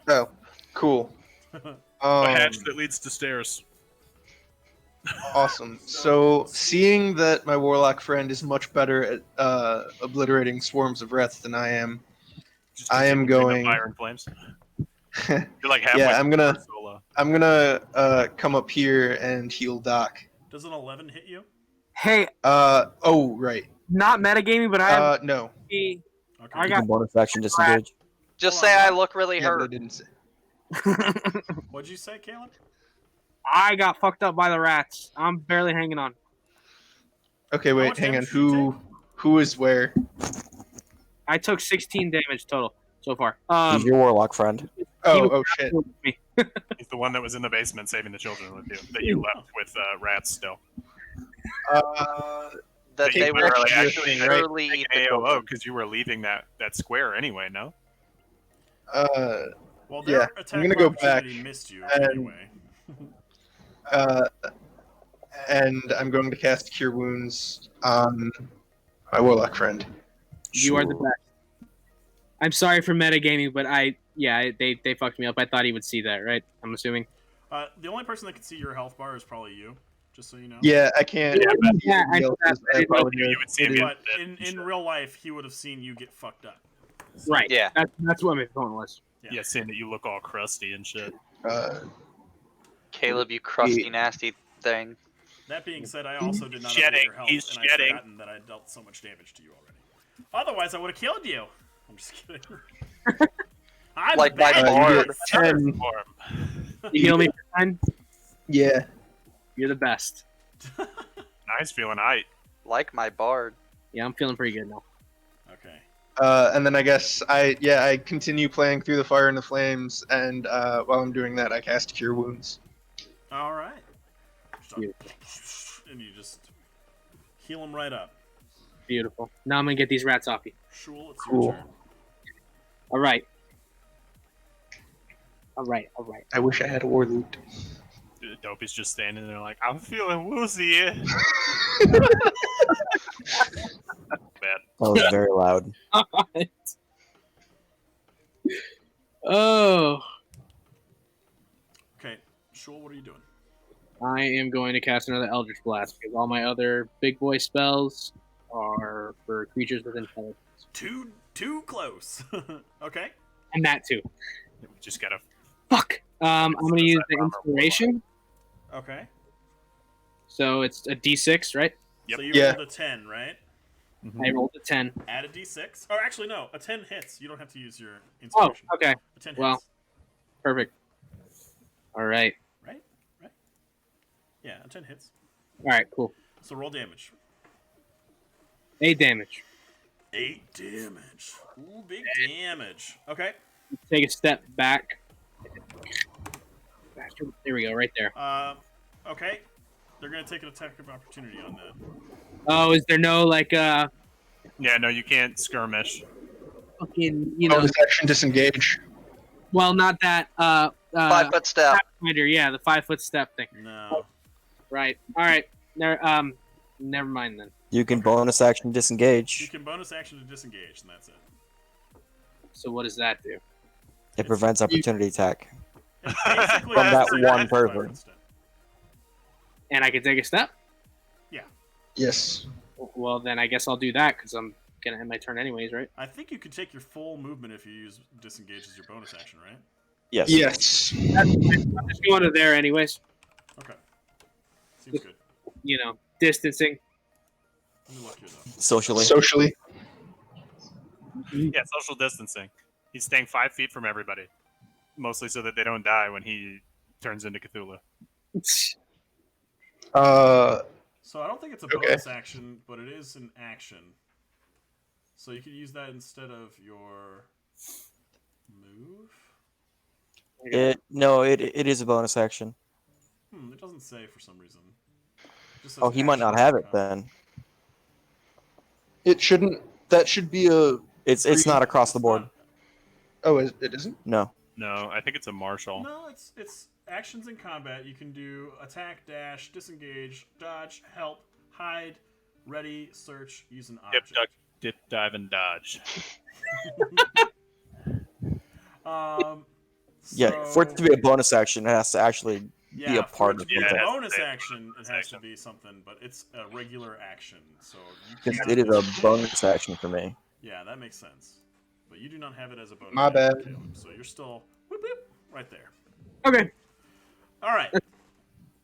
Oh, cool. A hatch that leads to stairs. Awesome. So, seeing that my warlock friend is much better at obliterating swarms of rats than I am, Just I am continue going- to fire and flames. You're like halfway. Yeah, I'm gonna- solo. I'm gonna come up here and heal Doc. Does an 11 hit you? Hey, Oh, right. not metagaming, but I have No. Okay. I got- Bonus action disengage. Just Hold say on. I look really Yeah, but I hurt. didn't say. What'd you say, Caleb? I got fucked up by the rats. I'm barely hanging on. Okay, How wait, much hang on. damage did you Who is where? I took 16 damage total so far. He's your warlock friend. Oh, shit. Me. He's the one that was in the basement saving the children with you. That you left with rats still. That you they were will like actually surely eat the AOO children. because you were leaving that square anyway. No. Well, Yeah, their I'm attack gonna of go opportunity back missed you and- anyway. And I'm going to cast Cure Wounds on my warlock friend. You are the best. I'm sorry for metagaming, but they fucked me up. I thought he would see that, right? I'm assuming. The only person that can see your health bar is probably you, just so you know. Yeah, I can't. Yeah, I know that. I didn't know- You would see him. But in real life, he would have seen you get fucked up. Right. Yeah. That's what my point was. Yeah, seeing that you look all crusty and shit. Caleb, you crusty, nasty thing. That being said, I also did not update Shedding. your health, He's and I'd shedding. forgotten that I dealt so much damage to you already. Otherwise, I would have killed you. I'm just kidding. I'm Like my bad. you bard. get 10. You heal me for 10? Yeah. You're the best. Nice feeling height. Like my bard. Yeah, I'm feeling pretty good now. Okay. And then I guess I continue playing through the fire and the flames, and while I'm doing that, I cast Cure Wounds. All right. Beautiful. And you just heal him right up. Beautiful. Now I'm gonna get these rats off you. Shul, it's Cool. your turn. All right. I wish I had a war loot. Dopey's just standing there like, I'm feeling woozy. Bad. That was very loud. Oh, Okay. Shul, what are you doing? I am going to cast another Eldritch Blast because all my other big boy spells are for creatures with intelligence. Too close. Okay. And that too. We just gotta. Fuck. I'm gonna use the inspiration. Okay. So it's a D6, right? Yep. So you Yeah. rolled a 10, right? I rolled a 10. Add a d6. Or actually, no. A 10 hits. You don't have to use your Oh, inspiration. okay. A 10 Well. hits. Perfect. All right. Right? Yeah, a 10 hits. All right. Cool. So roll damage. 8 damage. 8 damage. Ooh, big damage. Okay. Take a step back. There we go. Right there. Okay. They're going to take an attack of opportunity on that. Oh, is there no like Yeah, no, you can't skirmish. fucking Bonus action disengage. Well, not that 5 foot step. Pathfinder, yeah, the 5 foot step thing. No. Right. All right. Never mind then. You can bonus action You disengage. can bonus action to disengage, and that's it. So what does that do? It prevents opportunity attack. It's basically From that just one a person. 5-foot step. And I can take a step. Yes. Well, then I guess I'll do that because I'm gonna end my turn anyways, right? I think you could take your full movement if you use disengage as your bonus action, right? Yes. Yes. I'm just going to there anyways. Okay. Seems good. Distancing. Let me look here, though. Socially. Socially. Yeah, social distancing. He's staying 5 feet from everybody, mostly so that they don't die when he turns into Cthulhu. So I don't think it's a Okay. bonus action, but it is an action. So you could use that instead of your move. It is a bonus action. It doesn't say for some reason. It just says Oh, he might action not have it combat. then. It shouldn't. That should be a. It's not across the It's board. not- Oh, it isn't. No. No, I think it's a martial. No, it's actions in combat. You can do attack, dash, disengage, dodge, help, hide, ready, search, use an Dip, object. duck, dip, dive, and dodge. Yeah, for it to be a bonus action, it has to actually yeah, be a for part it to of be the a it has to bonus be a action, it bonus has to action. be something, but it's a regular action. So you Because can't- it is a bonus action for me. Yeah, that makes sense. But you do not have it as a bonus My action, bad. Caleb, so you're still whoop, whoop, right there. Okay. All right.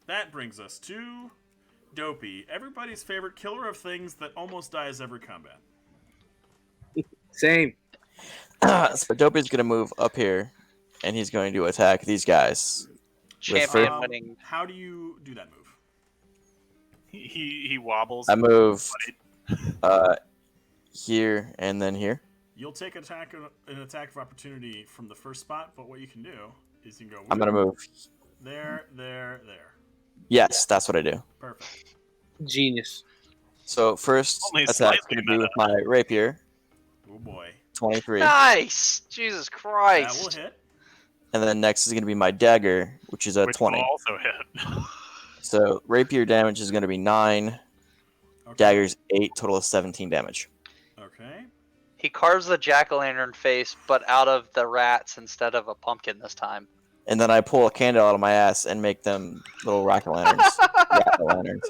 That brings us to Dopey, everybody's favorite killer of things that almost dies every combat. Same. So Dopey's gonna move up here, and he's going to attack these guys. Champion winning. How do you do that move? He wobbles. I move here and then here. You'll take an attack of opportunity from the first spot, but what you can do is you can go I'm gonna move. there. Yes, that's what I do. Perfect. Genius. So first Only attack is slightly gonna be with my rapier, Oh boy. 23, Nice! Jesus That Christ. will hit. and then next is gonna be my dagger, which is a Which 20. will also hit. So rapier damage is gonna be 9, Okay. daggers 8, total of 17 damage. Okay. He carves the jack-o'-lantern face, but out of the rats instead of a pumpkin this time. And then I pull a candle out of my ass and make them little rocket lanterns. Rocket lanterns.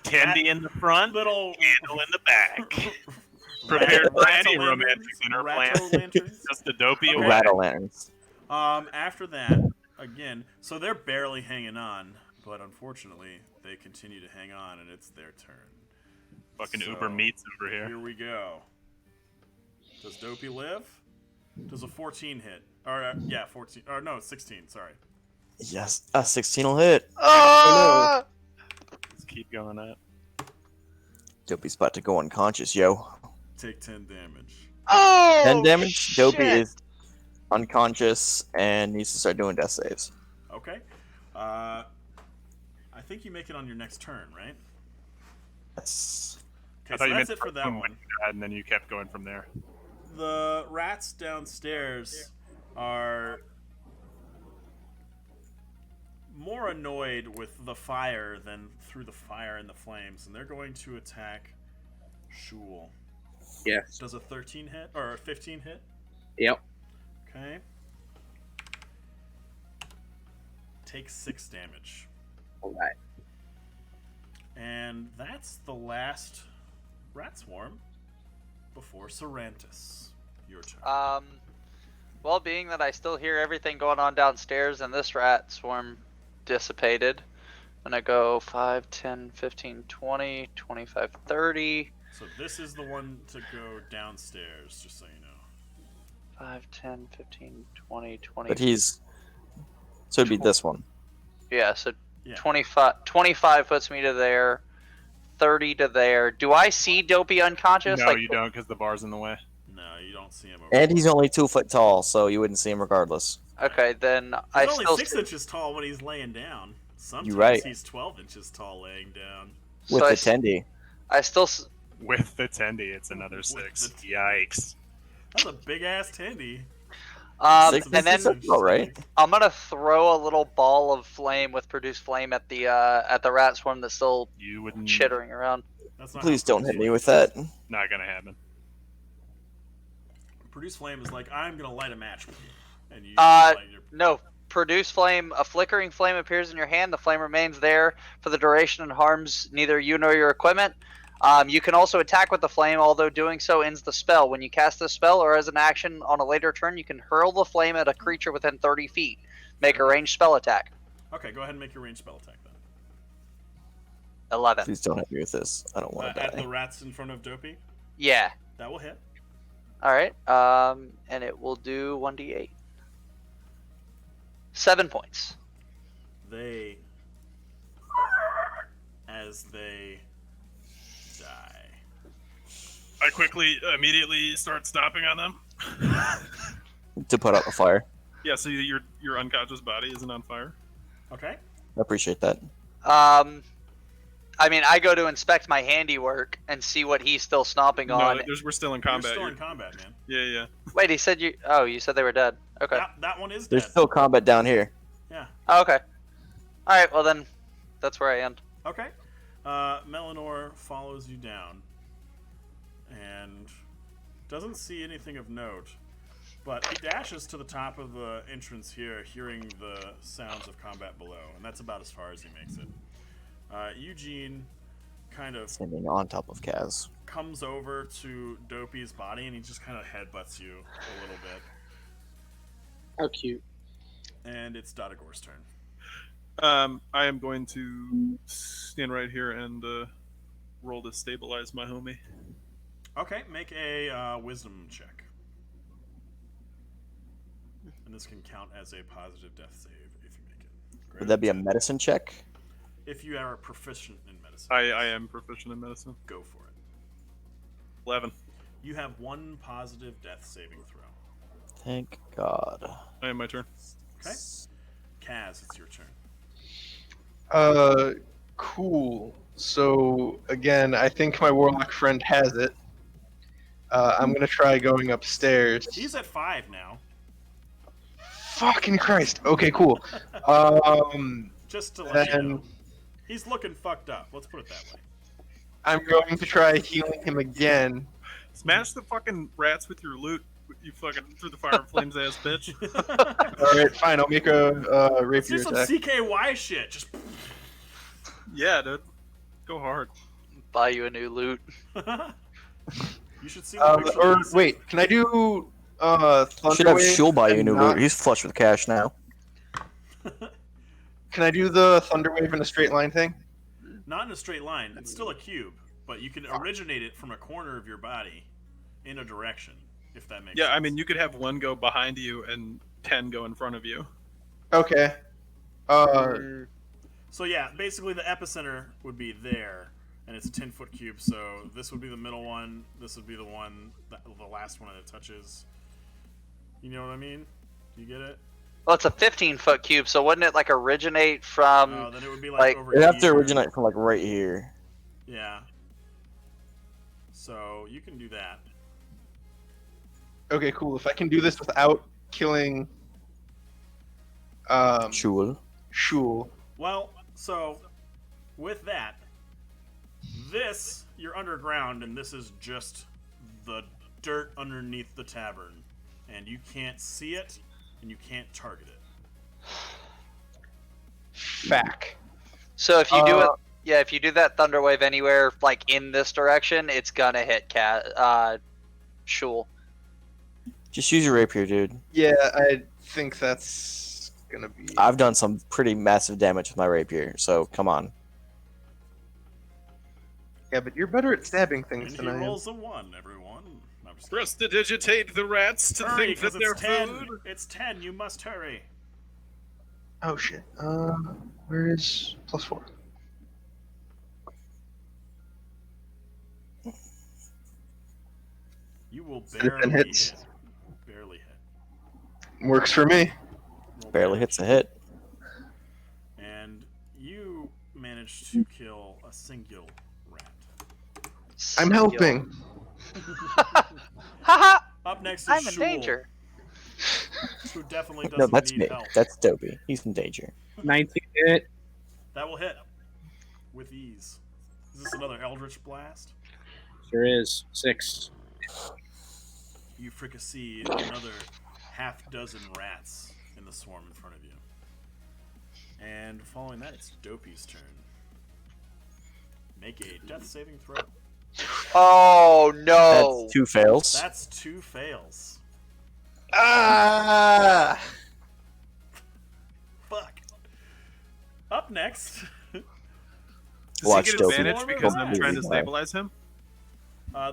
Candy in the front, Little candle in the back. Prepared for any romantic dinner plan. lanterns. Just a dopey Okay. away. Rattle lanterns. After that, again, so they're barely hanging on, but unfortunately, they continue to hang on, and it's their turn. Fucking So, Uber meats over here. Here we go. Does Dopey live? Does a 14 hit? Or, yeah, 14. Or, no, 16, sorry. Yes, a 16 will hit. Oh! Let's keep going up. Dopey's about to go unconscious, yo. Take 10 damage. Oh! 10 damage. Dopey shit. is unconscious and needs to start doing death saves. Okay. I think you make it on your next turn, right? Yes. Okay, I so thought you that's meant it for that when one. you died, and then you kept going from there. The rats downstairs are more annoyed with the fire than through the fire and the flames, and they're going to attack Shul. Yes. Does a 13 hit or a 15 hit? Yep. Okay. Takes 6 damage. All right. And that's the last rat swarm before Sarantis. Your turn. Well, being that I still hear everything going on downstairs and this rat swarm dissipated, I'm gonna go 5, 10, 15, 20, 25, 30. So this is the one to go downstairs, just so you know. 5, 10, 15, 20, 20. But he's. So it'd be this one. Yeah, so Yeah. 25 puts me to there. 30 to there. Do I see Dopey unconscious? No, like, you don't, because the bar's in the way. No, you don't see him over And there. he's only 2 foot tall, so you wouldn't see him regardless. Okay, then He's I only still 6 inches tall when he's laying down. Sometimes right. he's 12 inches tall laying down. With So the tendy. I still With the tendy, it's another With 6. the- Yikes. That's a big ass tendy. Six and then inches? All right. I'm gonna throw a little ball of flame with produce flame at the rat swarm that's still You wouldn't. chittering around. That's not Please how don't hit Produce me Flame with is. that. Not gonna happen. Produce flame is like, I'm gonna light a match with you, and you Uh, light your. No, produce flame. A flickering flame appears in your hand. The flame remains there for the duration and harms neither you nor your equipment. You can also attack with the flame, although doing so ends the spell. When you cast this spell or as an action on a later turn, you can hurl the flame at a creature within 30 feet. Make a ranged spell attack. Okay, go ahead and make your ranged spell attack then. 11. Please don't hit me with this. I don't want to At die. the rats in front of Dopey, Yeah. that will hit. All right. And it will do 1d8. 7 points. They, as they die. I quickly, immediately start stomping on them. To put out a fire. Yeah, so your unconscious body isn't on fire. Okay. I appreciate that. I mean, I go to inspect my handiwork and see what he's still stomping on. We're still in You're combat. still in You're- combat, man. yeah. Wait, he said you. Oh, you said they were dead. Okay. That one is There's dead. still combat down here. Yeah. Oh, okay. All right. Well, then, that's where I end. Okay. Melanor follows you down and doesn't see anything of note, but he dashes to the top of the entrance here, hearing the sounds of combat below, and that's about as far as he makes it. Eugene kind of Standing on top of Kaz. comes over to Dopey's body and he just kind of headbutts you a little bit. How cute. And it's Dotagor's turn. I am going to stand right here and roll to stabilize my homie. Okay, make a wisdom check. And this can count as a positive death save if you make it. Would that be a medicine check? If you are proficient in medicine. I am proficient in medicine. Go for it. 11. You have one positive death saving throw. Thank God. I am my turn. Okay? Kaz, it's your turn. Cool. So again, I think my warlock friend has it. I'm gonna try going upstairs. He's at 5 now. Fucking Christ. Okay, cool. Just to let you Then know. He's looking fucked up. Let's put it that way. I'm going to try healing him again. Smash the fucking rats with your loot, you fucking through the fire and flames ass bitch. All right, fine. I'll make a Let's do rapier some attack. CKY shit. Just Yeah, dude. Go hard. Buy you a new loot. you should see the picture. Or of this. wait, can I do Thunder Should have Wave Shul buy you a and new not- loot. He's flush with cash now. Can I do the Thunder Wave in a straight line thing? Not in a straight line. It's still a cube, but you can originate it from a corner of your body in a direction, if that makes sense. Yeah, I mean, you could have one go behind you and 10 go in front of you. Okay. So yeah, basically the epicenter would be there, and it's a 10-foot cube. So this would be the middle one. This would be the one, the last one that it touches. You know what I mean? Do you get it? Well, it's a 15-foot cube, so wouldn't it like originate from? Oh, then it would be like, over It'd have to here. originate from like right here. Yeah. So you can do that. Okay, cool. If I can do this without killing Shul. Shul. Well, so with that, you're underground, and this is just the dirt underneath the tavern, and you can't see it, and you can't target it. Fack. So if you do it, yeah, if you do that thunder wave anywhere like in this direction, it's gonna hit Shul. Just use your rapier, dude. Yeah, I think that's gonna be. I've done some pretty massive damage with my rapier, so come on. Yeah, but you're better at stabbing things And than he I am. rolls a 1, everyone. No, I'm just kidding. Prestidigitate the rats to Hurry, think that because they're it's 10. food. It's 10. You must hurry. Oh shit. Where is +4? You will It barely hits. hit. Barely hit. Works for me. Roll Barely damage. hits a hit. And you managed to kill a single rat. I'm helping. Haha! Up next is I'm in Shul, danger. who definitely No, doesn't that's need me. help. That's Dopey. He's in danger. 19 hit. That will hit with ease. Is this another Eldritch Blast? Sure is. 6. You fricassee another half dozen rats in the swarm in front of you. And following that, it's Dopey's turn. Make a death saving throw. Oh no! That's 2 fails. That's 2 fails. Ah! Fuck. Up next. Does Watch he get Dopey. advantage Swarm of because I'm rats. trying to stabilize him?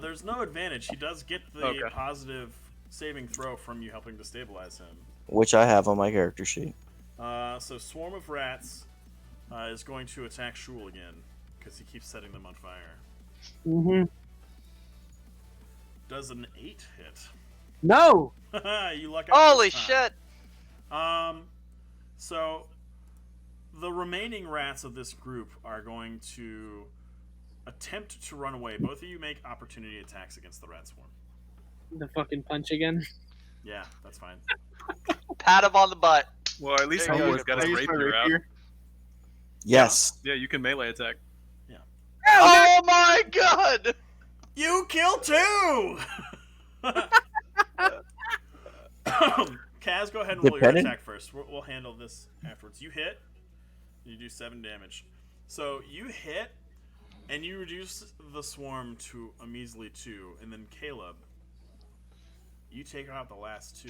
There's no advantage. He does get the Okay. positive saving throw from you helping to stabilize him. Which I have on my character sheet. So Swarm of Rats is going to attack Shul again because he keeps setting them on fire. Mm-hmm. Does an 8 hit? No! You luck out. Holy this time. shit! So the remaining rats of this group are going to attempt to run away. Both of you make opportunity attacks against the rat swarm. The fucking punch again. Yeah, that's fine. Pat him on the butt. Well, at least There you Homewood's go. got I his use my rapier out. rapier. Yes. Yeah, you can melee attack. Oh my god! You kill 2! Kaz, go ahead and roll your Dependent- attack first. We'll handle this afterwards. You hit, you do 7 damage. So you hit, and you reduce the swarm to a measly 2. And then Caleb, you take out the last 2.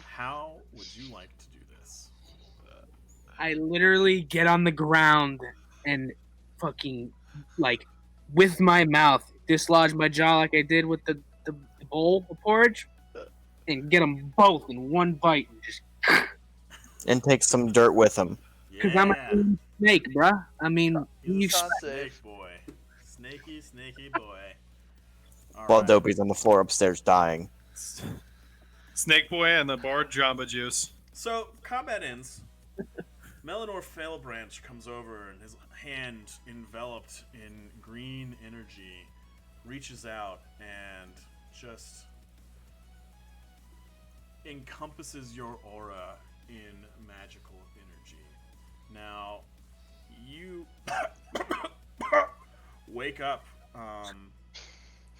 How would you like to do this? I literally get on the ground and fucking, like, with my mouth, dislodge my jaw like I did with the bowl of porridge, and get them both in one bite and just. And take some dirt with him. Because I'm a snake, bruh. I mean, you He's a Snake boy. Snaky boy. All While right. Dopey's on the floor upstairs dying. Snake Boy and the Bard Jamba Juice. So, combat ends. Melanor Failbranch comes over, and his hand, enveloped in green energy, reaches out and just encompasses your aura in magical energy. Now, you wake up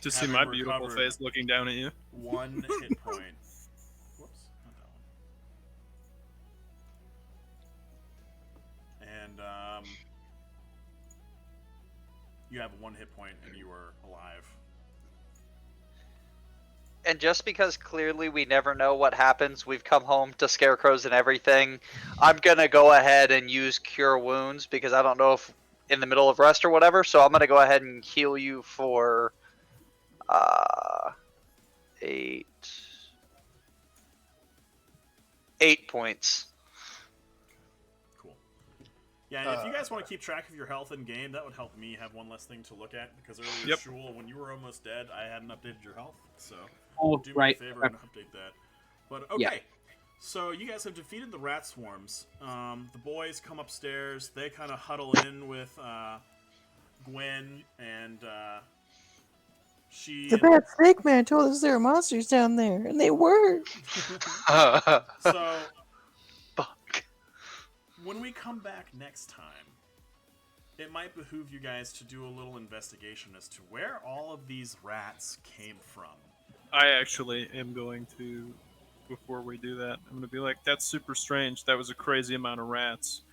To see Having my beautiful recovered. face looking down at you. 1 hit point. Whoops, not that one. And you have 1 hit point, and you are alive. And just because clearly we never know what happens, we've come home to scarecrows and everything, I'm gonna go ahead and use Cure Wounds because I don't know if in the middle of rest or whatever, so I'm gonna go ahead and heal you for 8 points. Cool. Yeah, and if you guys want to keep track of your health in game, that would help me have one less thing to look at. Because earlier, Yep. Shul, when you were almost dead, I hadn't updated your health. So Oh, do me right. a favor and update that. But okay. Yeah. So you guys have defeated the rat swarms. The boys come upstairs. They kind of huddle in with Gwen, and she. The bad snake man told us there were monsters down there, and they were. So Fuck. when we come back next time, it might behoove you guys to do a little investigation as to where all of these rats came from. I actually am going to, before we do that, I'm going to be like, that's super strange. That was a crazy amount of rats.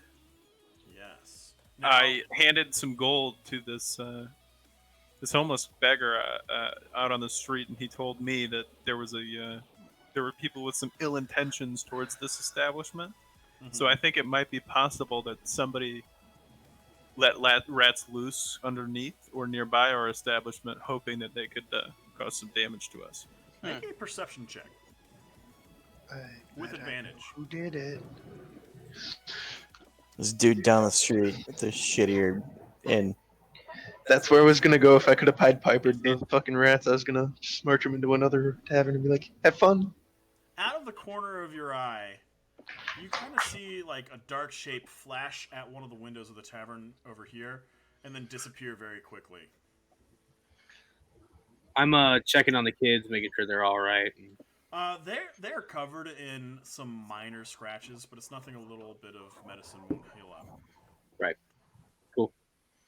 Yes. Now, I handed some gold to this this homeless beggar out on the street, and he told me that there was a there were people with some ill intentions towards this establishment. Mhm. So I think it might be possible that somebody let rats loose underneath or nearby our establishment, hoping that they could cause some damage to us. Make a perception check with advantage. Who did it? This dude down the street with the shittier inn. That's where I was gonna go if I could have Pied Piper these fucking rats. I was gonna just march them into another tavern and be like, "Have fun." Out of the corner of your eye, you kind of see like a dark shape flash at one of the windows of the tavern over here, and then disappear very quickly. I'm checking on the kids, making sure they're all right. They're covered in some minor scratches, but it's nothing a little bit of medicine won't heal up. Right. Cool.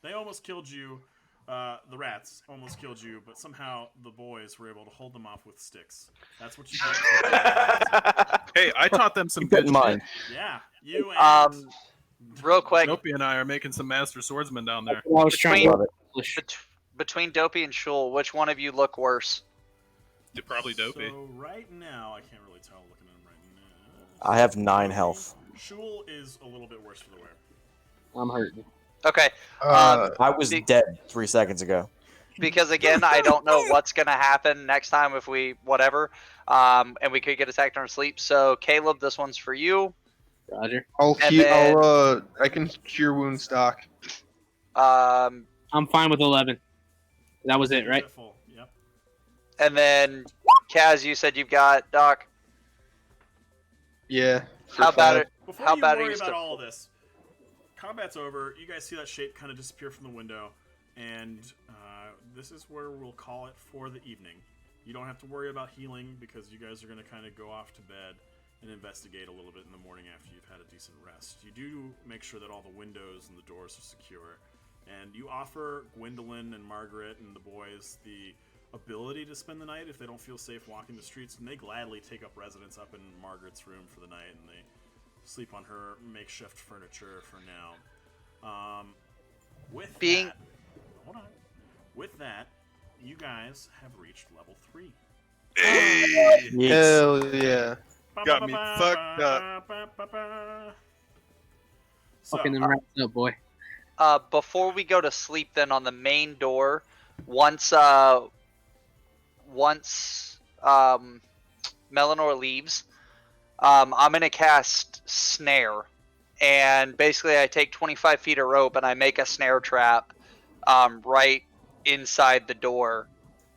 They almost killed you. The rats almost killed you, but somehow the boys were able to hold them off with sticks. That's what you get. Hey, I taught them some Keep that good in mind. Yeah, you and Real quick, Dopey and I are making some master swordsmen down there. I was trying Between- to between Dopey and Shul, which one of you look worse? Probably Dopey. So right now, I can't really tell looking at him right now. I have 9 health. Shul is a little bit worse for the wear. I'm hurting. Okay, I was Be- dead 3 seconds ago. because again, I don't know what's gonna happen next time if we whatever, and we could get attacked in our sleep. So Caleb, this one's for you. Roger. I can cure wound stock. Um, I'm fine with 11. That was it, right? Full. Yep. and then Kaz, you said you've got Doc. Yeah. for How about 5. it? Before How you bad are worry you about still- all of this, combat's over. You guys see that shape kind of disappear from the window, and this is where we'll call it for the evening. You don't have to worry about healing because you guys are going to kind of go off to bed and investigate a little bit in the morning after you've had a decent rest. You do make sure that all the windows and the doors are secure, and you offer Gwendolyn and Margaret and the boys the ability to spend the night if they don't feel safe walking the streets, and they gladly take up residence up in Margaret's room for the night, and they sleep on her makeshift furniture for now. With that, you guys have reached level 3. Yeeks. Hell yeah. Got me fucked up. So, Fucking them rats up, boy. Before we go to sleep, then on the main door, once Melanor leaves, I'm gonna cast snare, and basically I take 25 feet of rope and I make a snare trap, right inside the door,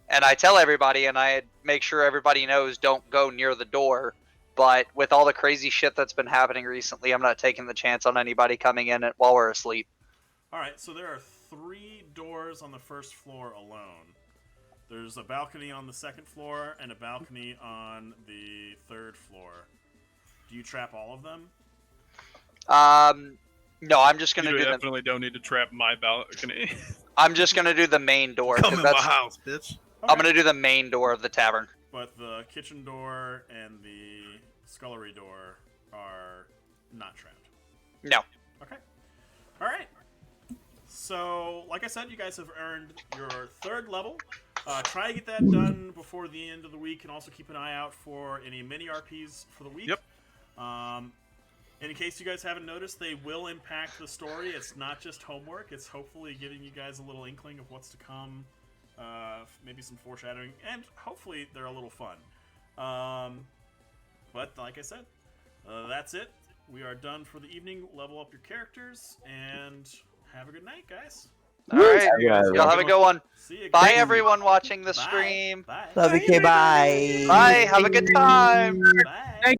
and I tell everybody, and I make sure everybody knows don't go near the door. But with all the crazy shit that's been happening recently, I'm not taking the chance on anybody coming in while we're asleep. Alright, so there are 3 doors on the first floor alone. There's a balcony on the second floor and a balcony on the third floor. Do you trap all of them? No, I'm just gonna You do the. definitely don't need to trap my balcony. I'm just gonna do the main door. Come 'cause in my that's, house, bitch. I'm gonna do the main door of the tavern. But the kitchen door and the scullery door are not trapped. No. Okay. Alright. So, like I said, you guys have earned your 3rd level. Try to get that done before the end of the week, and also keep an eye out for any mini RPs for the week. Yep. In case you guys haven't noticed, they will impact the story. It's not just homework. It's hopefully giving you guys a little inkling of what's to come. Maybe some foreshadowing, and hopefully they're a little fun. But like I said, that's it. We are done for the evening. Level up your characters, and have a good night, guys. All right. Yeah, Y'all have a good one. See you. Bye, guys. everyone watching the Bye. stream. Bye. Love you, okay, bye. Bye. Have a good time. Bye.